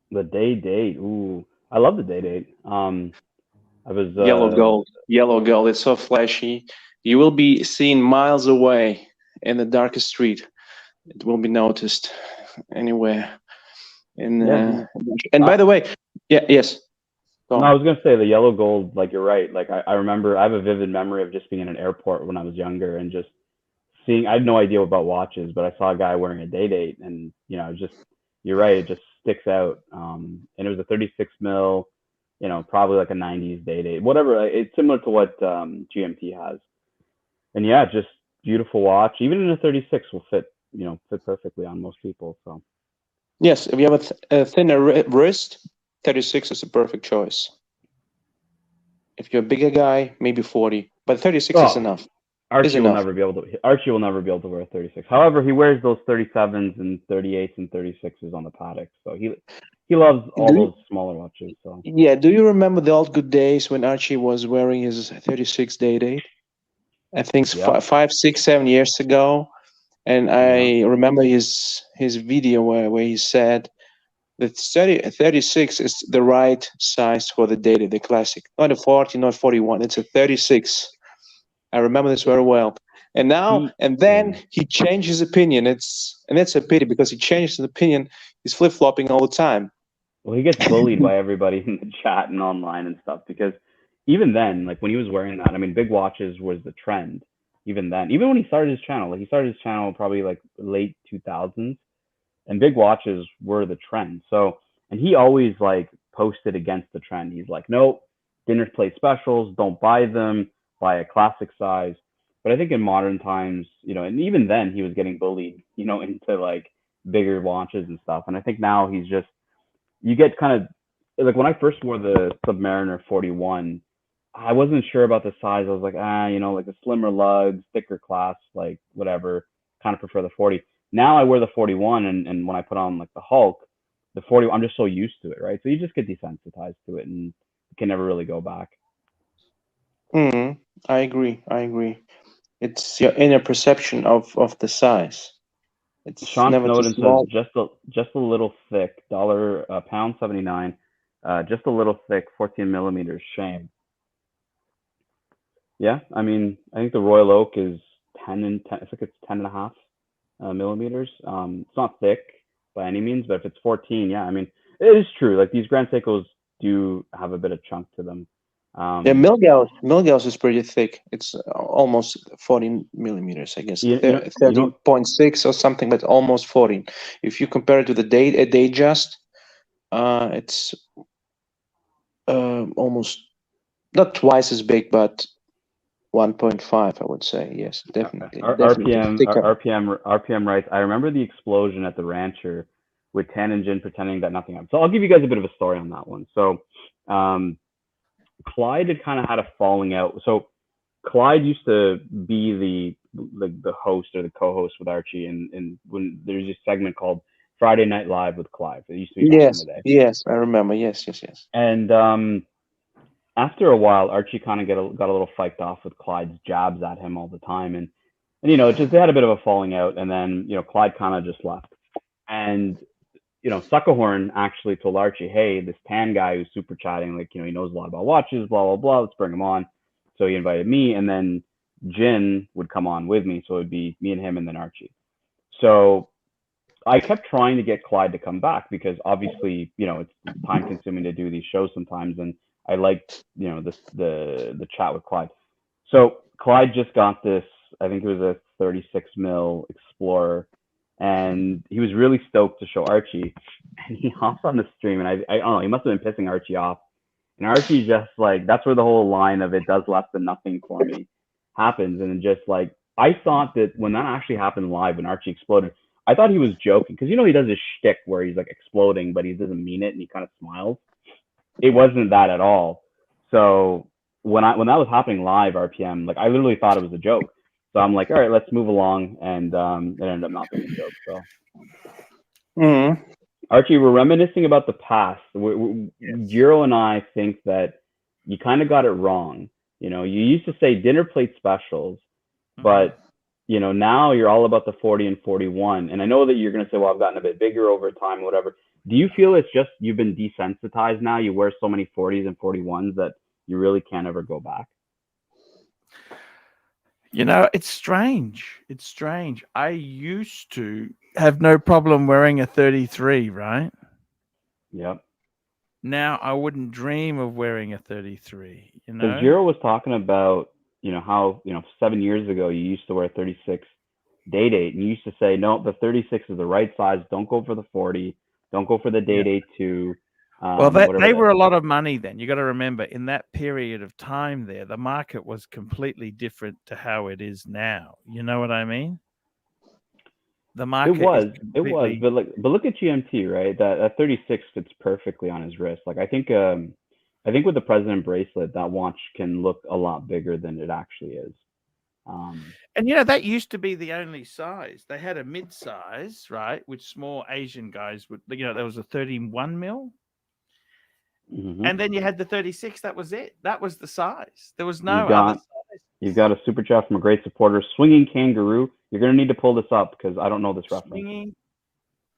Speaker 6: The day date. Ooh, I love the day date. I was
Speaker 9: Yellow gold. It's so flashy. You will be seen miles away in the darkest street. It will be noticed anywhere. And by the way, yes.
Speaker 6: No, I was gonna say the yellow gold. Like you're right. Like I remember, I have a vivid memory of just being in an airport when I was younger and just seeing. I had no idea about watches, but I saw a guy wearing a day date, and just you're right. It just sticks out. And it was a 36 mil. Probably like a 90s day date, whatever. It's similar to what GMT has. And yeah, just beautiful watch. Even in a 36 will fit perfectly on most people. So
Speaker 9: yes, if you have a thinner wrist, 36 is a perfect choice. If you're a bigger guy, maybe 40, but 36 is enough.
Speaker 6: Archie will never be able to wear a 36. However, he wears those 37s and 38s and 36s on the paddock. So he loves all those smaller watches. So
Speaker 9: yeah, do you remember the old good days when Archie was wearing his 36 day date? I think 5, 6, 7 years ago, and I remember his video where he said that 36 is the right size for the day date, the classic, not a 40, not 41. It's a 36. I remember this very well. And now and then he changed his opinion. And that's a pity because he changed his opinion. He's flip-flopping all the time.
Speaker 6: Well, he gets bullied by everybody in the chat and online and stuff because even then, like when he was wearing that, I mean, big watches was the trend. Even then, even when he started his channel, he started his channel probably like late 2000s, and big watches were the trend. So, and he always like posted against the trend. He's like, nope, dinner plate specials, don't buy them, buy a classic size. But I think in modern times, and even then he was getting bullied, into like bigger watches and stuff. And I think now he's just, you get kind of like when I first wore the Submariner 41, I wasn't sure about the size. I was like, like the slimmer lugs, thicker clasp, like whatever, kind of prefer the 40. Now I wear the 41 and when I put on like the Hulk, the 40, I'm just so used to it, right? So you just get desensitized to it and you can never really go back.
Speaker 9: I agree. It's your inner perception of the size. It's
Speaker 6: Sean
Speaker 9: never
Speaker 6: Snowden
Speaker 9: too small.
Speaker 6: says just a little thick, £1.79, just a little thick, 14 millimeters, shame. Yeah, I mean, I think the Royal Oak is 10 and 10. I think it's 10.5 millimeters. It's not thick by any means, but if it's 14, yeah, I mean, it is true. Like these Grand Seikos do have a bit of chunk to them.
Speaker 9: Yeah, Milgauss is pretty thick. It's almost 14 millimeters, I guess. 13.6 or something, but almost 14. If you compare it to the Datejust, it's almost not twice as big, but 1.5, I would say. Yes, definitely.
Speaker 6: RPM writes, I remember the explosion at the Rancher with Tan and Jin pretending that nothing happened. So I'll give you guys a bit of a story on that one. So Clyde had kind of had a falling out. So Clyde used to be the host or the co-host with Archie, and when there's this segment called Friday Night Live with Clyde. It used to be back in the day.
Speaker 9: Yes, I remember. Yes.
Speaker 6: And after a while, Archie kind of got a little fiked off with Clyde's jabs at him all the time, and just they had a bit of a falling out, and then Clyde kind of just left, and Suckerhorn actually told Archie, hey, this Tan guy who's super chatting, like, he knows a lot about watches, blah, blah, blah, let's bring him on. So he invited me, and then Jin would come on with me. So it would be me and him and then Archie. So I kept trying to get Clyde to come back because obviously, it's time consuming to do these shows sometimes. And I liked, the chat with Clyde. So Clyde just got this, I think it was a 36 mil Explorer. And he was really stoked to show Archie, and he hops on the stream, and I don't know, he must have been pissing Archie off, and Archie just like, that's where the whole line of it does less than nothing for me happens, and just like, I thought that when that actually happened live, when Archie exploded, I thought he was joking, because he does this shtick where he's like exploding, but he doesn't mean it, and he kind of smiles. It wasn't that at all. So when that was happening live, RPM, like I literally thought it was a joke. So I'm like, all right, let's move along, and it ended up not being a joke. So, Archie, we're reminiscing about the past. Jiro and I think that you kind of got it wrong. You know, you used to say dinner plate specials, but you know, now you're all about the 40 and 41. And I know that you're going to say, well, I've gotten a bit bigger over time, whatever. Do you feel it's just you've been desensitized now? You wear so many 40s and 41s that you really can't ever go back?
Speaker 1: You know, it's strange. It's strange. I used to have no problem wearing a 33, right?
Speaker 6: Yep.
Speaker 1: Now I wouldn't dream of wearing a 33, you know?
Speaker 6: Because Jiro was talking about, you know, how, you know, 7 years ago you used to wear 36 day date, and you used to say, no, the 36 is the right size. Don't go for the 40. Don't go for the day date 2.
Speaker 1: Well, they were a lot of money then. You got to remember, in that period of time there, the market was completely different to how it is now. You know what I mean? The market
Speaker 6: it was, but look at GMT, right? That 36 fits perfectly on his wrist. Like I think with the President bracelet, that watch can look a lot bigger than it actually is.
Speaker 1: And you know, that used to be the only size. They had a mid size, right? Which small Asian guys would, you know, there was a 31 mil. And then you had the 36. That was it. That was the size. There was no other size.
Speaker 6: You've got a super chat from a great supporter, Swinging Kangaroo. You're going to need to pull this up because I don't know this reference.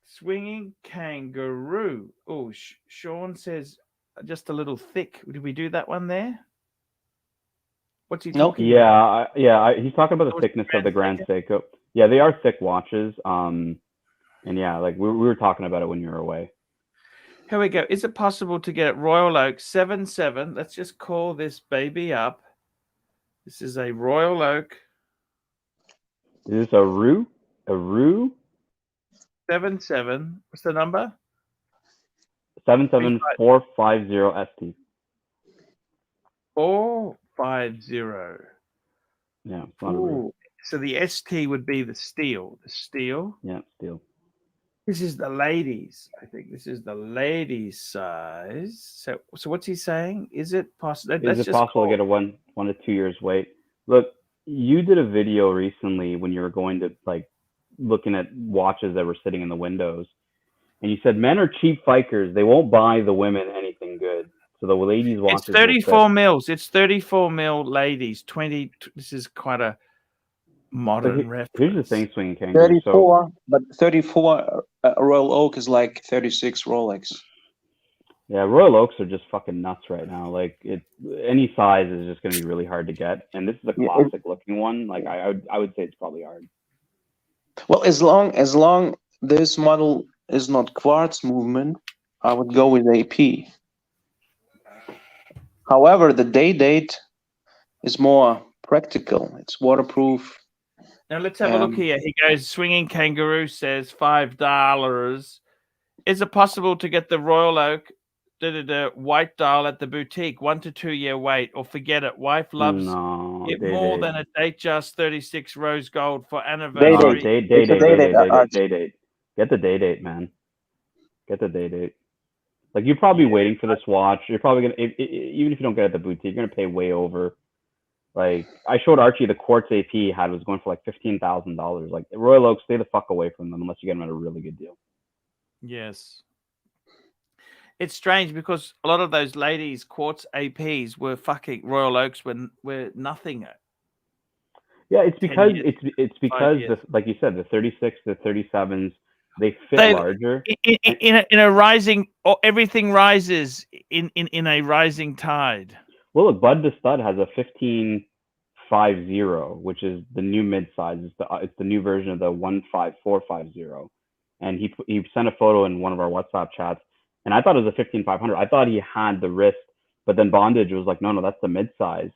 Speaker 1: Swinging Kangaroo. Oh, Sean says just a little thick. Did we do that one there? What's he talking about?
Speaker 6: He's talking about the thickness of the Grand Seiko. Yeah, they are thick watches. And yeah, like we were talking about it when you were away.
Speaker 1: Here we go. Is it possible to get Royal Oak 77? Let's just call this baby up. This is a Royal Oak.
Speaker 6: Is this a Rue? A Rue?
Speaker 1: 77. What's the number?
Speaker 6: 77450 ST.
Speaker 1: 450.
Speaker 6: Yeah, it's not a Rue.
Speaker 1: So the ST would be the steel. The steel.
Speaker 6: Yeah, steel.
Speaker 1: This is the ladies. I think this is the ladies' size. So what's he saying? Is it possible?
Speaker 6: Is it possible to get a 1 to 2 years wait? Look, you did a video recently when you were going to like looking at watches that were sitting in the windows, and you said men are cheap fikers. They won't buy the women anything good. So the ladies' watches.
Speaker 1: It's 34 mils. It's 34 mil ladies. 20. This is quite a modern reference.
Speaker 6: Here's the thing, Swinging Kangaroo.
Speaker 9: 34, but 34 Royal Oak is like 36 Rolex.
Speaker 6: Yeah, Royal Oaks are just fucking nuts right now. Like any size is just going to be really hard to get, and this is a classic looking one. Like I would say it's probably hard.
Speaker 9: Well, as long this model is not quartz movement, I would go with AP. However, the day date is more practical. It's waterproof.
Speaker 1: Now let's have a look here. He goes, Swinging Kangaroo says $5. Is it possible to get the Royal Oak white dial at the boutique? 1 to 2 year wait, or forget it. Wife loves it more than a date just 36 rose gold for anniversary.
Speaker 6: Day date. Get the day date, man. Get the day date. Like you're probably waiting for this watch. You're probably gonna even if you don't get it at the boutique, you're gonna pay way over. Like I showed Archie the quartz AP was going for like $15,000. Like Royal Oak, stay the fuck away from them unless you get them at a really good deal.
Speaker 1: Yes. It's strange because a lot of those ladies' quartz APs were fucking Royal Oaks were nothing.
Speaker 6: Yeah, it's because it's because like you said, the 36, the 37s, they fit larger.
Speaker 1: In a rising, or everything rises in a rising tide.
Speaker 6: Well, look, Bud the Stud has a 1550, which is the new mid-size. It's the new version of the 15450. And he sent a photo in one of our WhatsApp chats, and I thought it was a 15500. I thought he had the wrist, but then Bondage was like, no, that's the mid-size.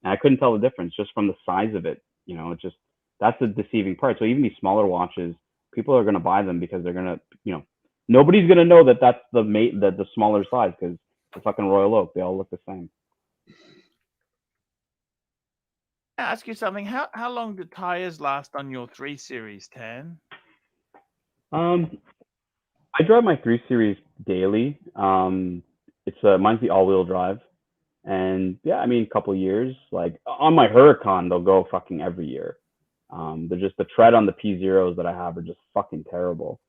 Speaker 6: And I couldn't tell the difference just from the size of it. You know, it's just, that's the deceiving part. So even these smaller watches, people are going to buy them because they're going to, you know, nobody's going to know that that's the smaller size because the fucking Royal Oak, they all look the same.
Speaker 1: I'll ask you something. How long do tires last on your 3 Series, Tan?
Speaker 6: I drive my 3 Series daily. Mine's the all-wheel drive, and yeah, I mean, a couple years. Like on my Huracan, they'll go fucking every year. They're just the tread on the P0s that I have are just fucking terrible.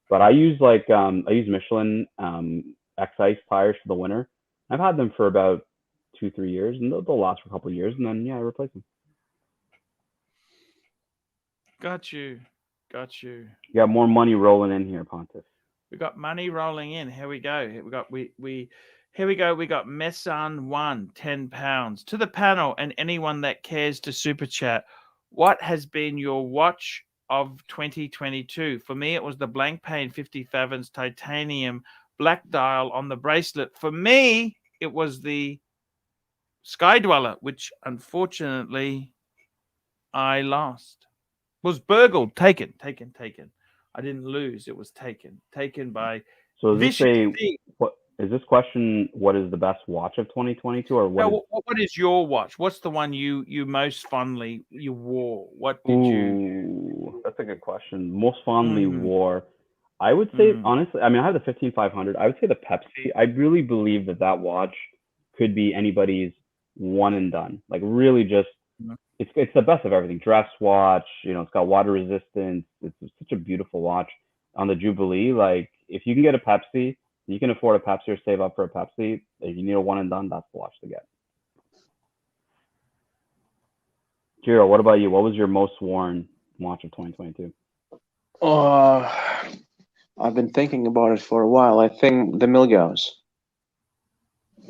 Speaker 6: But I use like I use Michelin X-Ice tires for the winter. I've had them for about 2-3 years, and they'll last for a couple of years, and then yeah, I replace them.
Speaker 1: Got you. Got you.
Speaker 6: You got more money rolling in here, Pontiff.
Speaker 1: We got money rolling in. Here we go. Here we go. We got Messan 1, £10 to the panel and anyone that cares to super chat. What has been your watch of 2022? For me, it was the Blank Pain 50 Fathoms titanium black dial on the bracelet. For me, it was the Sky Dweller, which unfortunately I lost. Was burgled, taken. I didn't lose. It was taken by.
Speaker 6: So is this what is this question? What is the best watch of 2022, or what?
Speaker 1: No, what is your watch? What's the one you most fondly you wore? What did you?
Speaker 6: That's a good question. Most fondly wore. I would say honestly. I mean, I have the 15500. I would say the Pepsi. I really believe that watch could be anybody's one and done. Like really, just. It's the best of everything. Dress watch, you know, it's got water resistance. It's such a beautiful watch. On the Jubilee, like if you can get a Pepsi, you can afford a Pepsi or save up for a Pepsi. If you need a one and done, that's the watch to get. Jiro, what about you? What was your most worn watch of 2022?
Speaker 9: I've been thinking about it for a while. I think the Milgauss.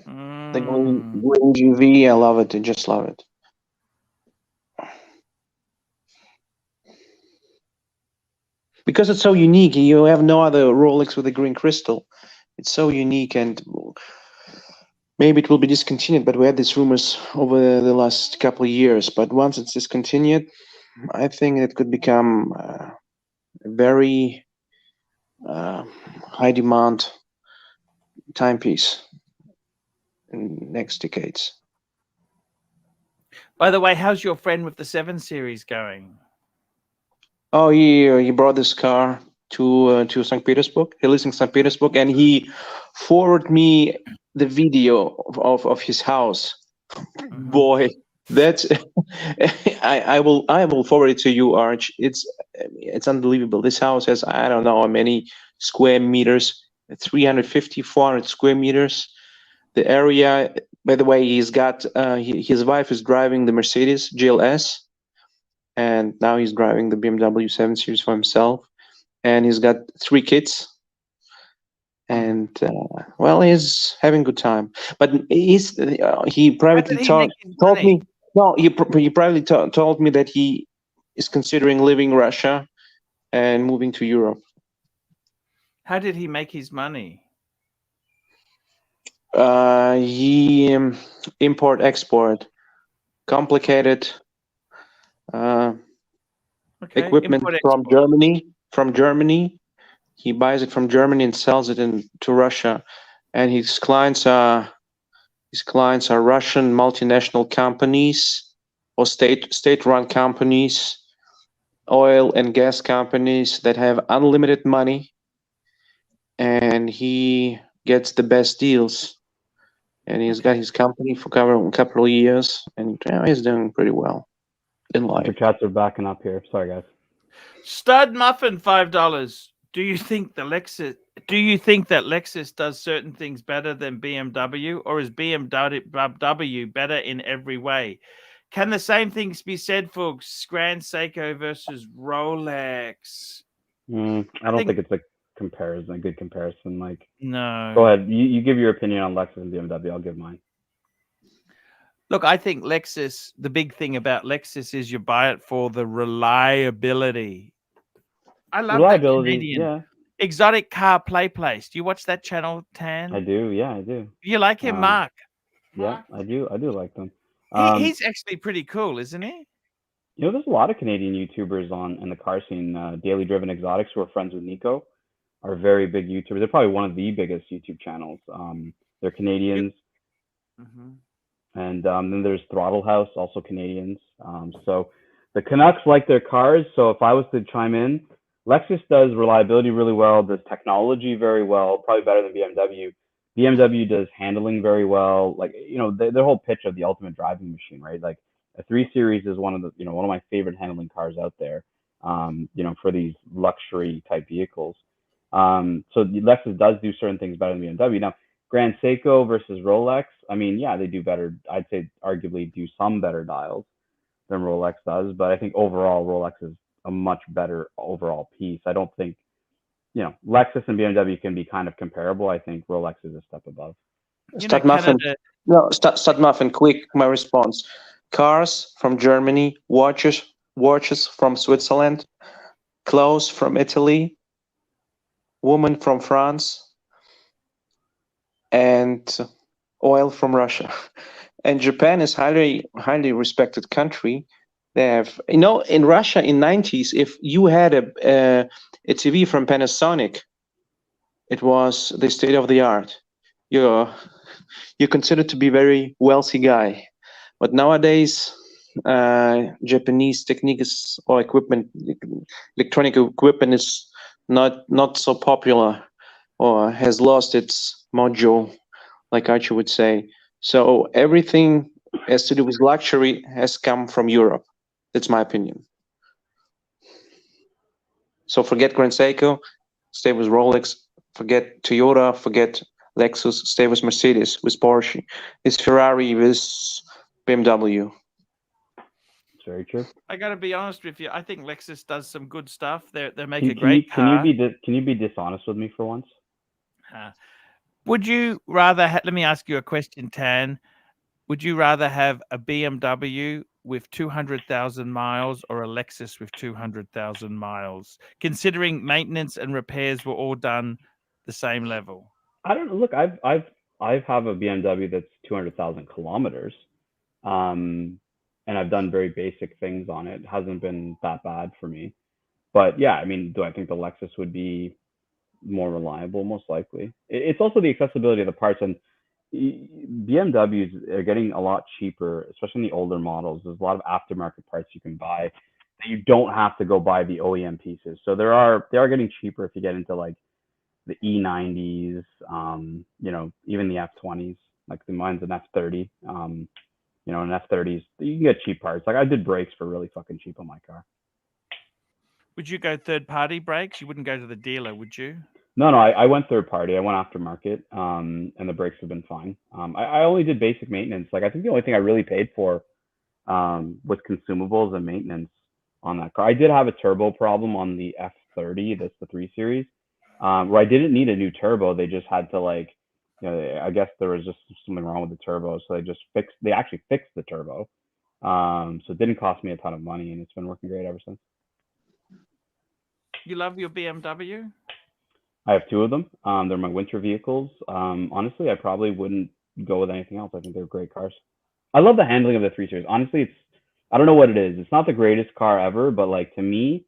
Speaker 9: The green GV, I love it. I just love it. Because it's so unique. You have no other Rolex with a green crystal. It's so unique, and maybe it will be discontinued, but we had these rumors over the last couple of years. But once it's discontinued, I think it could become a very high demand timepiece in next decades.
Speaker 1: By the way, how's your friend with the 7 Series going?
Speaker 9: Oh, he brought this car to St. Petersburg. He lives in St. Petersburg, and he forwarded me the video of his house. Boy, that's I will forward it to you, Arch. It's unbelievable. This house has, I don't know how many square meters, 350, 400 square meters. The area, by the way, he's got his wife is driving the Mercedes GLS. And now he's driving the BMW 7 Series for himself. And he's got 3 kids. And, well, he's having a good time. But he privately told me, no, he privately told me that he is considering leaving Russia and moving to Europe.
Speaker 1: How did he make his money?
Speaker 9: He import-export. Complicated. Equipment from Germany. He buys it from Germany and sells it to Russia, and his clients are Russian multinational companies or state-run companies, oil and gas companies that have unlimited money, and he gets the best deals. And he's got his company for a couple of years, and he's doing pretty well in life.
Speaker 6: The chats are backing up here. Sorry, guys.
Speaker 1: Stud Muffin, $5. Do you think that Lexus does certain things better than BMW, or is BMW better in every way? Can the same things be said for Grand Seiko versus Rolex?
Speaker 6: I don't think it's a good comparison. Like,
Speaker 1: no.
Speaker 6: Go ahead. You give your opinion on Lexus and BMW. I'll give mine.
Speaker 1: Look, I think Lexus, the big thing about Lexus is you buy it for the reliability. I love reliability, that Canadian exotic car play place. Do you watch that channel, Tan?
Speaker 6: I do, yeah, I do.
Speaker 1: You like him, Mark?
Speaker 6: Yeah, I do like them.
Speaker 1: He's actually pretty cool, isn't he?
Speaker 6: You know, there's a lot of Canadian YouTubers in the car scene. Daily Driven Exotics, who are friends with Nico, are very big YouTubers. They're probably one of the biggest YouTube channels. They're Canadians. And then there's Throttle House, also Canadians. So the Canucks like their cars. So if I was to chime in, Lexus does reliability really well, does technology very well, probably better than BMW. BMW does handling very well. Like, you know, their whole pitch of the ultimate driving machine, right? Like, A 3 Series is one of my favorite handling cars out there. For these luxury type vehicles. So the Lexus does do certain things better than BMW. Now, Grand Seiko versus Rolex, I mean, yeah, they do better. I'd say arguably do some better dials than Rolex does, but I think overall Rolex is a much better overall piece. I don't think, Lexus and BMW can be kind of comparable. I think Rolex is a step above.
Speaker 9: Stud Muffin, quick, my response. Cars from Germany, watches from Switzerland, clothes from Italy, woman from France, and oil from Russia. And Japan is highly respected country. They have, in Russia in 90s, if you had a TV from Panasonic, it was the state of the art. You're considered to be very wealthy guy. But nowadays, Japanese techniques or electronic equipment is not so popular, or has lost its mojo, like Archie would say. So everything has to do with luxury has come from Europe. That's my opinion. So forget Grand Seiko, stay with Rolex. Forget Toyota, forget Lexus, stay with Mercedes, with Porsche, with Ferrari, with BMW.
Speaker 6: Very true.
Speaker 1: I got to be honest with you. I think Lexus does some good stuff. They make a great car.
Speaker 6: Can you be dishonest with me for once?
Speaker 1: Would you rather? Let me ask you a question, Tan. Would you rather have a BMW with 200,000 miles or a Lexus with 200,000 miles, considering maintenance and repairs were all done the same level?
Speaker 6: I don't know. Look, I have a BMW that's 200,000 kilometers. And I've done very basic things on it. It hasn't been that bad for me. But yeah, I mean, do I think the Lexus would be more reliable? Most likely. It's also the accessibility of the parts, and BMWs are getting a lot cheaper, especially in the older models. There's a lot of aftermarket parts you can buy that you don't have to go buy the OEM pieces. So they are getting cheaper if you get into like the E90s, even the F20s, like mine's an F30. In F30s, you can get cheap parts. Like I did brakes for really fucking cheap on my car.
Speaker 1: Would you go third-party brakes? You wouldn't go to the dealer, would you?
Speaker 6: No, I went third-party. I went aftermarket, and the brakes have been fine. I only did basic maintenance. Like I think the only thing I really paid for was consumables and maintenance on that car. I did have a turbo problem on the F30. That's the 3 Series, where I didn't need a new turbo. They just had to I guess there was just something wrong with the turbo, so they actually fixed the turbo. So it didn't cost me a ton of money, and it's been working great ever since.
Speaker 1: You love your BMW?
Speaker 6: I have 2 of them. They're my winter vehicles. Honestly, I probably wouldn't go with anything else. I think they're great cars. I love the handling of the 3 Series. Honestly, I don't know what it is. It's not the greatest car ever, but to me,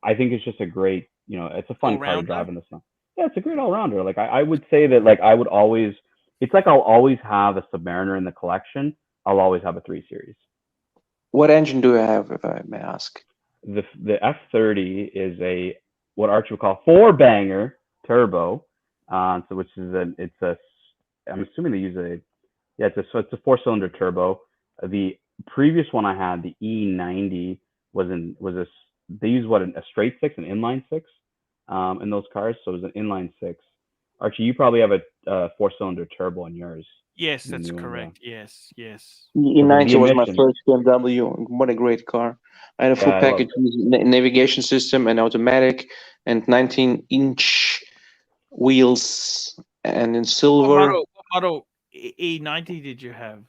Speaker 6: I think it's just a great, it's a fun car to drive in the snow. Yeah, it's a great all-rounder. I would say that I would always, it's like I'll always have a Submariner in the collection. I'll always have a 3 Series.
Speaker 9: What engine do you have, if I may ask?
Speaker 6: The F30 is what Archie would call 4-banger turbo. So which is I'm assuming they use it's a 4-cylinder turbo. The previous one I had, the E90, they use a straight 6, an inline 6. In those cars, so it was an inline 6. Archie, you probably have a 4-cylinder turbo in yours.
Speaker 1: Yes, that's correct. Yes.
Speaker 9: E90 was my first BMW. What a great car! I had a full package navigation system and automatic, and 19-inch wheels, and in silver.
Speaker 1: What model E90 did you have?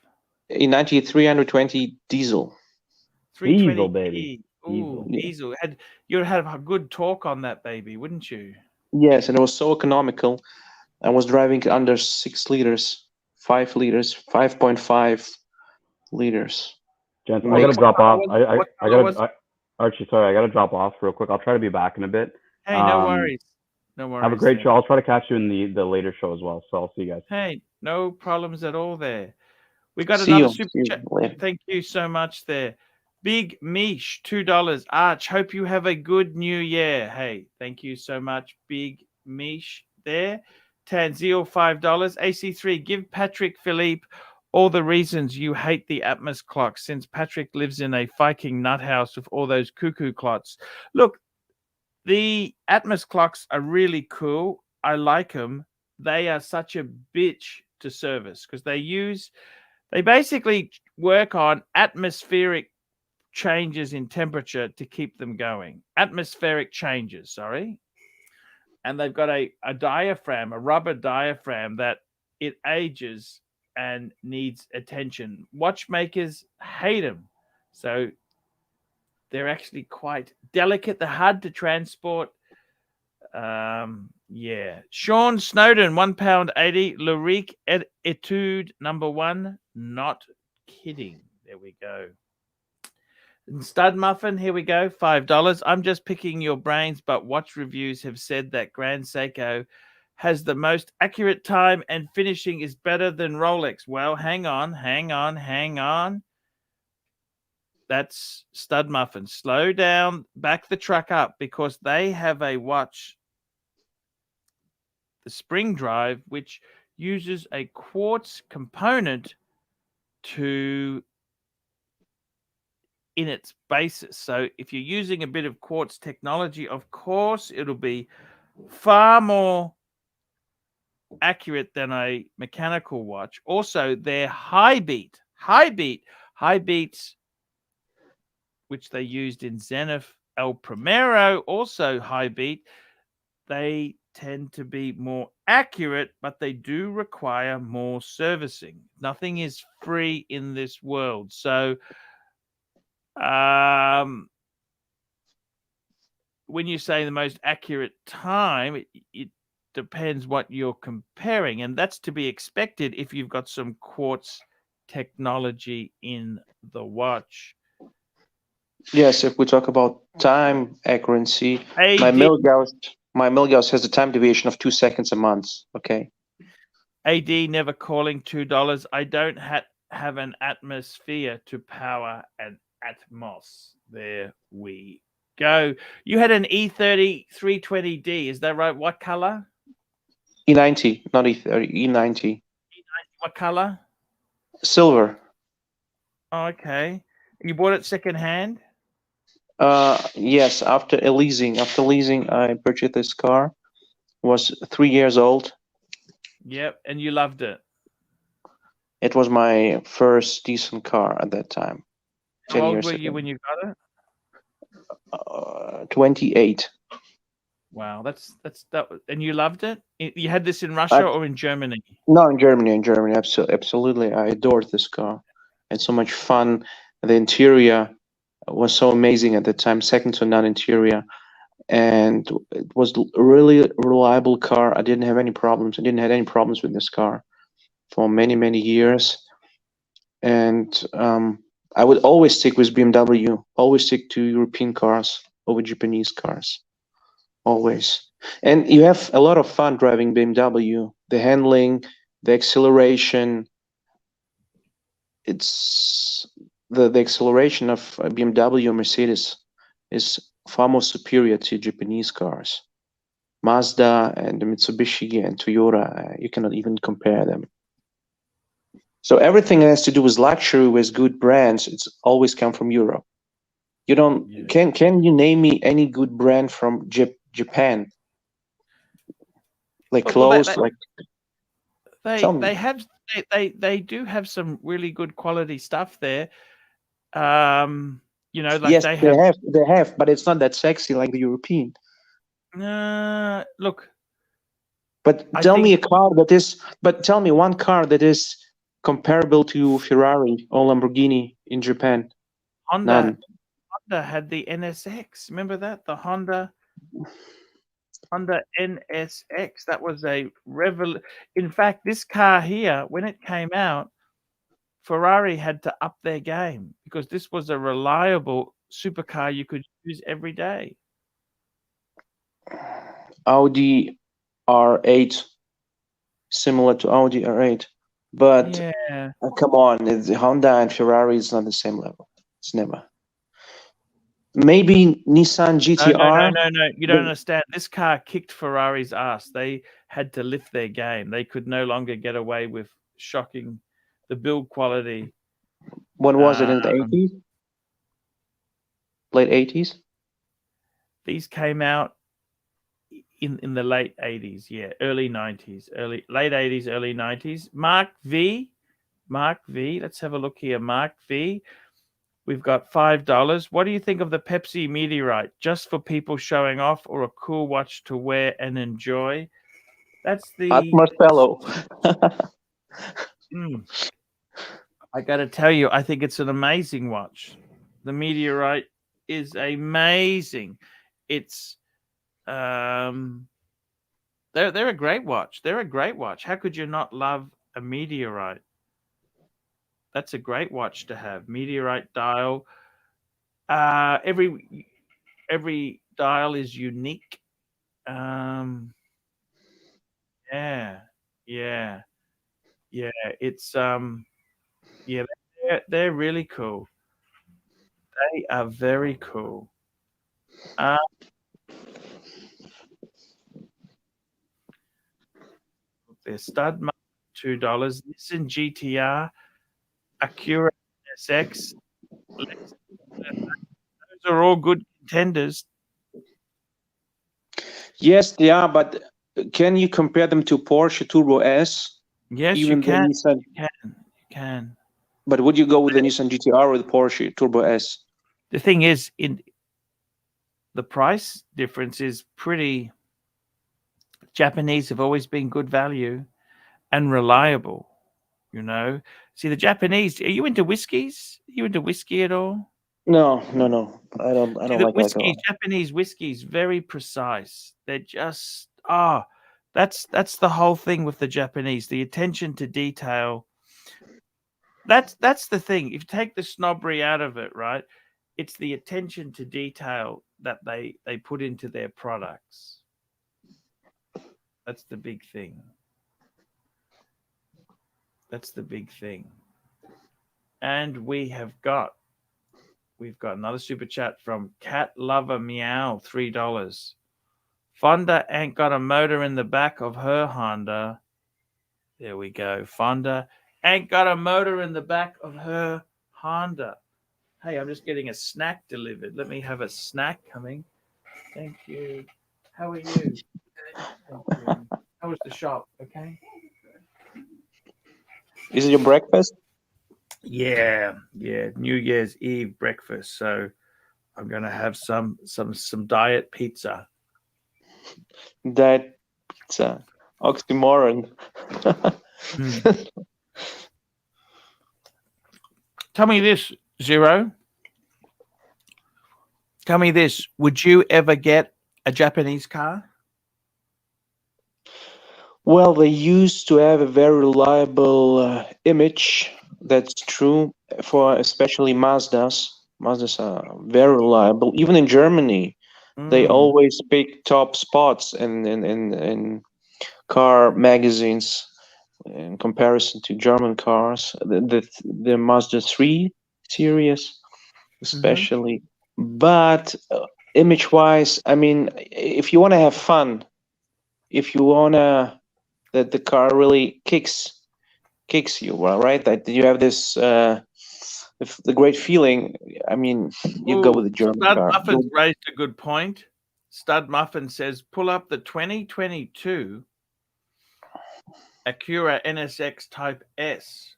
Speaker 9: E90 320 diesel.
Speaker 1: 320
Speaker 6: diesel, baby.
Speaker 1: Ooh, diesel. You'd have a good torque on that baby, wouldn't you?
Speaker 9: Yes, and it was so economical. I was driving under 6 liters, 5 liters, 5.5 liters.
Speaker 6: Gents, I gotta drop off. Archie, sorry, I gotta drop off real quick. I'll try to be back in a bit.
Speaker 1: Hey, no worries. No worries.
Speaker 6: Have a great show. I'll try to catch you in the later show as well. So I'll see you guys.
Speaker 1: Hey, no problems at all there. We got another super chat. Thank you so much there. Big Mish, $2. Arch, hope you have a good new year. Hey, thank you so much, Big Mish there. Tanzil, $5. AC3, give Patrick Philippe all the reasons you hate the Atmos clock, since Patrick lives in a Viking nut house with all those cuckoo clocks. Look, the Atmos clocks are really cool. I like them. They are such a bitch to service because they basically work on atmospheric changes in temperature to keep them going. Atmospheric changes, sorry. And they've got a diaphragm, a rubber diaphragm that it ages and needs attention. Watchmakers hate them. So they're actually quite delicate. They're hard to transport. Yeah. Sean Snowden, £1.80. Lurique Etude #1. Not kidding. There we go. And Stud Muffin, here we go, $5. I'm just picking your brains, but watch reviews have said that Grand Seiko has the most accurate time and finishing is better than Rolex. Well, hang on. That's Stud Muffin. Slow down, back the truck up, because they have a watch, the Spring Drive, which uses a quartz component in its basis. So if you're using a bit of quartz technology, of course, it'll be far more accurate than a mechanical watch. Also, they're high beats, which they used in Zenith El Primero, also high beat. They tend to be more accurate, but they do require more servicing. Nothing is free in this world. So when you say the most accurate time, it depends what you're comparing, and that's to be expected if you've got some quartz technology in the watch.
Speaker 9: Yes, if we talk about time accuracy, my Milgauss has a time deviation of 2 seconds a month. Okay.
Speaker 1: AD never calling $2. I don't have an atmosphere to power an Atmos. There we go. You had an E30 320D, is that right? What color?
Speaker 9: E90, not E30, E90.
Speaker 1: What color?
Speaker 9: Silver.
Speaker 1: Oh, okay. You bought it secondhand?
Speaker 9: Yes, after leasing, I purchased this car. It was 3 years old.
Speaker 1: Yep, and you loved it.
Speaker 9: It was my first decent car at that time.
Speaker 1: How old were you when you got it?
Speaker 9: 28.
Speaker 1: Wow, that's that. And you loved it? You had this in Russia or in Germany?
Speaker 9: No, in Germany. Absolutely. I adored this car. It's so much fun. The interior was so amazing at the time, second to none interior. And it was a really reliable car. I didn't have any problems. I didn't have any problems with this car for many, many years. And I would always stick with BMW, always stick to European cars over Japanese cars. Always. And you have a lot of fun driving BMW. The handling, the acceleration. It's the acceleration of BMW or Mercedes is far more superior to Japanese cars. Mazda and Mitsubishi and Toyota, you cannot even compare them. So everything that has to do with luxury, with good brands, it's always come from Europe. You don't can you name me any good brand from Japan? Like clothes,
Speaker 1: they do have some really good quality stuff there. You know, like
Speaker 9: yes,
Speaker 1: they
Speaker 9: have, but it's not that sexy like the European.
Speaker 1: Look.
Speaker 9: But tell me one car that is comparable to Ferrari or Lamborghini in Japan.
Speaker 1: Honda had the NSX. Remember that? The Honda NSX. That was a In fact, this car here, when it came out, Ferrari had to up their game because this was a reliable supercar you could use every day.
Speaker 9: Audi R8, similar to Audi R8, but come on, Honda and Ferrari is not the same level. It's never. Maybe Nissan GTR.
Speaker 1: No. You don't understand. This car kicked Ferrari's ass. They had to lift their game. They could no longer get away with shocking the build quality.
Speaker 9: When was it, in the 80s? Late 80s?
Speaker 1: These came out in the late 80s, yeah, early 90s, late 80s, early 90s. Mark V. Let's have a look here. Mark V. We've got $5. What do you think of the Pepsi Meteorite? Just for people showing off, or a cool watch to wear and enjoy? That's the
Speaker 9: Marcelo.
Speaker 1: I got to tell you, I think it's an amazing watch. The Meteorite is amazing. It's they're a great watch. They're a great watch. How could you not love a Meteorite? That's a great watch to have. Meteorite dial. Every dial is unique. Yeah. It's yeah, they're really cool. They are very cool. They're stud $2. Nissan GTR, Acura NSX. Those are all good contenders.
Speaker 9: Yes, they are, but can you compare them to Porsche Turbo S?
Speaker 1: Yes,
Speaker 9: Even
Speaker 1: you can.
Speaker 9: Nissan...
Speaker 1: You can.
Speaker 9: But would you go with the Nissan GTR or the Porsche Turbo S?
Speaker 1: The thing is, the price difference is pretty. Japanese have always been good value and reliable. You know, see the Japanese. Are you into whiskeys? Are you into whiskey at all?
Speaker 9: No. I don't like
Speaker 1: whiskey.
Speaker 9: alcohol.
Speaker 1: Japanese whiskey's very precise. They're just that's the whole thing with the Japanese. The attention to detail. That's the thing. If you take the snobbery out of it, right? It's the attention to detail that they put into their products. That's the big thing. That's the big thing. And we've got another super chat from Cat Lover Meow, $3. Fonda ain't got a motor in the back of her Honda. There we go. Fonda ain't got a motor in the back of her Honda. Hey, I'm just getting a snack delivered. Let me have a snack coming. Thank you. How are you? Thank you. How was the shop? Okay.
Speaker 9: Is it your breakfast?
Speaker 1: Yeah. New Year's Eve breakfast. So I'm gonna have some diet pizza.
Speaker 9: Diet pizza. Oxymoron.
Speaker 1: Tell me this, Zero. Tell me this. Would you ever get a Japanese car?
Speaker 9: Well, they used to have a very reliable image. That's true for especially Mazdas. Mazdas are very reliable. Even in Germany, they always pick top spots in car magazines in comparison to German cars. The Mazda 3 series, especially. But image-wise, I mean, if you want to have fun, if you want to that the car really kicks you, well, right? That you have this the great feeling. I mean, you go with the German car.
Speaker 1: Muffin raised a good point. Stud Muffin says, pull up the 2022 Acura NSX Type S.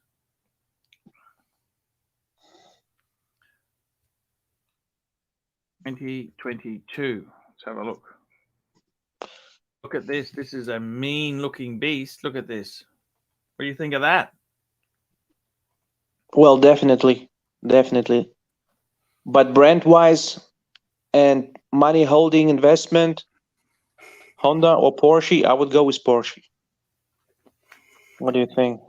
Speaker 1: (2022). Let's have a look. Look at this. This is a mean-looking beast. Look at this. What do you think of that?
Speaker 9: Well, definitely. But brand-wise and money-holding investment, Honda or Porsche, I would go with Porsche. What do you think?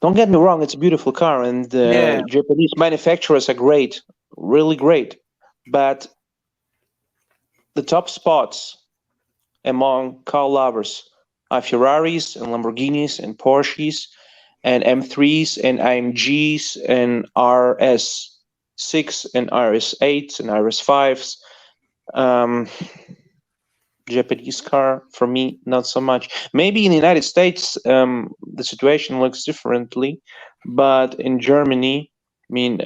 Speaker 9: Don't get me wrong, it's a beautiful car, and Japanese manufacturers are great, really great. But the top spots among car lovers are Ferraris and Lamborghinis and Porsches and M3s and AMGs and RS6 and RS8s and RS5s. Japanese car. For me, not so much. Maybe in the United States, the situation looks differently, but in Germany, I mean,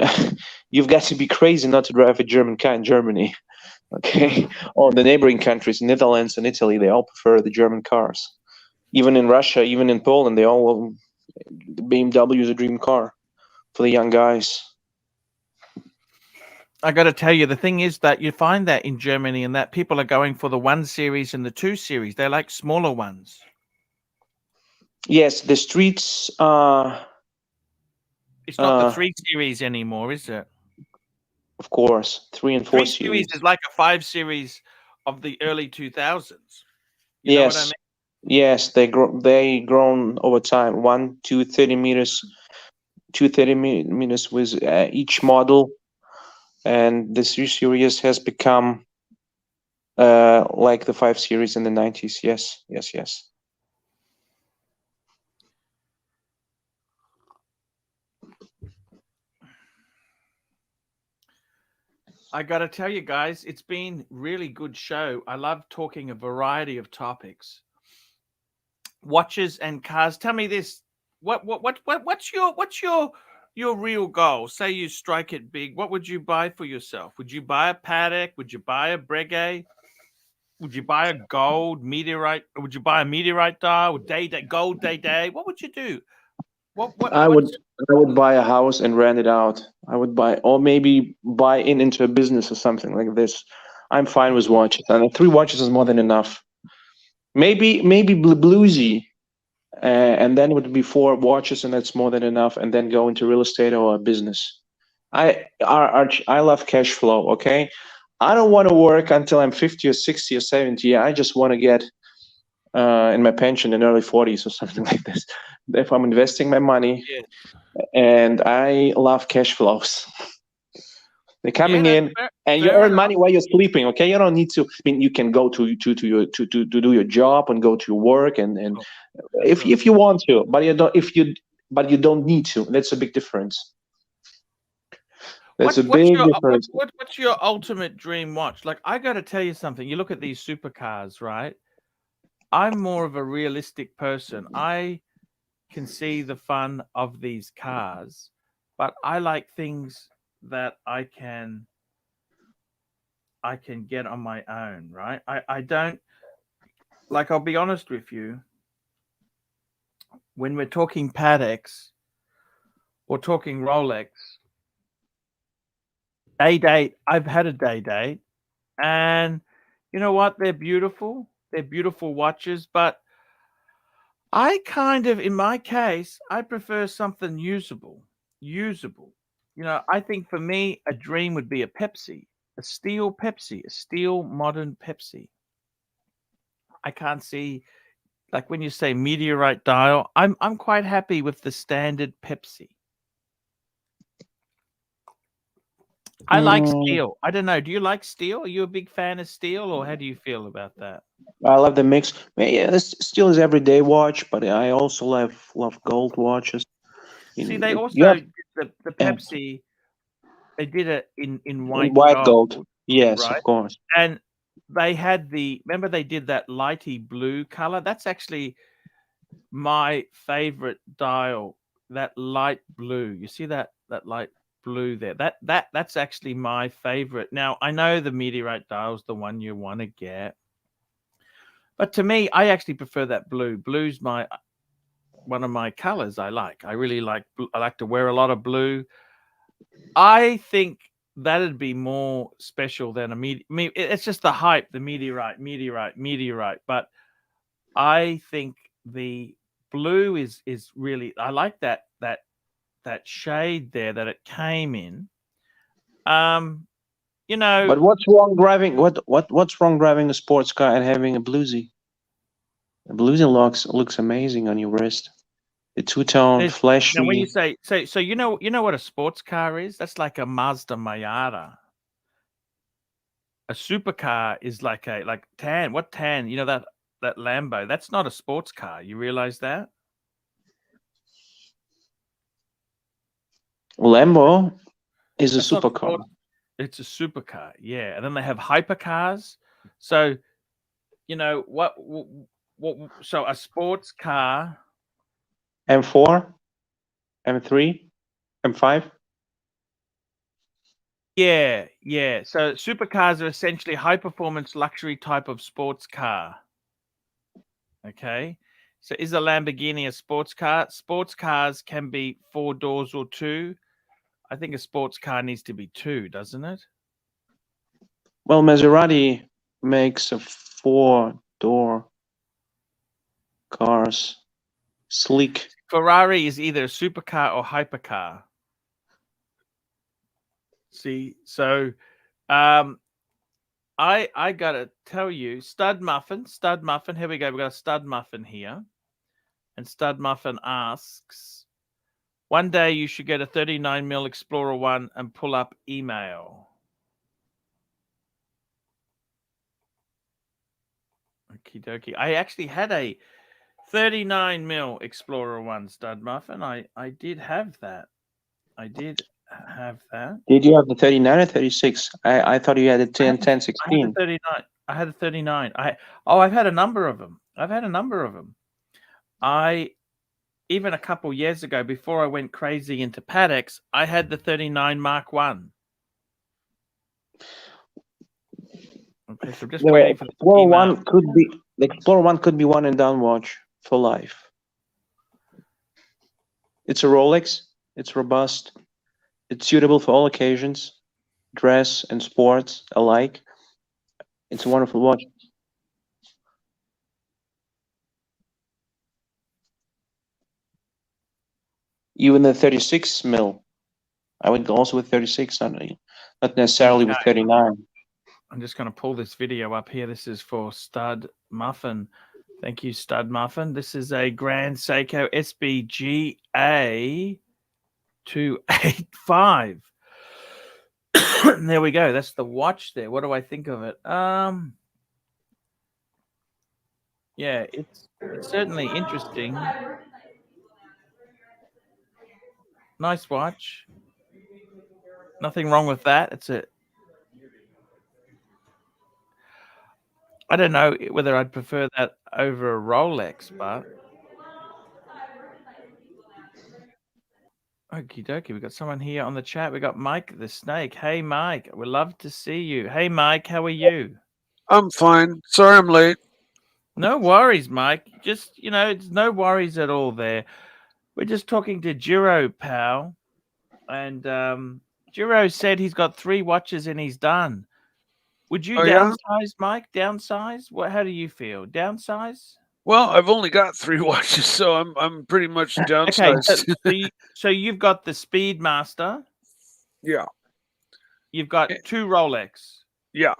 Speaker 9: you've got to be crazy not to drive a German car in Germany. Okay, or the neighboring countries, Netherlands and Italy, they all prefer the German cars. Even in Russia, even in Poland, the BMW is a dream car for the young guys.
Speaker 1: I got to tell you, the thing is that you find that in Germany, and that people are going for the 1 Series and the 2 Series. They're like smaller ones.
Speaker 9: Yes, the streets.
Speaker 1: It's not the 3 Series anymore, is it?
Speaker 9: Of course, 3 and 4
Speaker 1: 3 Series is like a 5 Series of the early 2000s. You know what I mean?
Speaker 9: Yes, they grown over time. 1, 2, 30 meters, 230 meters with each model, and the 3 Series has become like the 5 Series in the 90s. Yes, yes, yes.
Speaker 1: I got to tell you guys, it's been really good show. I love talking a variety of topics. Watches and cars. Tell me this. What's your real goal? Say you strike it big. What would you buy for yourself? Would you buy a Patek? Would you buy a Breguet? Would you buy a gold meteorite? Would you buy a meteorite dial? Gold day? What would you do?
Speaker 9: I would buy a house and rent it out. I would buy, or maybe buy into a business or something like this. I'm fine with watches, and 3 watches is more than enough. Maybe bluesy, and then it would be 4 watches, and that's more than enough. And then go into real estate or a business. I love cash flow. Okay, I don't want to work until I'm 50 or 60 or 70. I just want to get in my pension in early 40s or something like this. If I'm investing my money, and I love cash flows. They're coming in, and you earn money while you're sleeping. Okay, you don't need to. I mean, you can go to do your job and go to your work, and if you want to, but you don't need to. That's a big difference. What's
Speaker 1: your ultimate dream watch? Like, I got to tell you something. You look at these supercars, right? I'm more of a realistic person. I can see the fun of these cars, but I like things that I can get on my own, right? I don't like, I'll be honest with you, when we're talking Pateks or talking Rolex, day-date, I've had a day-date, and you know what? They're beautiful. They're beautiful watches, but I kind of, in my case, I prefer something usable. You know, I think for me, a dream would be a Pepsi, a steel modern Pepsi. I can't see, like when you say meteorite dial, I'm quite happy with the standard Pepsi. I like steel. I don't know. Do you like steel? Are you a big fan of steel, or how do you feel about that?
Speaker 9: I love the mix. Yeah, this still is everyday watch, but I also love gold watches.
Speaker 1: See, they also did the Pepsi. They did it in white
Speaker 9: gold. Yes,
Speaker 1: right?
Speaker 9: Of course.
Speaker 1: And they had remember they did that lighty blue color. That's actually my favorite dial. That light blue. You see that light blue there? That's actually my favorite. Now I know the meteorite dial's the one you want to get, but to me, I actually prefer that blue. Blue's one of my colors. I really like. I like to wear a lot of blue. I think that'd be more special than it's just the hype, the meteorite. But I think the blue is really. I like that shade there that it came in. You know.
Speaker 9: But what's wrong driving? What's wrong driving a sports car and having a bluesy? A bluesy looks amazing on your wrist. The two-tone, flashy.
Speaker 1: Now, when you say so, you know what a sports car is? That's like a Mazda Miata. A supercar is like tan. What tan? You know that Lambo. That's not a sports car. You realize that?
Speaker 9: Lambo is a supercar.
Speaker 1: It's a supercar, yeah. And then they have hypercars. So you know, what so a sports car.
Speaker 9: M4, M3, M5.
Speaker 1: Yeah, yeah. So supercars are essentially high performance luxury type of sports car. Okay. So is a Lamborghini a sports car? Sports cars can be 4 doors or 2. I think a sports car needs to be 2, doesn't it?
Speaker 9: Well, Maserati makes a 4-door cars, sleek.
Speaker 1: Ferrari is either a supercar or hypercar. See, so I gotta tell you, Stud Muffin. Here we go. We got a Stud Muffin here, and Stud Muffin asks, one day you should get a 39mm Explorer 1 and pull up email. Okie dokie. I actually had a 39mm Explorer 1, Stud Muffin. I did have that. I did have that.
Speaker 9: Did you have the 39 or 36? I thought you had a 10, 16.
Speaker 1: I had a 39. I had a 39. I've had a number of them. Even a couple years ago, before I went crazy into paddocks, I had the 39 Mark 1. Okay, so just waiting for the
Speaker 9: Explorer 1 could be the Explorer 1 could be one and done watch for life. It's a Rolex. It's robust. It's suitable for all occasions, dress and sports alike. It's a wonderful watch. Even the 36mm, I would go also with 36, not necessarily with 39.
Speaker 1: I'm just going to pull this video up here. This is for Stud Muffin. Thank you, Stud Muffin. This is a Grand Seiko SBGA 285. There we go. That's the watch there. What do I think of it? Yeah, it's certainly interesting. Nice watch. Nothing wrong with that. I don't know whether I'd prefer that over a Rolex, but okie dokie. We got someone here on the chat. We got Mike the Snake. Hey, Mike. We'd love to see you. Hey, Mike. How are you?
Speaker 3: I'm fine. Sorry I'm late.
Speaker 1: No worries, Mike. Just, it's no worries at all there. We're just talking to Jiro, pal. And Jiro said he's got 3 watches and he's done. Would you downsize, Mike? Downsize? How do you feel? Downsize?
Speaker 3: Well, I've only got 3 watches, so I'm pretty much downsized.
Speaker 1: Okay, so you've got the Speedmaster.
Speaker 3: Yeah.
Speaker 1: You've got 2 Rolex.
Speaker 3: Yeah.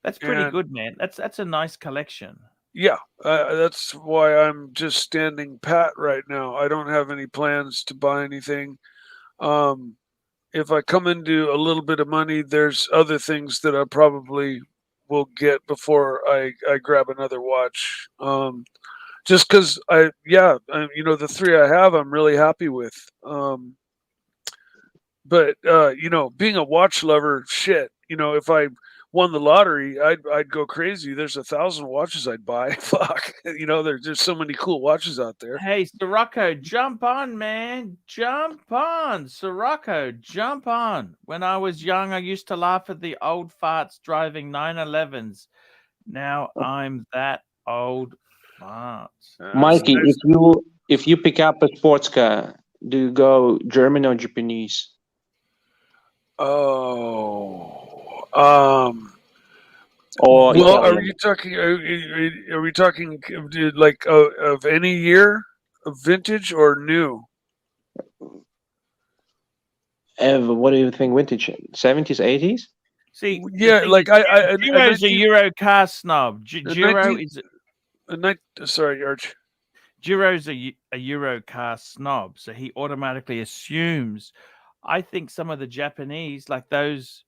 Speaker 1: That's pretty good, man. That's a nice collection.
Speaker 3: Yeah, that's why I'm just standing pat right now. I don't have any plans to buy anything. If I come into a little bit of money, there's other things that I probably will get before I grab another watch. Just because the 3 I have, I'm really happy with. But being a watch lover, shit, if I won the lottery, I'd go crazy. There's 1,000 watches I'd buy. Fuck, there's so many cool watches out there.
Speaker 1: Hey, Sirocco, jump on, man, jump on, Sirocco, jump on. When I was young, I used to laugh at the old farts driving 911s. Now I'm that old fart.
Speaker 9: Mikey, if you pick up a sports car, do you go German or Japanese?
Speaker 3: Are
Speaker 9: Italian?
Speaker 3: you talking? Are we talking like of any year, of vintage or new?
Speaker 9: What do you think? Vintage, 70s, 80s?
Speaker 1: See,
Speaker 3: yeah, like
Speaker 1: Jiro's a Euro car snob. Jiro is.
Speaker 3: Sorry, Arch.
Speaker 1: Jiro's a Euro car snob, so he automatically assumes. I think some of the Japanese, like those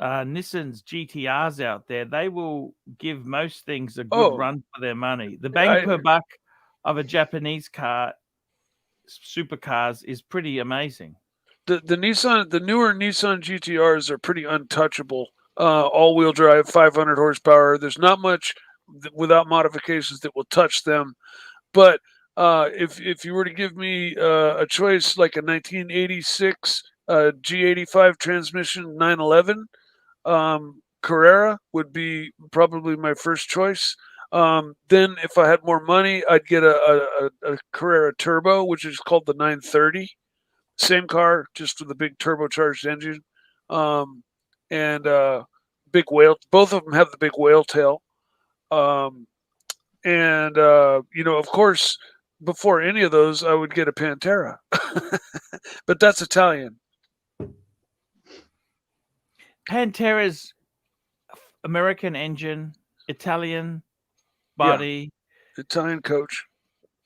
Speaker 1: Nissan's GTRs out there, they will give most things a good run for their money. The bang per buck of a Japanese car, supercars, is pretty amazing.
Speaker 3: The newer Nissan GTRs are pretty untouchable. all-wheel drive, 500 horsepower. There's not much without modifications that will touch them. But if you were to give me a choice, like a 1986 G85 transmission 911, Carrera would be probably my first choice. Then if I had more money, I'd get a Carrera Turbo, which is called the 930. Same car, just with a big turbocharged engine. And big whale. Both of them have the big whale tail. And of course, before any of those, I would get a Pantera. But that's Italian.
Speaker 1: Pantera's American engine, Italian body.
Speaker 3: Yeah. Italian coach.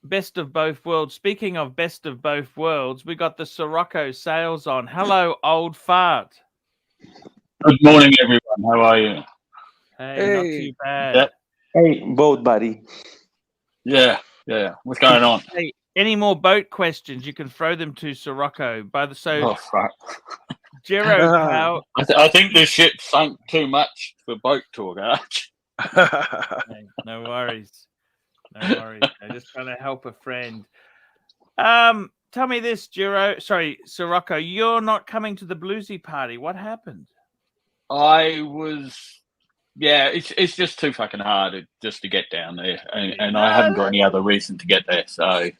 Speaker 1: Best of both worlds. Speaking of best of both worlds, we got the Sirocco sales on. Hello, old fart.
Speaker 10: Good morning, everyone. How are you?
Speaker 1: Hey, not too bad.
Speaker 10: Yep.
Speaker 9: Hey, boat buddy.
Speaker 10: Yeah. What's going on?
Speaker 1: Hey, any more boat questions? You can throw them to Sirocco.
Speaker 10: Oh, fuck.
Speaker 1: Jero, pal.
Speaker 10: I think this ship sunk too much for boat talk, Arch.
Speaker 1: Hey, no worries. No worries. I'm just trying to help a friend. Tell me this, Sirocco, you're not coming to the bluesy party. What happened?
Speaker 10: It's just too fucking hard just to get down there, and I haven't got any other reason to get there. So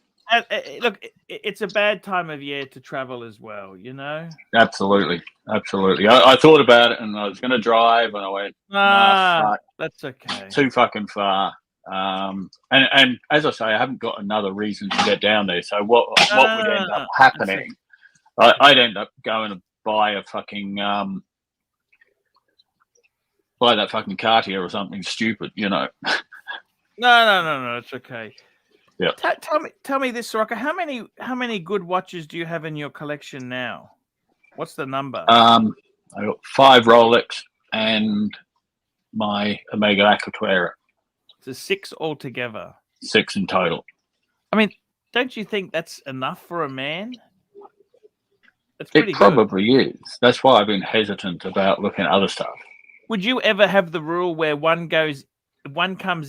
Speaker 1: look, it's a bad time of year to travel as well, you know.
Speaker 10: Absolutely. I thought about it, and I was going to drive, and I went, nah, fuck,
Speaker 1: that's okay.
Speaker 10: Too fucking far. And as I say, I haven't got another reason to get down there. So what would end up happening? I'd end up going to buy a fucking buy that fucking Cartier or something stupid, you know.
Speaker 1: No, it's okay.
Speaker 10: Yeah.
Speaker 1: Tell me this, Sirocco. How many good watches do you have in your collection now? What's the number?
Speaker 10: I got 5 Rolex and my Omega Aquaterra.
Speaker 1: So 6 altogether.
Speaker 10: 6 in total.
Speaker 1: I mean, don't you think that's enough for a man? That's pretty
Speaker 10: It probably is. That's why I've been hesitant about looking at other stuff.
Speaker 1: Would you ever have the rule where one comes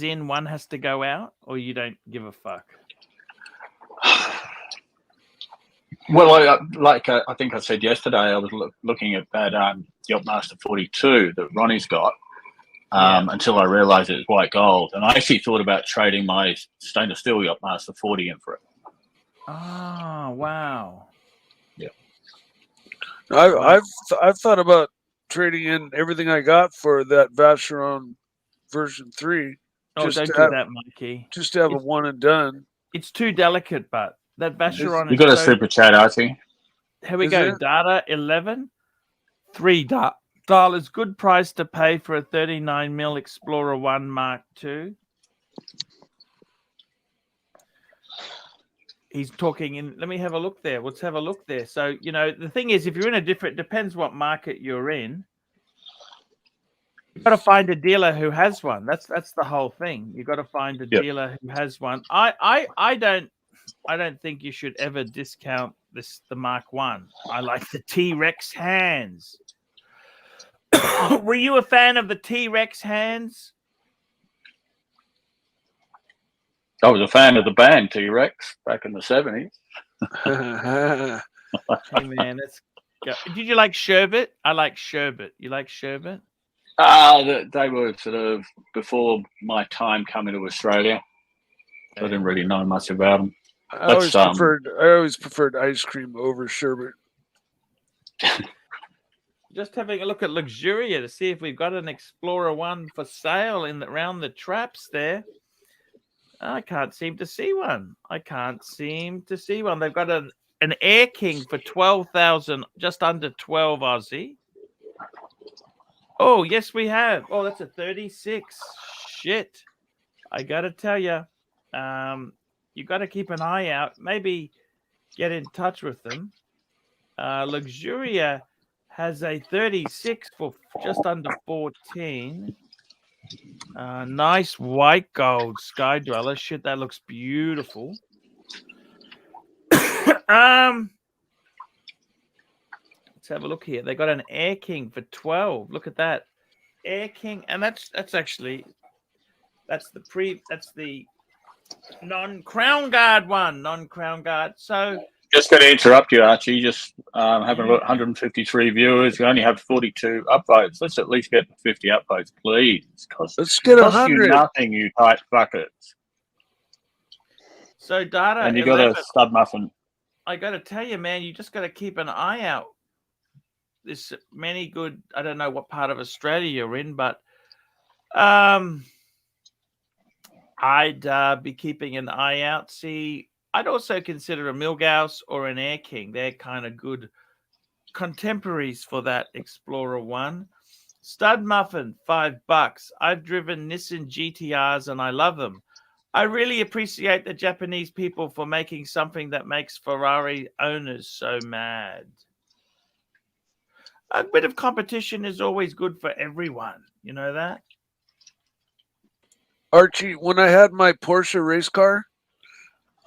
Speaker 1: in, one has to go out, or you don't give a fuck?
Speaker 10: Well, I think I said yesterday, I was looking at that Yachtmaster 42 that Ronnie's got until I realised it was white gold, and I actually thought about trading my stainless steel Yachtmaster 40 in for it.
Speaker 1: Oh, wow!
Speaker 10: Yeah,
Speaker 3: I've thought about trading in everything I got for that Vacheron version 3.
Speaker 1: Oh, don't do that, Mikey.
Speaker 3: Just to have a one and done.
Speaker 1: It's too delicate, but that Vacheron.
Speaker 10: You got a super chat, Archie.
Speaker 1: Here we go. Data 11, $3. Good price to pay for a 39mm Explorer 1 Mark II. He's talking in. Let me have a look there. Let's have a look there. So, you know, the thing is, if you're in a different, depends what market you're in. You've got to find a dealer who has one. That's the whole thing. You've got to find a dealer who has one. I don't think you should ever discount the Mark 1. I like the T-Rex hands. Were you a fan of the T-Rex hands?
Speaker 10: I was a fan of the band T-Rex back in the 70s.
Speaker 1: Hey man, let's go. Did you like Sherbet? I like Sherbet. You like Sherbet?
Speaker 10: They were sort of before my time coming to Australia. I didn't really know much about them.
Speaker 3: I always preferred ice cream over sherbet.
Speaker 1: Just having a look at Luxuria to see if we've got an Explorer 1 for sale around the traps there. I can't seem to see one. They've got an Air King for 12,000, just under 12 Aussie. Oh, yes, we have. Oh, that's a 36. Shit. I got to tell you, you got to keep an eye out. Maybe get in touch with them. Luxuria has a 36 for just under 14. Nice white gold Sky Dweller. Shit, that looks beautiful. Let's have a look here. They got an Air King for 12. Look at that. Air King, and that's the non-crown guard one, non-crown guard. So
Speaker 10: just going to interrupt you, Archie. Just having a look, 153 viewers. We only have 42 upvotes. Let's at least get 50 upvotes, please.
Speaker 3: Let's get
Speaker 10: 100.
Speaker 3: You
Speaker 10: nothing, you tight buckets.
Speaker 1: So data,
Speaker 10: and you got a stud muffin.
Speaker 1: I got to tell you, man, you just got to keep an eye out. There's many good. I don't know what part of Australia you're in, but I'd be keeping an eye out. See, I'd also consider a Milgauss or an Air King. They're kind of good contemporaries for that Explorer 1. Stud Muffin, $5. I've driven Nissan GTRs and I love them. I really appreciate the Japanese people for making something that makes Ferrari owners so mad. A bit of competition is always good for everyone. You know that?
Speaker 3: Archie, when I had my Porsche race car,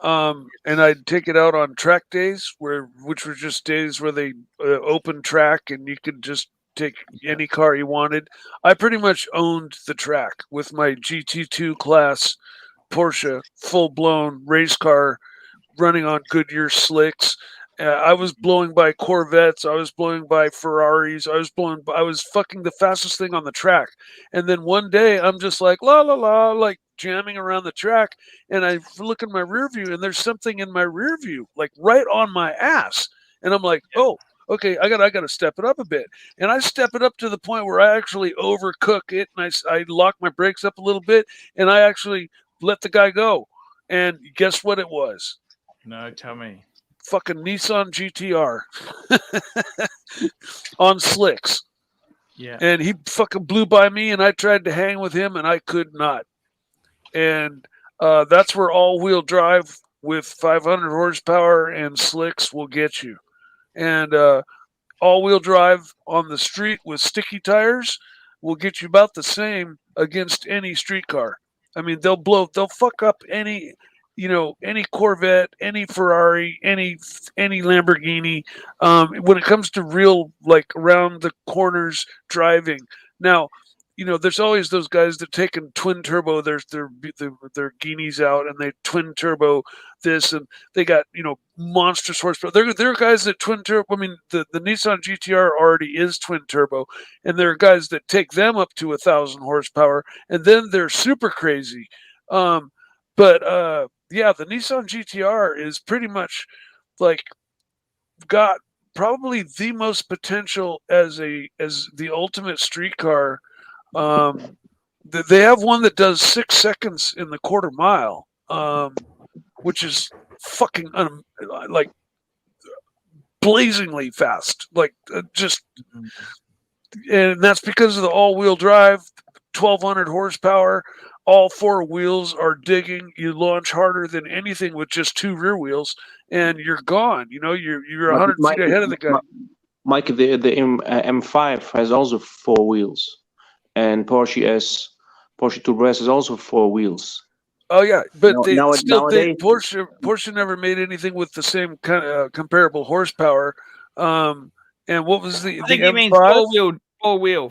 Speaker 3: and I'd take it out on track days, which were just days where they open track and you could just take any car you wanted. I pretty much owned the track with my GT2 class Porsche, full-blown race car, running on Goodyear slicks. I was blowing by Corvettes. I was blowing by Ferraris. I was fucking the fastest thing on the track. And then one day I'm just like, la, la, la, like jamming around the track. And I look in my rear view and there's something in my rear view, like right on my ass. And I'm like, oh, okay, I got to step it up a bit. And I step it up to the point where I actually overcook it. And I lock my brakes up a little bit. And I actually let the guy go. And guess what it was?
Speaker 1: No, tell me.
Speaker 3: Fucking Nissan GTR on slicks.
Speaker 1: Yeah.
Speaker 3: And he fucking blew by me and I tried to hang with him and I could not. And that's where all-wheel drive with 500 horsepower and slicks will get you. And all-wheel drive on the street with sticky tires will get you about the same against any street car. I mean, they'll fuck up any Corvette, any Ferrari, any Lamborghini. When it comes to real, like, around the corners driving. Now, there's always those guys that taking twin turbo their guineas out and they twin turbo this and they got monstrous horsepower. There are guys that twin turbo. I mean, the Nissan GTR already is twin turbo, and there are guys that take them up to 1,000 horsepower, and then they're super crazy. Yeah, the Nissan GTR is pretty much like got probably the most potential as the ultimate street car. They have one that does 6 seconds in the quarter mile, which is fucking like blazingly fast, like and that's because of the all-wheel drive, 1,200 horsepower. All 4 wheels are digging. You launch harder than anything with just 2 rear wheels, and you're gone. You're 100 feet ahead of the guy.
Speaker 9: Mike, the M5 has also 4 wheels, and Porsche Turbo S has also 4 wheels.
Speaker 3: Oh yeah, but
Speaker 9: nowadays,
Speaker 3: Porsche never made anything with the same kind of comparable horsepower. And what was the?
Speaker 1: I think
Speaker 3: the
Speaker 1: he means
Speaker 3: M5?
Speaker 1: all-wheel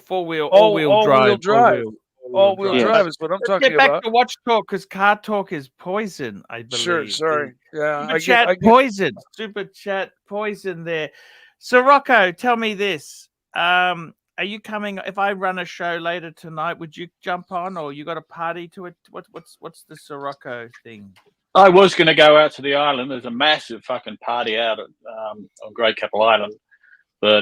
Speaker 1: drive.
Speaker 3: All-wheel drive is what I'm talking
Speaker 1: Get back
Speaker 3: about.
Speaker 1: to watch talk because car talk is poison. I believe.
Speaker 3: Sure, sorry. Yeah,
Speaker 1: Super chat poison. Super chat poison there. So Rocco, tell me this. Are you coming? If I run a show later tonight, would you jump on, or you got a party to it? What's the Sirocco thing?
Speaker 10: I was going to go out to the island. There's a massive fucking party out at, on Great Keppel Island, but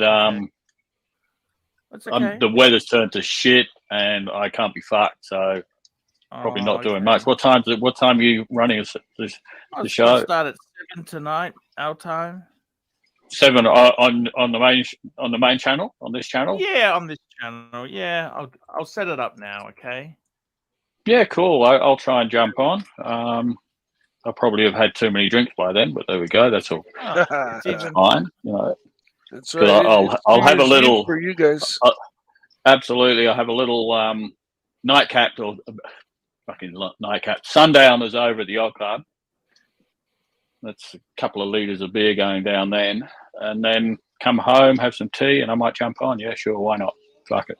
Speaker 10: the weather's turned to shit, and I can't be fucked. So probably not doing much. What time are you running the show?
Speaker 1: Start at 7 tonight, our time.
Speaker 10: 7 on the main channel, on this channel.
Speaker 1: Yeah, on this channel. Yeah, I'll set it up now. Okay.
Speaker 10: Yeah, cool. I'll try and jump on. I'll probably have had too many drinks by then, but there we go. That's all. That's fine.
Speaker 3: That's right.
Speaker 10: I'll have a little
Speaker 3: for you guys.
Speaker 10: Absolutely, I'll have a little nightcap or fucking nightcap. Sundowners over at the yacht club. That's a couple of litres of beer going down then. And then come home, have some tea, and I might jump on. Yeah, sure, why not? Fuck it.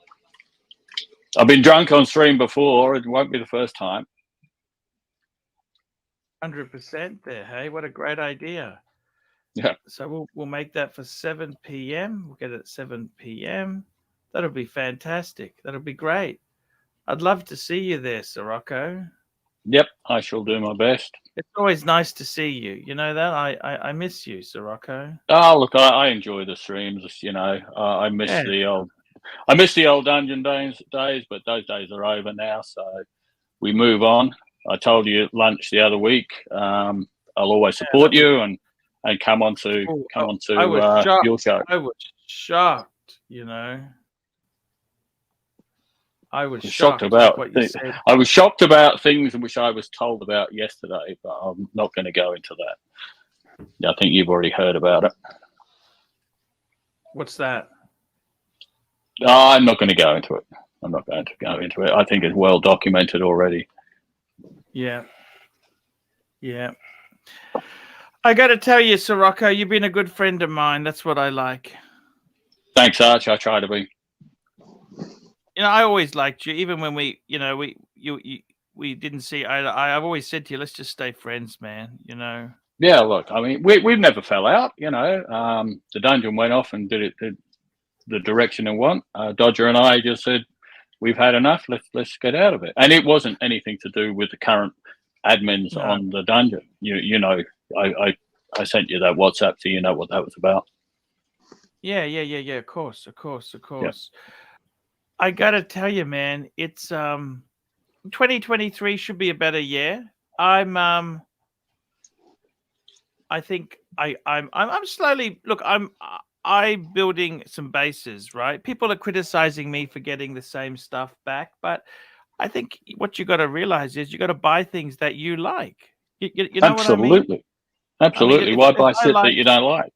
Speaker 10: I've been drunk on stream before. It won't be the first time.
Speaker 1: 100% there. Hey, what a great idea.
Speaker 10: Yeah.
Speaker 1: So we'll make that for 7 p.m. We'll get it at 7 p.m. That'll be fantastic. That'll be great. I'd love to see you there, Sirocco.
Speaker 10: Yep, I shall do my best.
Speaker 1: It's always nice to see you. You know that? I miss you, Sirocco.
Speaker 10: Oh, look, I enjoy the streams. You know, I miss the old dungeon days, but those days are over now. So we move on. I told you at lunch the other week. I'll always support you and come on to your show.
Speaker 1: I was shocked. You know, I was
Speaker 10: shocked
Speaker 1: with
Speaker 10: about
Speaker 1: what you said.
Speaker 10: I was shocked about things which I was told about yesterday, but I'm not going to go into that. I think you've already heard about it.
Speaker 1: What's that?
Speaker 10: I'm not going to go into it. I'm not going to go into it. I think it's well documented already.
Speaker 1: Yeah. Yeah. I got to tell you, Sirocco, you've been a good friend of mine. That's what I like.
Speaker 10: Thanks, Arch. I try to be.
Speaker 1: You know, I always liked you, even when we didn't see. I've always said to you, let's just stay friends, man. You know.
Speaker 10: Yeah, look, I mean, we've never fell out. You know, the dungeon went off and did the direction it want. Dodger and I just said, we've had enough. Let's get out of it. And it wasn't anything to do with the current admins on the dungeon. You know, I sent you that WhatsApp, so you know what that was about. Yeah.
Speaker 1: Of course. Yeah. I gotta tell you, man, it's 2023 should be a better year. I think I'm slowly I'm building some bases, right? People are criticizing me for getting the same stuff back, but I think what you got to realize is you got to buy things that you like. You know what I mean?
Speaker 10: Absolutely. Why buy shit that you don't like?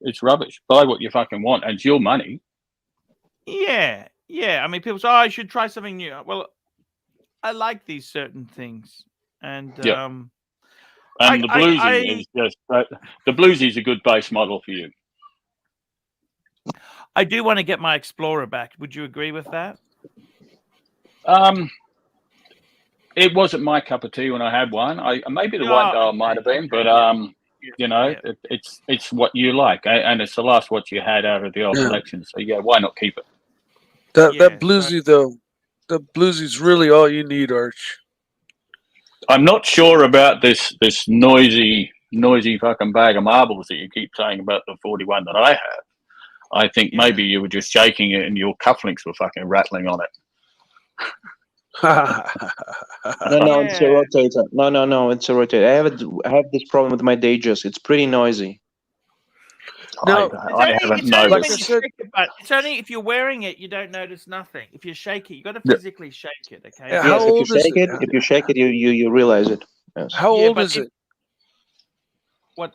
Speaker 10: It's rubbish. Buy what you fucking want, and it's your money.
Speaker 1: Yeah. I mean, people say, "Oh, I should try something new." Well, I like these certain things, and
Speaker 10: and the bluesy is just the bluesy is a good base model for you.
Speaker 1: I do want to get my Explorer back. Would you agree with that?
Speaker 10: It wasn't my cup of tea when I had one. Maybe the white dial might have been, but you know, it's what you like, and it's the last what you had out of the old collection. So yeah, why not keep it?
Speaker 3: That bluesy though, the bluesy's really all you need, Arch.
Speaker 10: I'm not sure about this noisy fucking bag of marbles that you keep saying about the 41 that I have. I think maybe you were just shaking it and your cufflinks were fucking rattling on it.
Speaker 9: No, it's a rotator. No, it's a rotator. I have this problem with my Datejust. It's pretty noisy.
Speaker 10: No, I haven't noticed.
Speaker 1: It's only if you're wearing it, you don't notice nothing. If you shake it, you got to physically shake it. Okay.
Speaker 9: Yeah, yes, if you shake it, you realize it. Yes.
Speaker 3: How old is it?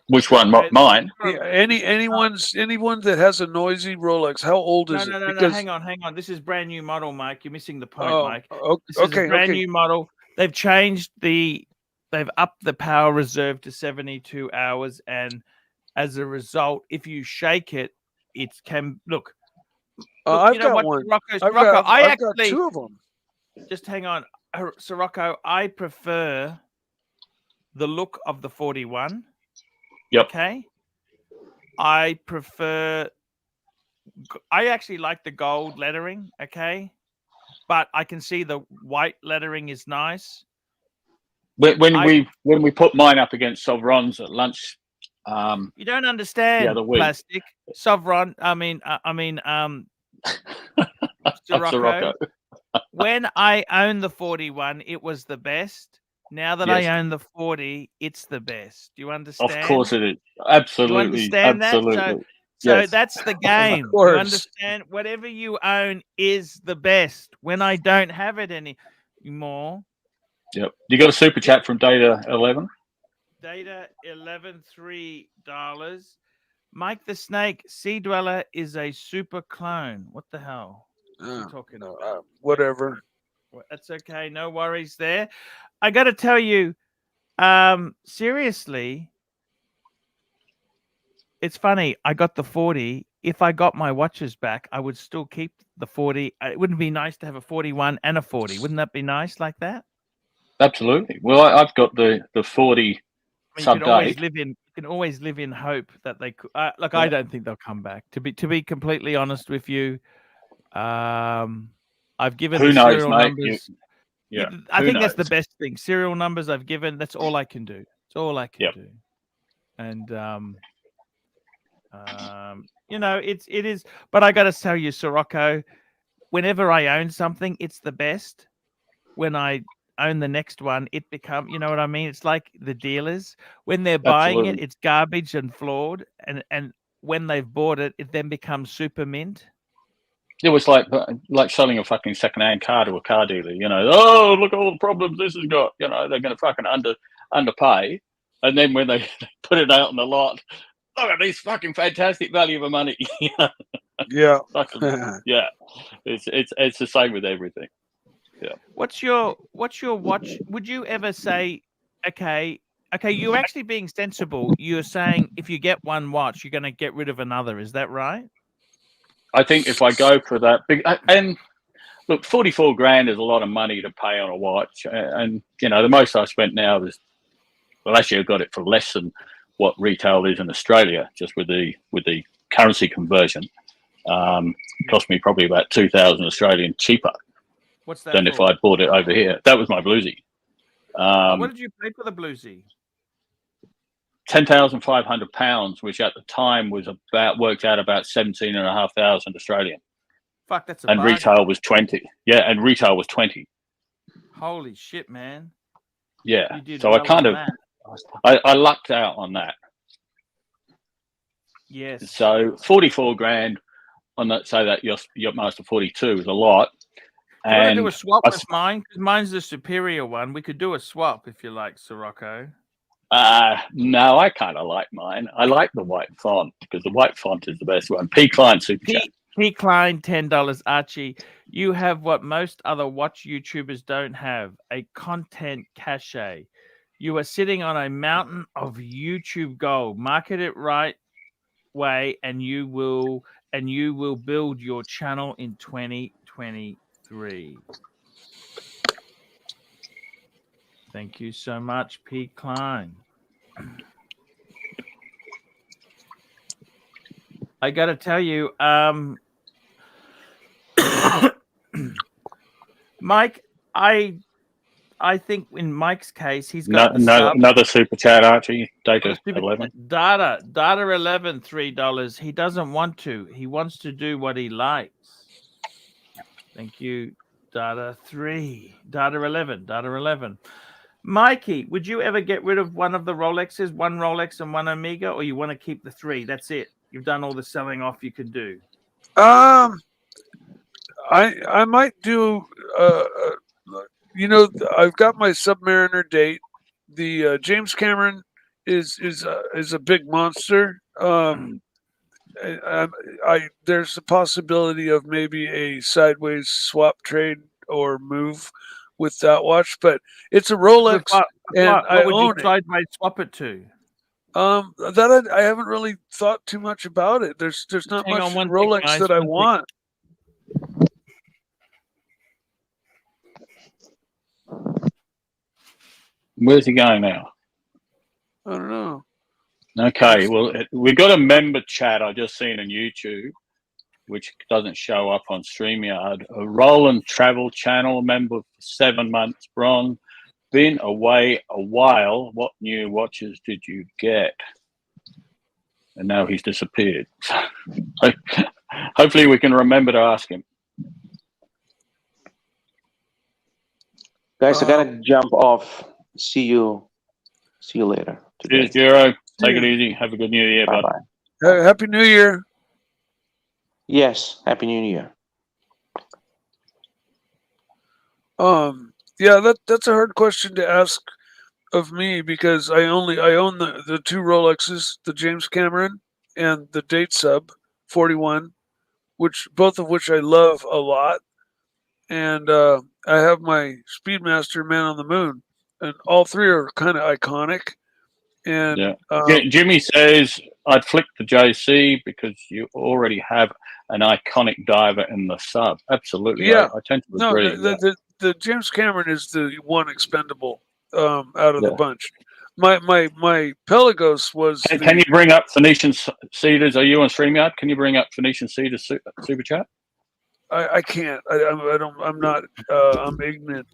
Speaker 10: Which one? Mine.
Speaker 3: Yeah, anyone that has a noisy Rolex. How old is it?
Speaker 1: No. Hang on. This is brand new model, Mike. You're missing the point, Mike. This is a brand new model. They've changed they've upped the power reserve to 72 hours, and as a result, if you shake it, it can look.
Speaker 3: I've got one.
Speaker 1: Sirocco,
Speaker 3: I've got two of them.
Speaker 1: Just hang on, Sirocco. I prefer the look of the 41.
Speaker 10: Yep.
Speaker 1: Okay. I actually like the gold lettering. Okay, but I can see the white lettering is nice.
Speaker 10: When we put mine up against Sauron's at lunch.
Speaker 1: You don't understand plastic. Sauron. I mean, Sirocco. When I owned the 41, it was the best. Now that I own the 40, it's the best. Do you understand?
Speaker 10: Of course it is. Absolutely.
Speaker 1: You understand
Speaker 10: that?
Speaker 1: So that's the game. You understand? Whatever you own is the best. When I don't have it anymore.
Speaker 10: Yep. You got a super chat from Data 11?
Speaker 1: Data 11 $3. Mike the Snake, Sea Dweller is a super clone. What the hell are you talking about?
Speaker 3: Whatever.
Speaker 1: That's okay. No worries there. I got to tell you, seriously, it's funny. I got the 40 if I got my watches back, I would still keep the 40. It wouldn't be nice to have a 41 and a 40. Wouldn't that be nice like that?
Speaker 10: Absolutely. Well, I've got the 40
Speaker 1: I mean,
Speaker 10: sub date.
Speaker 1: you can always live in hope that they could. Look, I don't think they'll come back. To be completely honest with you, I've given
Speaker 10: Who
Speaker 1: the
Speaker 10: knows,
Speaker 1: serial
Speaker 10: mate?
Speaker 1: numbers. I think that's the best thing. Serial numbers I've given. That's all I can do. It's all I can do. And you know, it is. But I got to tell you, Sirocco, whenever I own something, it's the best. When I own the next one, it becomes, you know what I mean? It's like the dealers when they're buying it, it's garbage and flawed, and when they've bought it, it then becomes super mint.
Speaker 10: It was like selling a fucking second-hand car to a car dealer. You know, oh, look at all the problems this has got. You know, they're going to fucking underpay, and then when they put it out on the lot, look at these fucking fantastic value for money.
Speaker 3: Yeah,
Speaker 10: yeah. It's the same with everything. Yeah.
Speaker 1: What's your watch? Would you ever say, okay, you're actually being sensible. You're saying if you get one watch, you're going to get rid of another. Is that right?
Speaker 10: I think if I go for that big, and look, 44 grand is a lot of money to pay on a watch. And, you know, the most I spent now is, well, actually I got it for less than what retail is in Australia, just with the currency conversion. It cost me probably about 2,000 Australian cheaper.
Speaker 1: What's that
Speaker 10: than if I'd bought it over here. That was my bluesy.
Speaker 1: What did you pay for the bluesy?
Speaker 10: £10,500, which at the time was worked out about 17,500 Australian.
Speaker 1: Fuck, that's a
Speaker 10: and
Speaker 1: bargain.
Speaker 10: Retail was 20. Yeah, and retail was 20.
Speaker 1: Holy shit, man!
Speaker 10: Yeah, so
Speaker 1: well
Speaker 10: I kind of, I lucked out on that.
Speaker 1: Yes.
Speaker 10: So 44 grand on that. Say that your Master 42 is a lot.
Speaker 1: Do you want to do a swap with mine? Because mine's the superior one. We could do a swap if you like, Sirocco.
Speaker 10: No, I kind of like mine. I like the white font because the white font is the best one. P. Klein Super Chat.
Speaker 1: P. Klein, $10. Archie, you have what most other watch YouTubers don't have, a content cache. You are sitting on a mountain of YouTube gold. Market it right way, and you will build your channel in 2023. Thank you so much, P. Klein. I got to tell you, Mike, I think in Mike's case, he's got
Speaker 10: another super chat, Archie. Data 11.
Speaker 1: Data 11, $3. He doesn't want to. He wants to do what he likes. Thank you, Data 3. Data 11. Mikey, would you ever get rid of one of the Rolexes, one Rolex and one Omega, or you want to keep the three? That's it. You've done all the selling off you can do.
Speaker 3: I might do. You know, I've got my Submariner date. The James Cameron is a big monster. There's a possibility of maybe a sideways swap trade or move with that watch, but it's a Rolex, and I own it. What would you
Speaker 1: sideways swap it to?
Speaker 3: That I haven't really thought too much about it. There's not much Rolex that I want.
Speaker 10: Where's he going now?
Speaker 3: I don't know.
Speaker 10: Okay, well, we got a member chat I just seen on YouTube, which doesn't show up on StreamYard. A Roland Travel Channel member for 7 months. Bron, been away a while. What new watches did you get? And now he's disappeared. Hopefully we can remember to ask him.
Speaker 9: Guys, I gotta jump off. See you later.
Speaker 10: Cheers, Jero. Take it easy. Have a good New Year, bud.
Speaker 3: Happy New Year.
Speaker 9: Yes, Happy New Year.
Speaker 3: Yeah, that's a hard question to ask of me because I own the two Rolexes, the James Cameron and the Date Sub 41, both of which I love a lot. And I have my Speedmaster Man on the Moon, and all three are kind of iconic. And
Speaker 10: Jimmy says I'd flick the JC because you already have an iconic diver in the sub. Absolutely.
Speaker 3: Yeah.
Speaker 10: I tend to
Speaker 3: No,
Speaker 10: agree.
Speaker 3: the James Cameron is the one expendable out of the
Speaker 10: Yeah.
Speaker 3: bunch. My Pelagos was.
Speaker 10: Can you bring up Phoenician Cedars? Are you on StreamYard? Can you bring up Phoenician Cedars super chat?
Speaker 3: I can't. I don't. I'm not. I'm ignorant.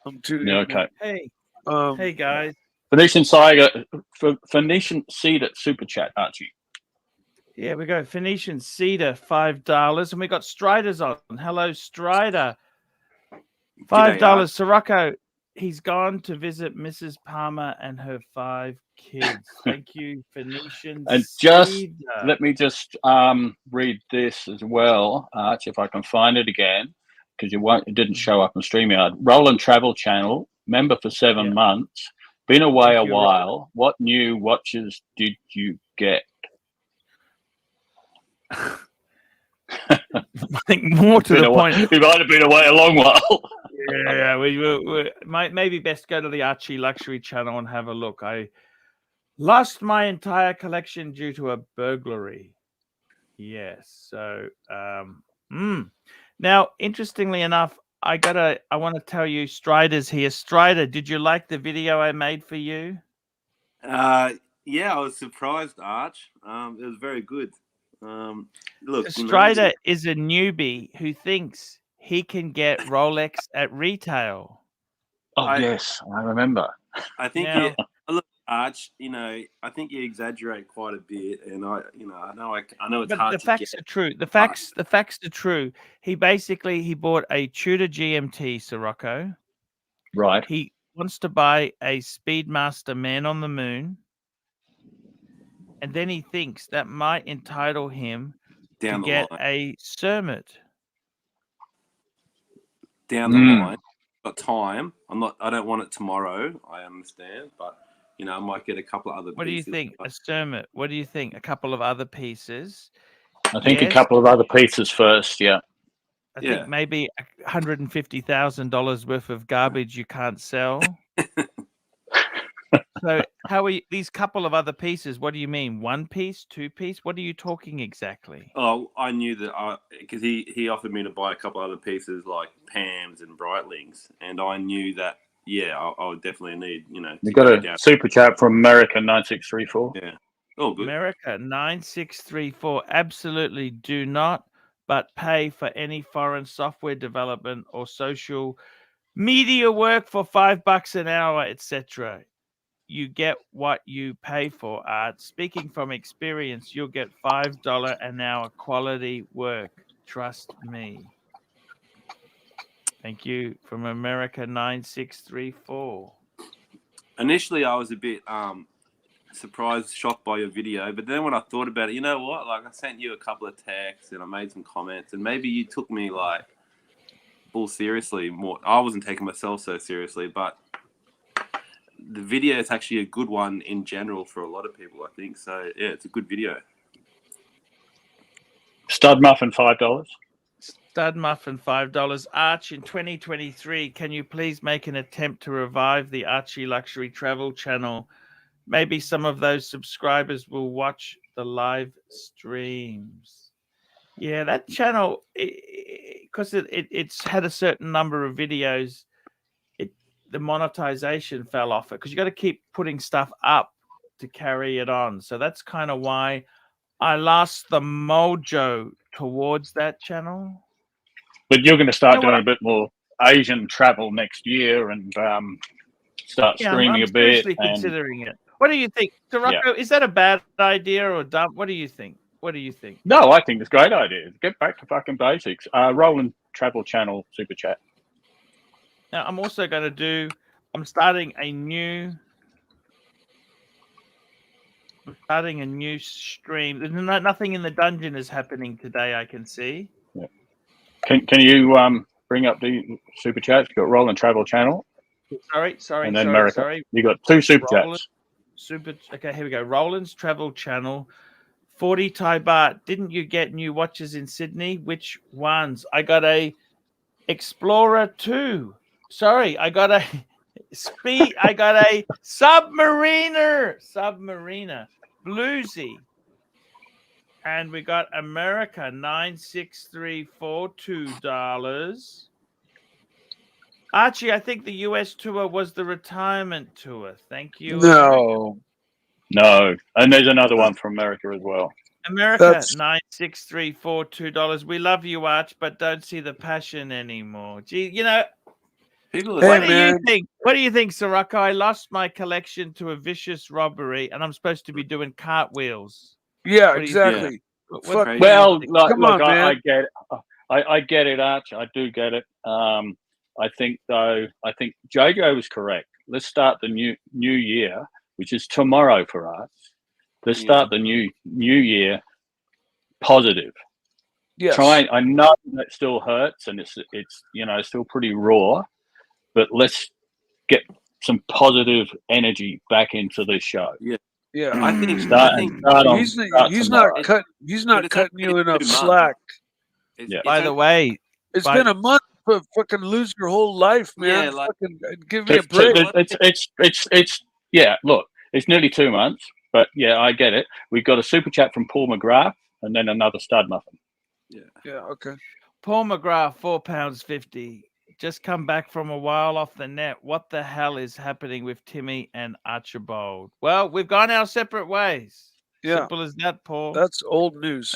Speaker 3: I'm too.
Speaker 10: Yeah.
Speaker 3: Ignorant.
Speaker 10: Okay.
Speaker 1: Hey, hey guys.
Speaker 10: Phoenician Cedar super chat, Archie.
Speaker 1: Yeah, we go. Phoenician Cedar, $5, and we got Strider's on. Hello, Strider. $5. Sirocco, he's gone to visit Mrs. Palmer and her 5 kids. Thank you, Phoenician
Speaker 10: And
Speaker 1: Cedar.
Speaker 10: let me just read this as well, Archie, if I can find it again, because it didn't show up on StreamYard. Roland Travel Channel, member for 7 months, been away a while. What new watches did you get?
Speaker 1: I think more to the point.
Speaker 10: He might have been away a long while.
Speaker 1: Yeah, we might maybe best go to the ArchieLuxury channel and have a look. I lost my entire collection due to a burglary. Yes, so now interestingly enough, I want to tell you, Strider's here. Strider, did you like the video I made for you?
Speaker 11: Yeah, I was surprised, Arch. It was very good. Look,
Speaker 1: Strider is a newbie who thinks he can get Rolex at retail.
Speaker 10: Oh, yes, I remember.
Speaker 11: I think
Speaker 1: Now-
Speaker 11: look, Arch, I think you exaggerate quite a bit, and I know it's
Speaker 1: But
Speaker 11: hard
Speaker 1: the
Speaker 11: to
Speaker 1: facts
Speaker 11: get.
Speaker 1: are true. The facts are true. He bought a Tudor GMT Sirocco.
Speaker 10: Right.
Speaker 1: He wants to buy a Speedmaster Man on the Moon. And then he thinks that might entitle him
Speaker 11: Down
Speaker 1: to
Speaker 11: the
Speaker 1: get
Speaker 11: line.
Speaker 1: a Cermet.
Speaker 11: Down the line, got time. I don't want it tomorrow. I understand, but I might get a couple of other.
Speaker 1: What do you
Speaker 11: pieces.
Speaker 1: think? A Cermet. What do you think? A couple of other pieces.
Speaker 10: I think
Speaker 1: Yes.
Speaker 10: a couple of other pieces first, yeah.
Speaker 1: I think maybe $150,000 worth of garbage you can't sell. So how are you, these couple of other pieces? What do you mean? 1 piece, 2 piece? What are you talking exactly?
Speaker 11: Oh, I knew that because he offered me to buy a couple other pieces like Pams and Breitlings, and I knew that I would definitely need
Speaker 10: You got a super chat from America 9634.
Speaker 11: Yeah. Oh, good.
Speaker 1: America 9634. Absolutely do not but pay for any foreign software development or social media work for $5 an hour, etc. You get what you pay for, Art. Speaking from experience, you'll get $5 an hour quality work. Trust me. Thank you from America 9634.
Speaker 11: Initially, I was a bit surprised, shocked by your video, but then when I thought about it, you know what? Like, I sent you a couple of texts and I made some comments, and maybe you took me like full seriously. More, I wasn't taking myself so seriously, but the video is actually a good one in general for a lot of people, I think. So yeah, it's a good video.
Speaker 10: Stud Muffin $5.
Speaker 1: Stud Muffin $5. Arch, in 2023, can you please make an attempt to revive the ArchieLuxury Travel channel? Maybe some of those subscribers will watch the live streams. Yeah, that channel, because it's had a certain number of videos, the monetization fell off it because you got to keep putting stuff up to carry it on. So that's kind of why I lost the mojo towards that channel.
Speaker 10: But you're going to start doing a bit more Asian travel next year and start streaming
Speaker 1: I'm
Speaker 10: a bit.
Speaker 1: seriously considering it. What do you think, Sirocco? Is that a bad idea or dumb? What do you think? What do you think?
Speaker 10: No, I think it's a great idea. Get back to fucking basics. Roland Travel Channel super chat.
Speaker 1: Now, I'm also going to I'm starting a new stream. There's nothing in the dungeon is happening today, I can see.
Speaker 10: Yeah. Can you bring up the super chats? You've got Roland Travel Channel.
Speaker 1: Sorry.
Speaker 10: And then America. You got 2 super chats.
Speaker 1: Okay, here we go. Roland's Travel Channel. 40 Thai baht. Didn't you get new watches in Sydney? Which ones? I got a Explorer 2. Sorry, I got a Submariner. Bluesy. And we got America $96342. Archie, I think the US tour was the retirement tour. Thank you.
Speaker 3: No.
Speaker 10: No, and there's another one from America as well.
Speaker 1: America $96342. We love you, Arch, but don't see the passion anymore. Gee, you know,
Speaker 11: People
Speaker 1: what do you think? What do you think, Sirocco? I lost my collection to a vicious robbery, and I'm supposed to be doing cartwheels.
Speaker 3: Yeah,
Speaker 1: What do you
Speaker 3: exactly.
Speaker 1: think?
Speaker 3: Fuck.
Speaker 10: Well,
Speaker 3: Come on, man.
Speaker 10: I get it. I get it, Arch. I do get it. I think JoJo was correct. Let's start the new year, which is tomorrow for us. Let's start the new year positive.
Speaker 3: Yes.
Speaker 10: I know that still hurts, and it's still pretty raw, but let's get some positive energy back into this show.
Speaker 11: Yeah.
Speaker 9: Yeah.
Speaker 11: I think
Speaker 3: he's not cutting you enough slack.
Speaker 1: By the way,
Speaker 3: it's been a month to fucking lose your whole life, man.
Speaker 11: Yeah, like,
Speaker 3: fucking give me a break.
Speaker 10: Look, it's nearly 2 months, but yeah, I get it. We've got a super chat from Paul McGrath and then another stud muffin.
Speaker 3: Yeah, okay.
Speaker 1: Paul McGrath, £4.50. Just come back from a while off the net. What the hell is happening with Timmy and Archibald? Well, we've gone our separate ways.
Speaker 3: Yeah.
Speaker 1: Simple as that, Paul.
Speaker 3: That's old news.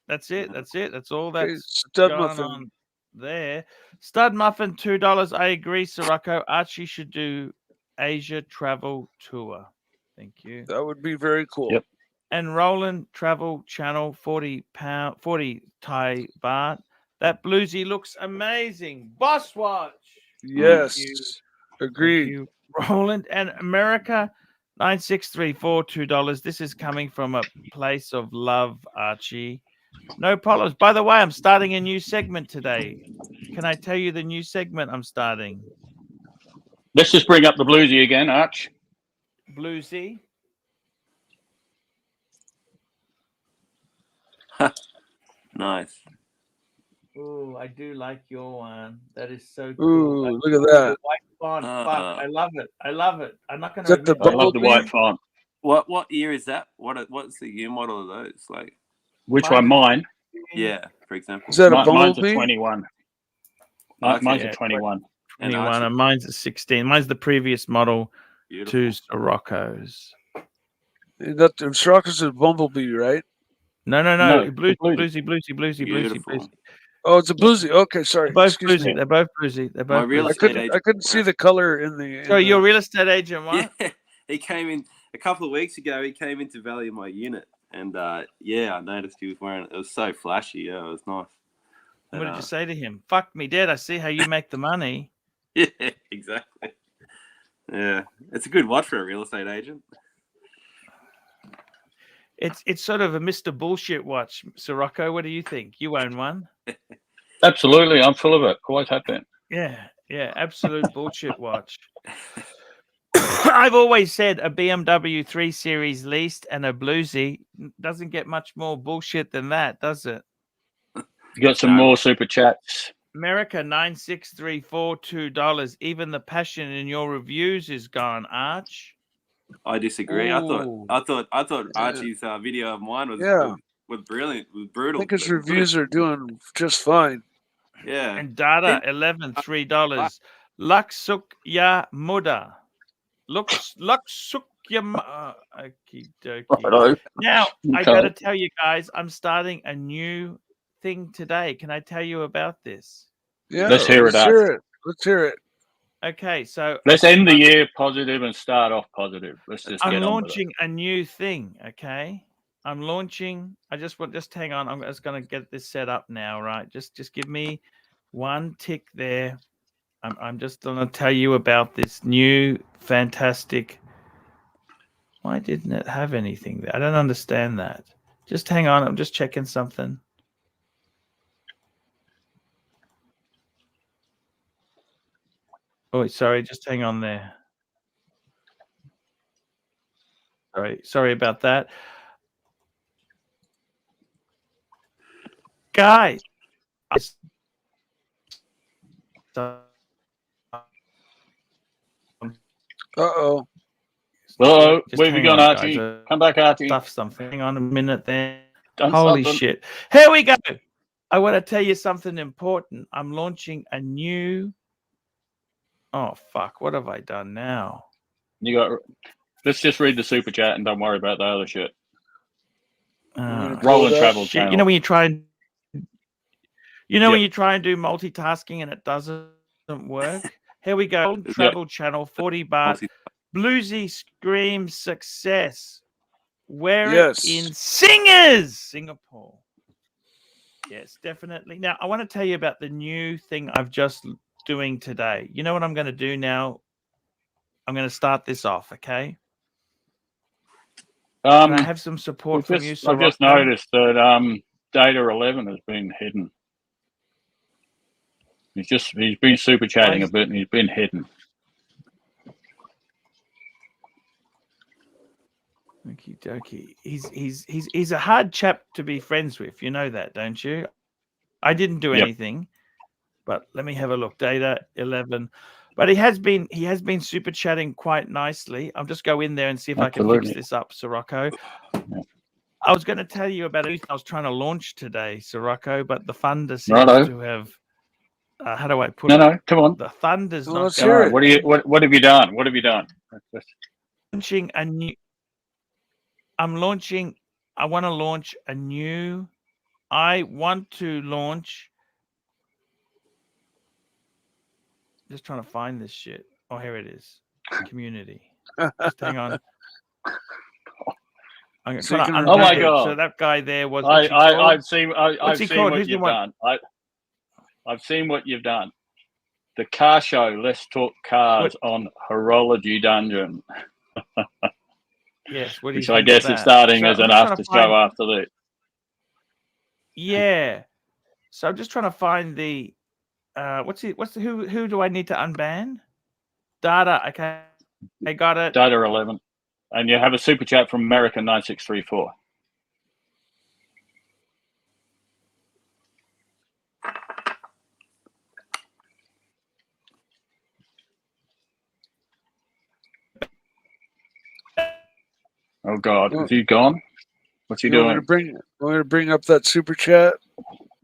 Speaker 1: That's it. That's all that's
Speaker 3: Stud
Speaker 1: going
Speaker 3: muffin
Speaker 1: on there. Stud muffin, $2. I agree, Sirocco. Archie should do Asia travel tour. Thank you.
Speaker 3: That would be very cool.
Speaker 10: Yep.
Speaker 1: And Roland Travel Channel, 40 Thai baht. That bluesy looks amazing. Boss watch.
Speaker 3: Yes. Agreed.
Speaker 1: Thank you, Roland. And America, $96342. This is coming from a place of love, Archie. No problems. By the way, I'm starting a new segment today. Can I tell you the new segment I'm starting?
Speaker 10: Let's just bring up the bluesy again, Arch.
Speaker 1: Bluesy.
Speaker 11: Nice.
Speaker 1: Oh, I do like your one. That is so
Speaker 3: Ooh,
Speaker 1: cool.
Speaker 3: look at that.
Speaker 1: White font. Fuck, I love it. I love it. I'm not going
Speaker 3: Is that the
Speaker 10: I love the white font.
Speaker 11: What year is that? What's the year model of those? Like,
Speaker 10: which one? Mine?
Speaker 11: Yeah, for example.
Speaker 3: Is that a
Speaker 10: Mine's
Speaker 3: bumblebee?
Speaker 10: a 21.
Speaker 11: Okay,
Speaker 10: Mine's
Speaker 11: yeah.
Speaker 10: a 21.
Speaker 1: 21, and mine's a 16. Mine's the previous model
Speaker 11: Beautiful.
Speaker 1: to Sirocco's.
Speaker 3: That Sirocco's a bumblebee, right?
Speaker 1: No.
Speaker 10: No,
Speaker 1: Bluesy.
Speaker 11: Beautiful.
Speaker 3: Oh, it's a bluesy. Okay, sorry.
Speaker 1: They're both
Speaker 3: Excuse
Speaker 1: bluesy.
Speaker 3: me.
Speaker 1: They're both bluesy. They're both
Speaker 11: real
Speaker 1: bluesy.
Speaker 11: estate agent.
Speaker 3: I couldn't see the color in the.
Speaker 1: So you're a real estate agent, what?
Speaker 11: Yeah, he came in a couple of weeks ago. He came in to value my unit, and I noticed he was wearing it. It was so flashy. Yeah, it was nice.
Speaker 1: What did you say to him? Fuck me, Dad. I see how you make the money.
Speaker 11: Yeah, exactly. Yeah, it's a good watch for a real estate agent.
Speaker 1: It's sort of a Mr. Bullshit watch, Sirocco. What do you think? You own one?
Speaker 10: Absolutely, I'm full of it. Always have been.
Speaker 1: Yeah, absolute bullshit watch. I've always said a BMW 3 Series leased and a bluesy doesn't get much more bullshit than that, does it?
Speaker 10: You got some more super chats.
Speaker 1: America, $96342. Even the passion in your reviews is gone, Arch.
Speaker 11: I disagree.
Speaker 1: Ooh.
Speaker 11: I thought Archie's video of mine was brilliant. It was brutal.
Speaker 3: I think his reviews are doing just fine.
Speaker 11: Yeah.
Speaker 1: And data, $3. Luxury Muda. Luxury. Okie dokie. Now, I got to tell you guys, I'm starting a new thing today. Can I tell you about this?
Speaker 3: Yeah,
Speaker 10: let's hear it.
Speaker 3: Let's hear it.
Speaker 1: Okay, so
Speaker 10: let's end the year positive and start off positive. Let's just.
Speaker 1: I'm launching a new thing. Okay, I'm launching. Just hang on. I'm just going to get this set up now. Right, just give me one tick there. I'm just going to tell you about this new fantastic. Why didn't it have anything there? I don't understand that. Just hang on. I'm just checking something. Oh, sorry. Just hang on there. Sorry about that. Guys.
Speaker 10: Where have you gone, Archie? Come back, Archie.
Speaker 1: Stuff something. Hang on a minute there. Holy shit. Here we go. I want to tell you something important. I'm launching a new. Oh, fuck. What have I done now?
Speaker 10: Let's just read the super chat and don't worry about the other shit.
Speaker 1: Roll
Speaker 10: and travel channel.
Speaker 1: You know when you try and when you try and do multitasking and it doesn't work? Here we go. Travel channel, 40 baht. Bluesy screams success. Wear it in Singers, Singapore. Yes, definitely. Now, I want to tell you about the new thing I've just doing today. You know what I'm going to do now? I'm going to start this off, okay? Can I have some support from you,
Speaker 10: I've just noticed that Data 11 has been hidden. He's been super chatting a bit and he's been hidden.
Speaker 1: Okie dokie. He's a hard chap to be friends with. You know that, don't you? I didn't do anything, but let me have a look. Data 11, but he has been super chatting quite nicely. I'll just go in there and see if I can fix this up, Sirocco. I was going to tell you about it. I was trying to launch today, Sirocco, but the funder seems to have. How do I put it?
Speaker 10: No, come on.
Speaker 1: The thunder's not.
Speaker 10: What have you done? What have you done?
Speaker 1: Launching a new. I'm launching. I want to launch a new. I want to launch. Just trying to find this shit. Oh, here it is. Community. Just hang on. I'm trying to
Speaker 10: oh my god!
Speaker 1: So that guy there was.
Speaker 10: I've seen. I've seen
Speaker 1: called?
Speaker 10: what
Speaker 1: Who's
Speaker 10: you've done. I've seen what you've done. The car show. Let's talk cars on Horology Dungeon.
Speaker 1: Yes. What do you
Speaker 10: Which
Speaker 1: think
Speaker 10: I guess is starting as an after show after this.
Speaker 1: Yeah. So I'm just trying to find the. Who do I need to unban? Data. Okay. I got it.
Speaker 10: Data 11. And you have a super chat from America 9634. Oh God, is he gone? What's he doing?
Speaker 3: Want me to bring up that super chat?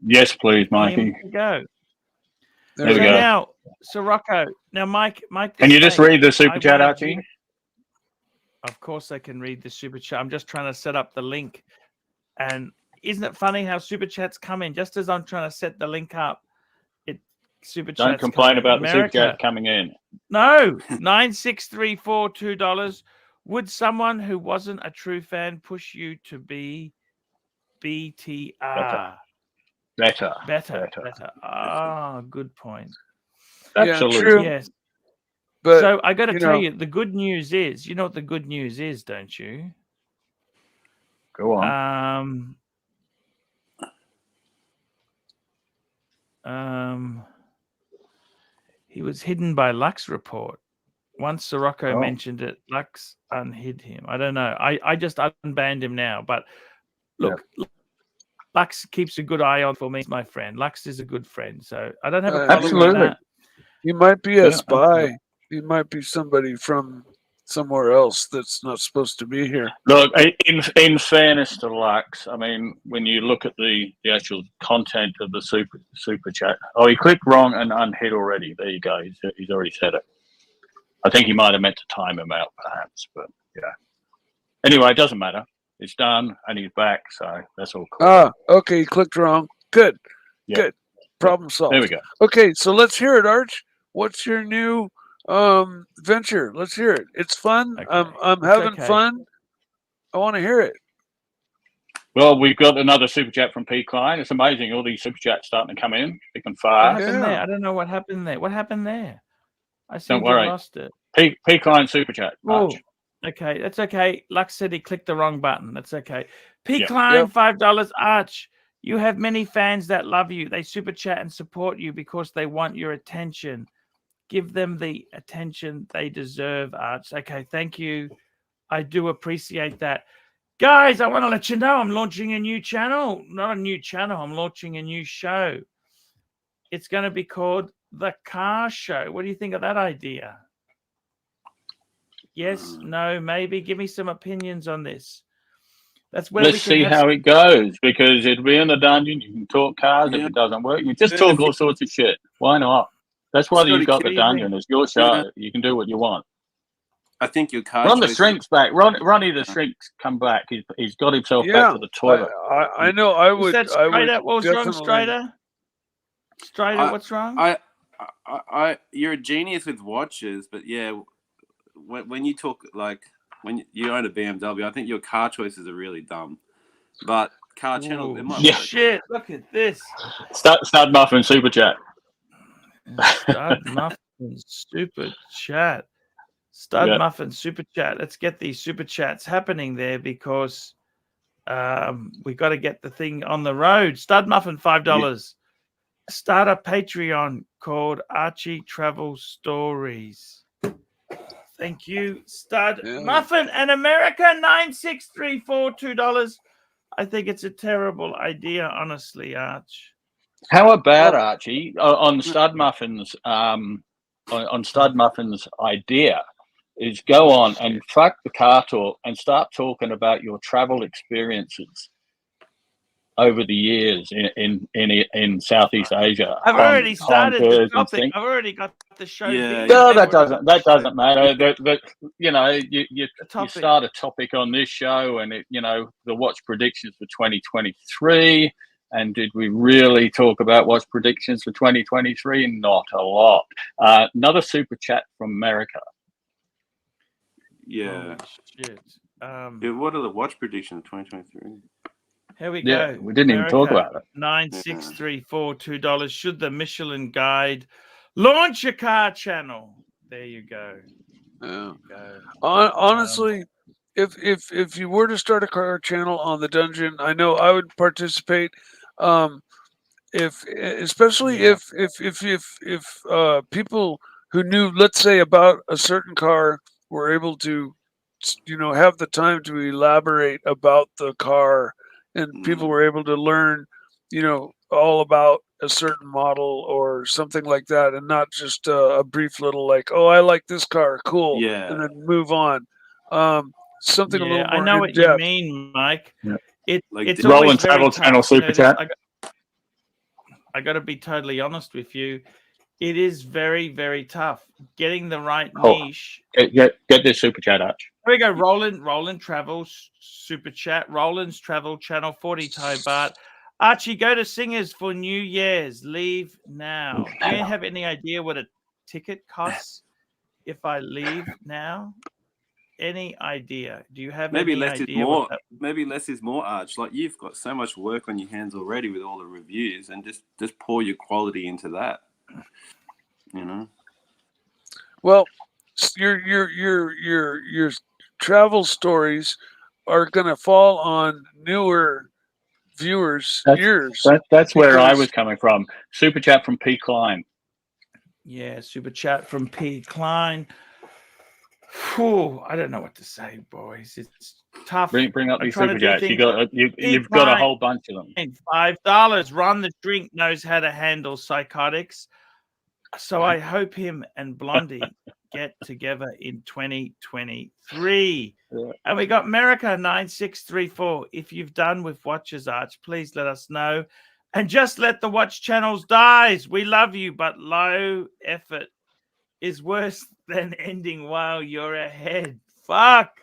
Speaker 10: Yes, please, Mikey.
Speaker 1: Here we go.
Speaker 10: There we go.
Speaker 1: Now, Sirocco. Now, Mike.
Speaker 10: Can you just read the super chat, Archie?
Speaker 1: Of course, I can read the super chat. I'm just trying to set up the link, and isn't it funny how super chats come in just as I'm trying to set the link up? Super chats.
Speaker 10: Don't complain about the super chat coming in.
Speaker 1: No, 9634 $2. Would someone who wasn't a true fan push you to be BTR?
Speaker 10: Better.
Speaker 1: Ah, good point.
Speaker 10: Absolutely.
Speaker 3: Yeah, true.
Speaker 1: Yes.
Speaker 3: But,
Speaker 1: so I got to tell you, the good news is, you know what the good news is, don't you?
Speaker 10: Go on.
Speaker 1: He was hidden by Lux Report. Once Sirocco mentioned it, Lux unhid him. I don't know. I just unbanned him now. But look, Lux keeps a good eye on for me, my friend. Lux is a good friend, so I don't have a problem with that.
Speaker 3: He might be a spy. He might be somebody from somewhere else that's not supposed to be here.
Speaker 10: Look, in fairness to Lux, I mean, when you look at the actual content of the super chat, he clicked wrong and unhid already. There you go. He's already said it. I think he might have meant to time him out, perhaps, but yeah. Anyway, it doesn't matter. It's done, and he's back, so that's all cool.
Speaker 3: Okay, he clicked wrong. Good, good. Problem solved.
Speaker 10: There we go.
Speaker 3: Okay, so let's hear it, Arch. What's your new venture? Let's hear it. It's fun.
Speaker 1: Okay.
Speaker 3: I'm having fun. I want to hear it.
Speaker 10: Well, we've got another super chat from P. Klein. It's amazing. All these super chats starting to come in. Thick and fast.
Speaker 1: What happened there? I don't know what happened there. What happened there? I seem
Speaker 10: Don't worry.
Speaker 1: to have lost it.
Speaker 10: P. Klein super chat.
Speaker 1: Oh, okay. That's okay. Lux said he clicked the wrong button. That's okay. P. Klein, $5. Arch, you have many fans that love you. They super chat and support you because they want your attention. Give them the attention they deserve, Arch. Okay, thank you. I do appreciate that. Guys, I want to let you know I'm launching a new channel. Not a new channel. I'm launching a new show. It's going to be called The Car Show. What do you think of that idea? Yes, no, maybe. Give me some opinions on this. That's where
Speaker 10: Let's see how it goes, because it'll be in the dungeon. You can talk cars. If it doesn't work, you just talk all sorts of shit. Why not? That's why you've got the dungeon. It's your show. You can do what you want.
Speaker 11: I think your car.
Speaker 10: Run the shrinks back. Ronnie the shrinks come back. He's got himself back to the toilet.
Speaker 3: I know. I would.
Speaker 1: That
Speaker 3: I would.
Speaker 1: What's wrong, Strider? Strider, what's wrong?
Speaker 11: You're a genius with watches, but yeah, when you talk like when you own a BMW, I think your car choices are really dumb. But car channel, it might work.
Speaker 1: Shit! Look at this.
Speaker 10: Stud Muffin Super Chat.
Speaker 1: Stud Muffin Super Chat. Stud Muffin Super Chat. Let's get these super chats happening there, because we got to get the thing on the road. Stud Muffin, $5. Start a Patreon called Archie Travel Stories. Thank you, Stud Muffin. And America 9634, $2. I think it's a terrible idea, honestly, Arch.
Speaker 10: How about Archie on Stud Muffin's on Stud Muffin's idea is go on and fuck the car talk and start talking about your travel experiences over the years in Southeast Asia.
Speaker 1: I've already started the topic. I've already got the show.
Speaker 10: Yeah. No, that doesn't matter. You know, you start a topic on this show, and the watch predictions for 2023. And did we really talk about watch predictions for 2023? Not a lot. Another super chat from America.
Speaker 11: Yeah.
Speaker 1: Oh, shit.
Speaker 11: What are the watch predictions for 2023?
Speaker 1: Here we go.
Speaker 10: We didn't even talk about it.
Speaker 1: 9634, $2. Should the Michelin Guide launch a car channel? There you go.
Speaker 3: Honestly, if you were to start a car channel on the dungeon, I know I would participate. Especially if people who knew, let's say, about a certain car were able to, have the time to elaborate about the car, and people were able to learn, all about a certain model or something like that, and not just a brief little like, oh, I like this car, cool, and then move on. Something a little more.
Speaker 1: I know what you mean, Mike.
Speaker 10: Yeah.
Speaker 1: It's
Speaker 10: Roland
Speaker 1: always
Speaker 10: Travel Channel super chat.
Speaker 1: I got to be totally honest with you. It is very, very tough getting the right niche.
Speaker 10: Get this super chat, Arch.
Speaker 1: Here we go. Roland Travels super chat. Roland's Travel Channel 40 Thai baht. Archie, go to Singers for New Year's. Leave now. Do you have any idea what a ticket costs if I leave now? Any idea? Do you have
Speaker 11: maybe
Speaker 1: any
Speaker 11: less
Speaker 1: idea?
Speaker 11: Is more. Maybe less is more, Arch. Like, you've got so much work on your hands already with all the reviews, and just pour your quality into that.
Speaker 3: Well, your travel stories are gonna fall on newer viewers' ears.
Speaker 10: That's where I was coming from. Super chat from P. Klein.
Speaker 1: Yeah, super chat from P. Klein. Whew, I don't know what to say, boys. It's tough.
Speaker 10: Bring up these super chats. You've got a whole bunch of them.
Speaker 1: $5. Ron the Drink knows how to handle psychotics. So I hope him and Blondie get together in 2023. Yeah. And we got America 9634. If you've done with watches, Arch, please let us know. And just let the watch channels die. We love you, but low effort is worse than ending while you're ahead. Fuck.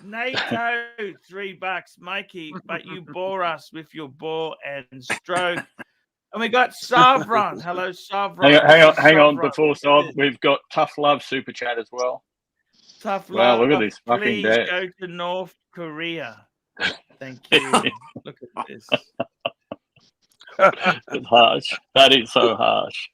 Speaker 1: NATO, $3, Mikey, but you bore us with your bore and stroke. And we got Savron. Hello, Savron.
Speaker 10: Hang on. Before Sav, we've got Tough Love super chat as well.
Speaker 1: Tough Love.
Speaker 10: Wow, look at this fucking
Speaker 1: Please
Speaker 10: day.
Speaker 1: go to North Korea. Thank you. Look at this.
Speaker 10: It's harsh. That is so harsh.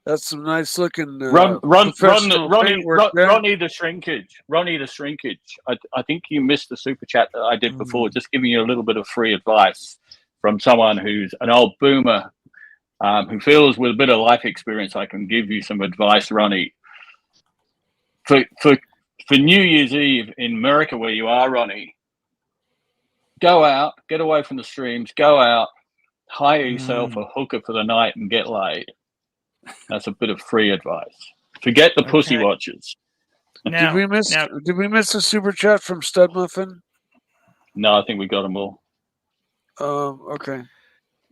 Speaker 3: That's some nice looking.
Speaker 10: Ronnie the shrinkage. Ronnie the shrinkage. I think you missed the super chat that I did before, just giving you a little bit of free advice from someone who's an old boomer who feels with a bit of life experience I can give you some advice, Ronnie. For New Year's Eve in America, where you are, Ronnie, go out, get away from the streams, go out, hire yourself a hooker for the night and get laid. That's a bit of free advice. Forget the pussy watchers.
Speaker 3: Did we miss the super chat from Stud Muffin?
Speaker 10: No, I think we got them all.
Speaker 3: Okay.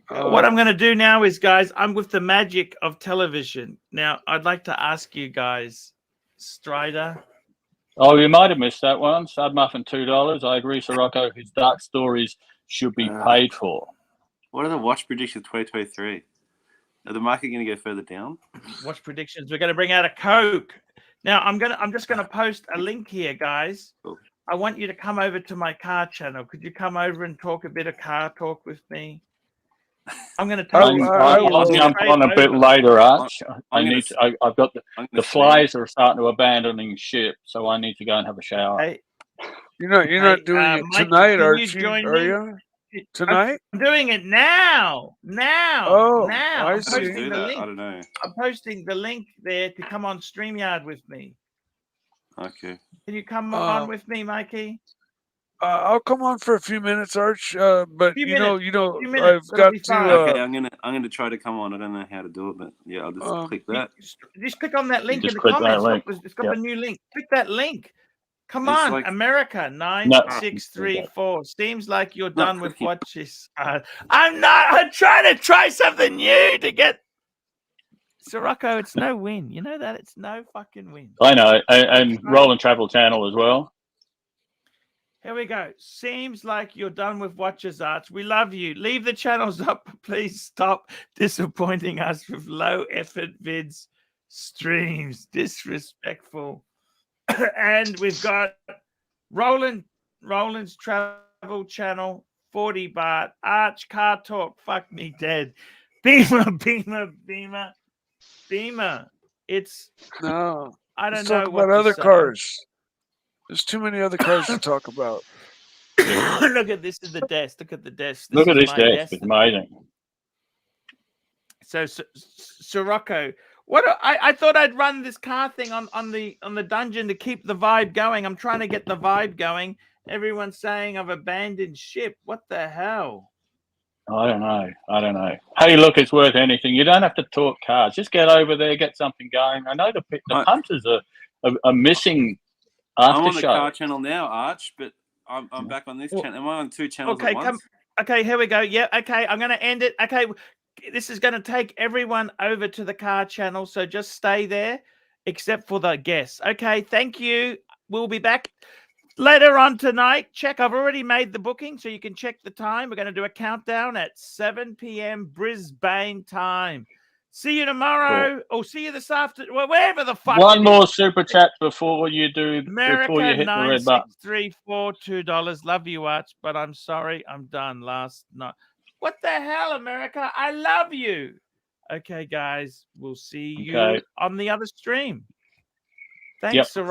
Speaker 1: What I'm going to do now is, guys, I'm with the magic of television. Now, I'd like to ask you guys, Strider.
Speaker 10: Oh, you might have missed that one. Stud Muffin, $2. I agree, Sirocco. His dark stories should be paid for.
Speaker 11: What are the watch predictions 2023? Are the market going to go further down?
Speaker 1: Watch predictions. We're going to bring out a Coke. Now, I'm just going to post a link here, guys.
Speaker 11: Cool.
Speaker 1: I want you to come over to my car channel. Could you come over and talk a bit of car talk with me? I'm going to tell you.
Speaker 10: I'll jump on a bit later, Arch. I've got the flies are starting to abandoning ship, so I need to go and have a shower.
Speaker 1: Hey,
Speaker 3: you're not doing it tonight, Archie, are you? Tonight?
Speaker 1: I'm doing it now.
Speaker 3: Oh,
Speaker 1: now.
Speaker 3: I see.
Speaker 1: Posting the link.
Speaker 11: I don't know.
Speaker 1: I'm posting the link there to come on StreamYard with me.
Speaker 11: Okay.
Speaker 1: Can you come on with me, Mikey?
Speaker 3: I'll come on for a few minutes, Arch. But
Speaker 1: few
Speaker 3: I've got to.
Speaker 11: Okay, I'm gonna try to come on. I don't know how to do it, but yeah, I'll just click that.
Speaker 1: Just click on that link in the
Speaker 10: click that
Speaker 1: comments.
Speaker 10: link.
Speaker 1: It's got a new link. Click that link. Come on, like, America 9634. Seems like you're done with watches. I'm not. I'm trying to try something new to get. Sirocco, it's no win. You know that it's no fucking win.
Speaker 10: I know, and Roll and Travel Channel as well.
Speaker 1: Here we go. Seems like you're done with watches, Arch. We love you. Leave the channels up. Please stop disappointing us with low effort vids streams. Disrespectful. And we've got Roland's Travel Channel, 40 baht. Arch Car Talk, fuck me dead. Beamer. It's
Speaker 3: no.
Speaker 1: I don't
Speaker 3: Let's
Speaker 1: know
Speaker 3: talk
Speaker 1: what
Speaker 3: about
Speaker 1: to
Speaker 3: other
Speaker 1: say.
Speaker 3: cars. There's too many other cars to talk about.
Speaker 1: Look at this is the desk. Look at the desk.
Speaker 10: Look at this
Speaker 1: my
Speaker 10: desk. It's amazing.
Speaker 1: So Sirocco, what I thought I'd run this car thing on the dungeon to keep the vibe going. I'm trying to get the vibe going. Everyone's saying I've abandoned ship. What the hell?
Speaker 10: I don't know. Hey, look, it's worth anything. You don't have to talk cars. Just get over there, get something going. I know the punters are missing after
Speaker 11: I'm on the
Speaker 10: show.
Speaker 11: car channel now, Arch, but I'm back on this channel. Am I on two channels at once?
Speaker 1: Okay, here we go. Yeah, okay, I'm going to end it. Okay, this is going to take everyone over to the car channel, so just stay there, except for the guests. Okay, thank you. We'll be back later on tonight. I've already made the booking, so you can check the time. We're going to do a countdown at 7 p.m. Brisbane time. See you tomorrow, or see you this afternoon, well, wherever the fuck.
Speaker 10: One more super chat before you do.
Speaker 1: America
Speaker 10: before you hit the red button.
Speaker 1: 9634, $2. Love you, Arch, but I'm sorry, I'm done last night. What the hell, America? I love you. Okay, guys, we'll see you on the other stream. Thanks, Sirocco.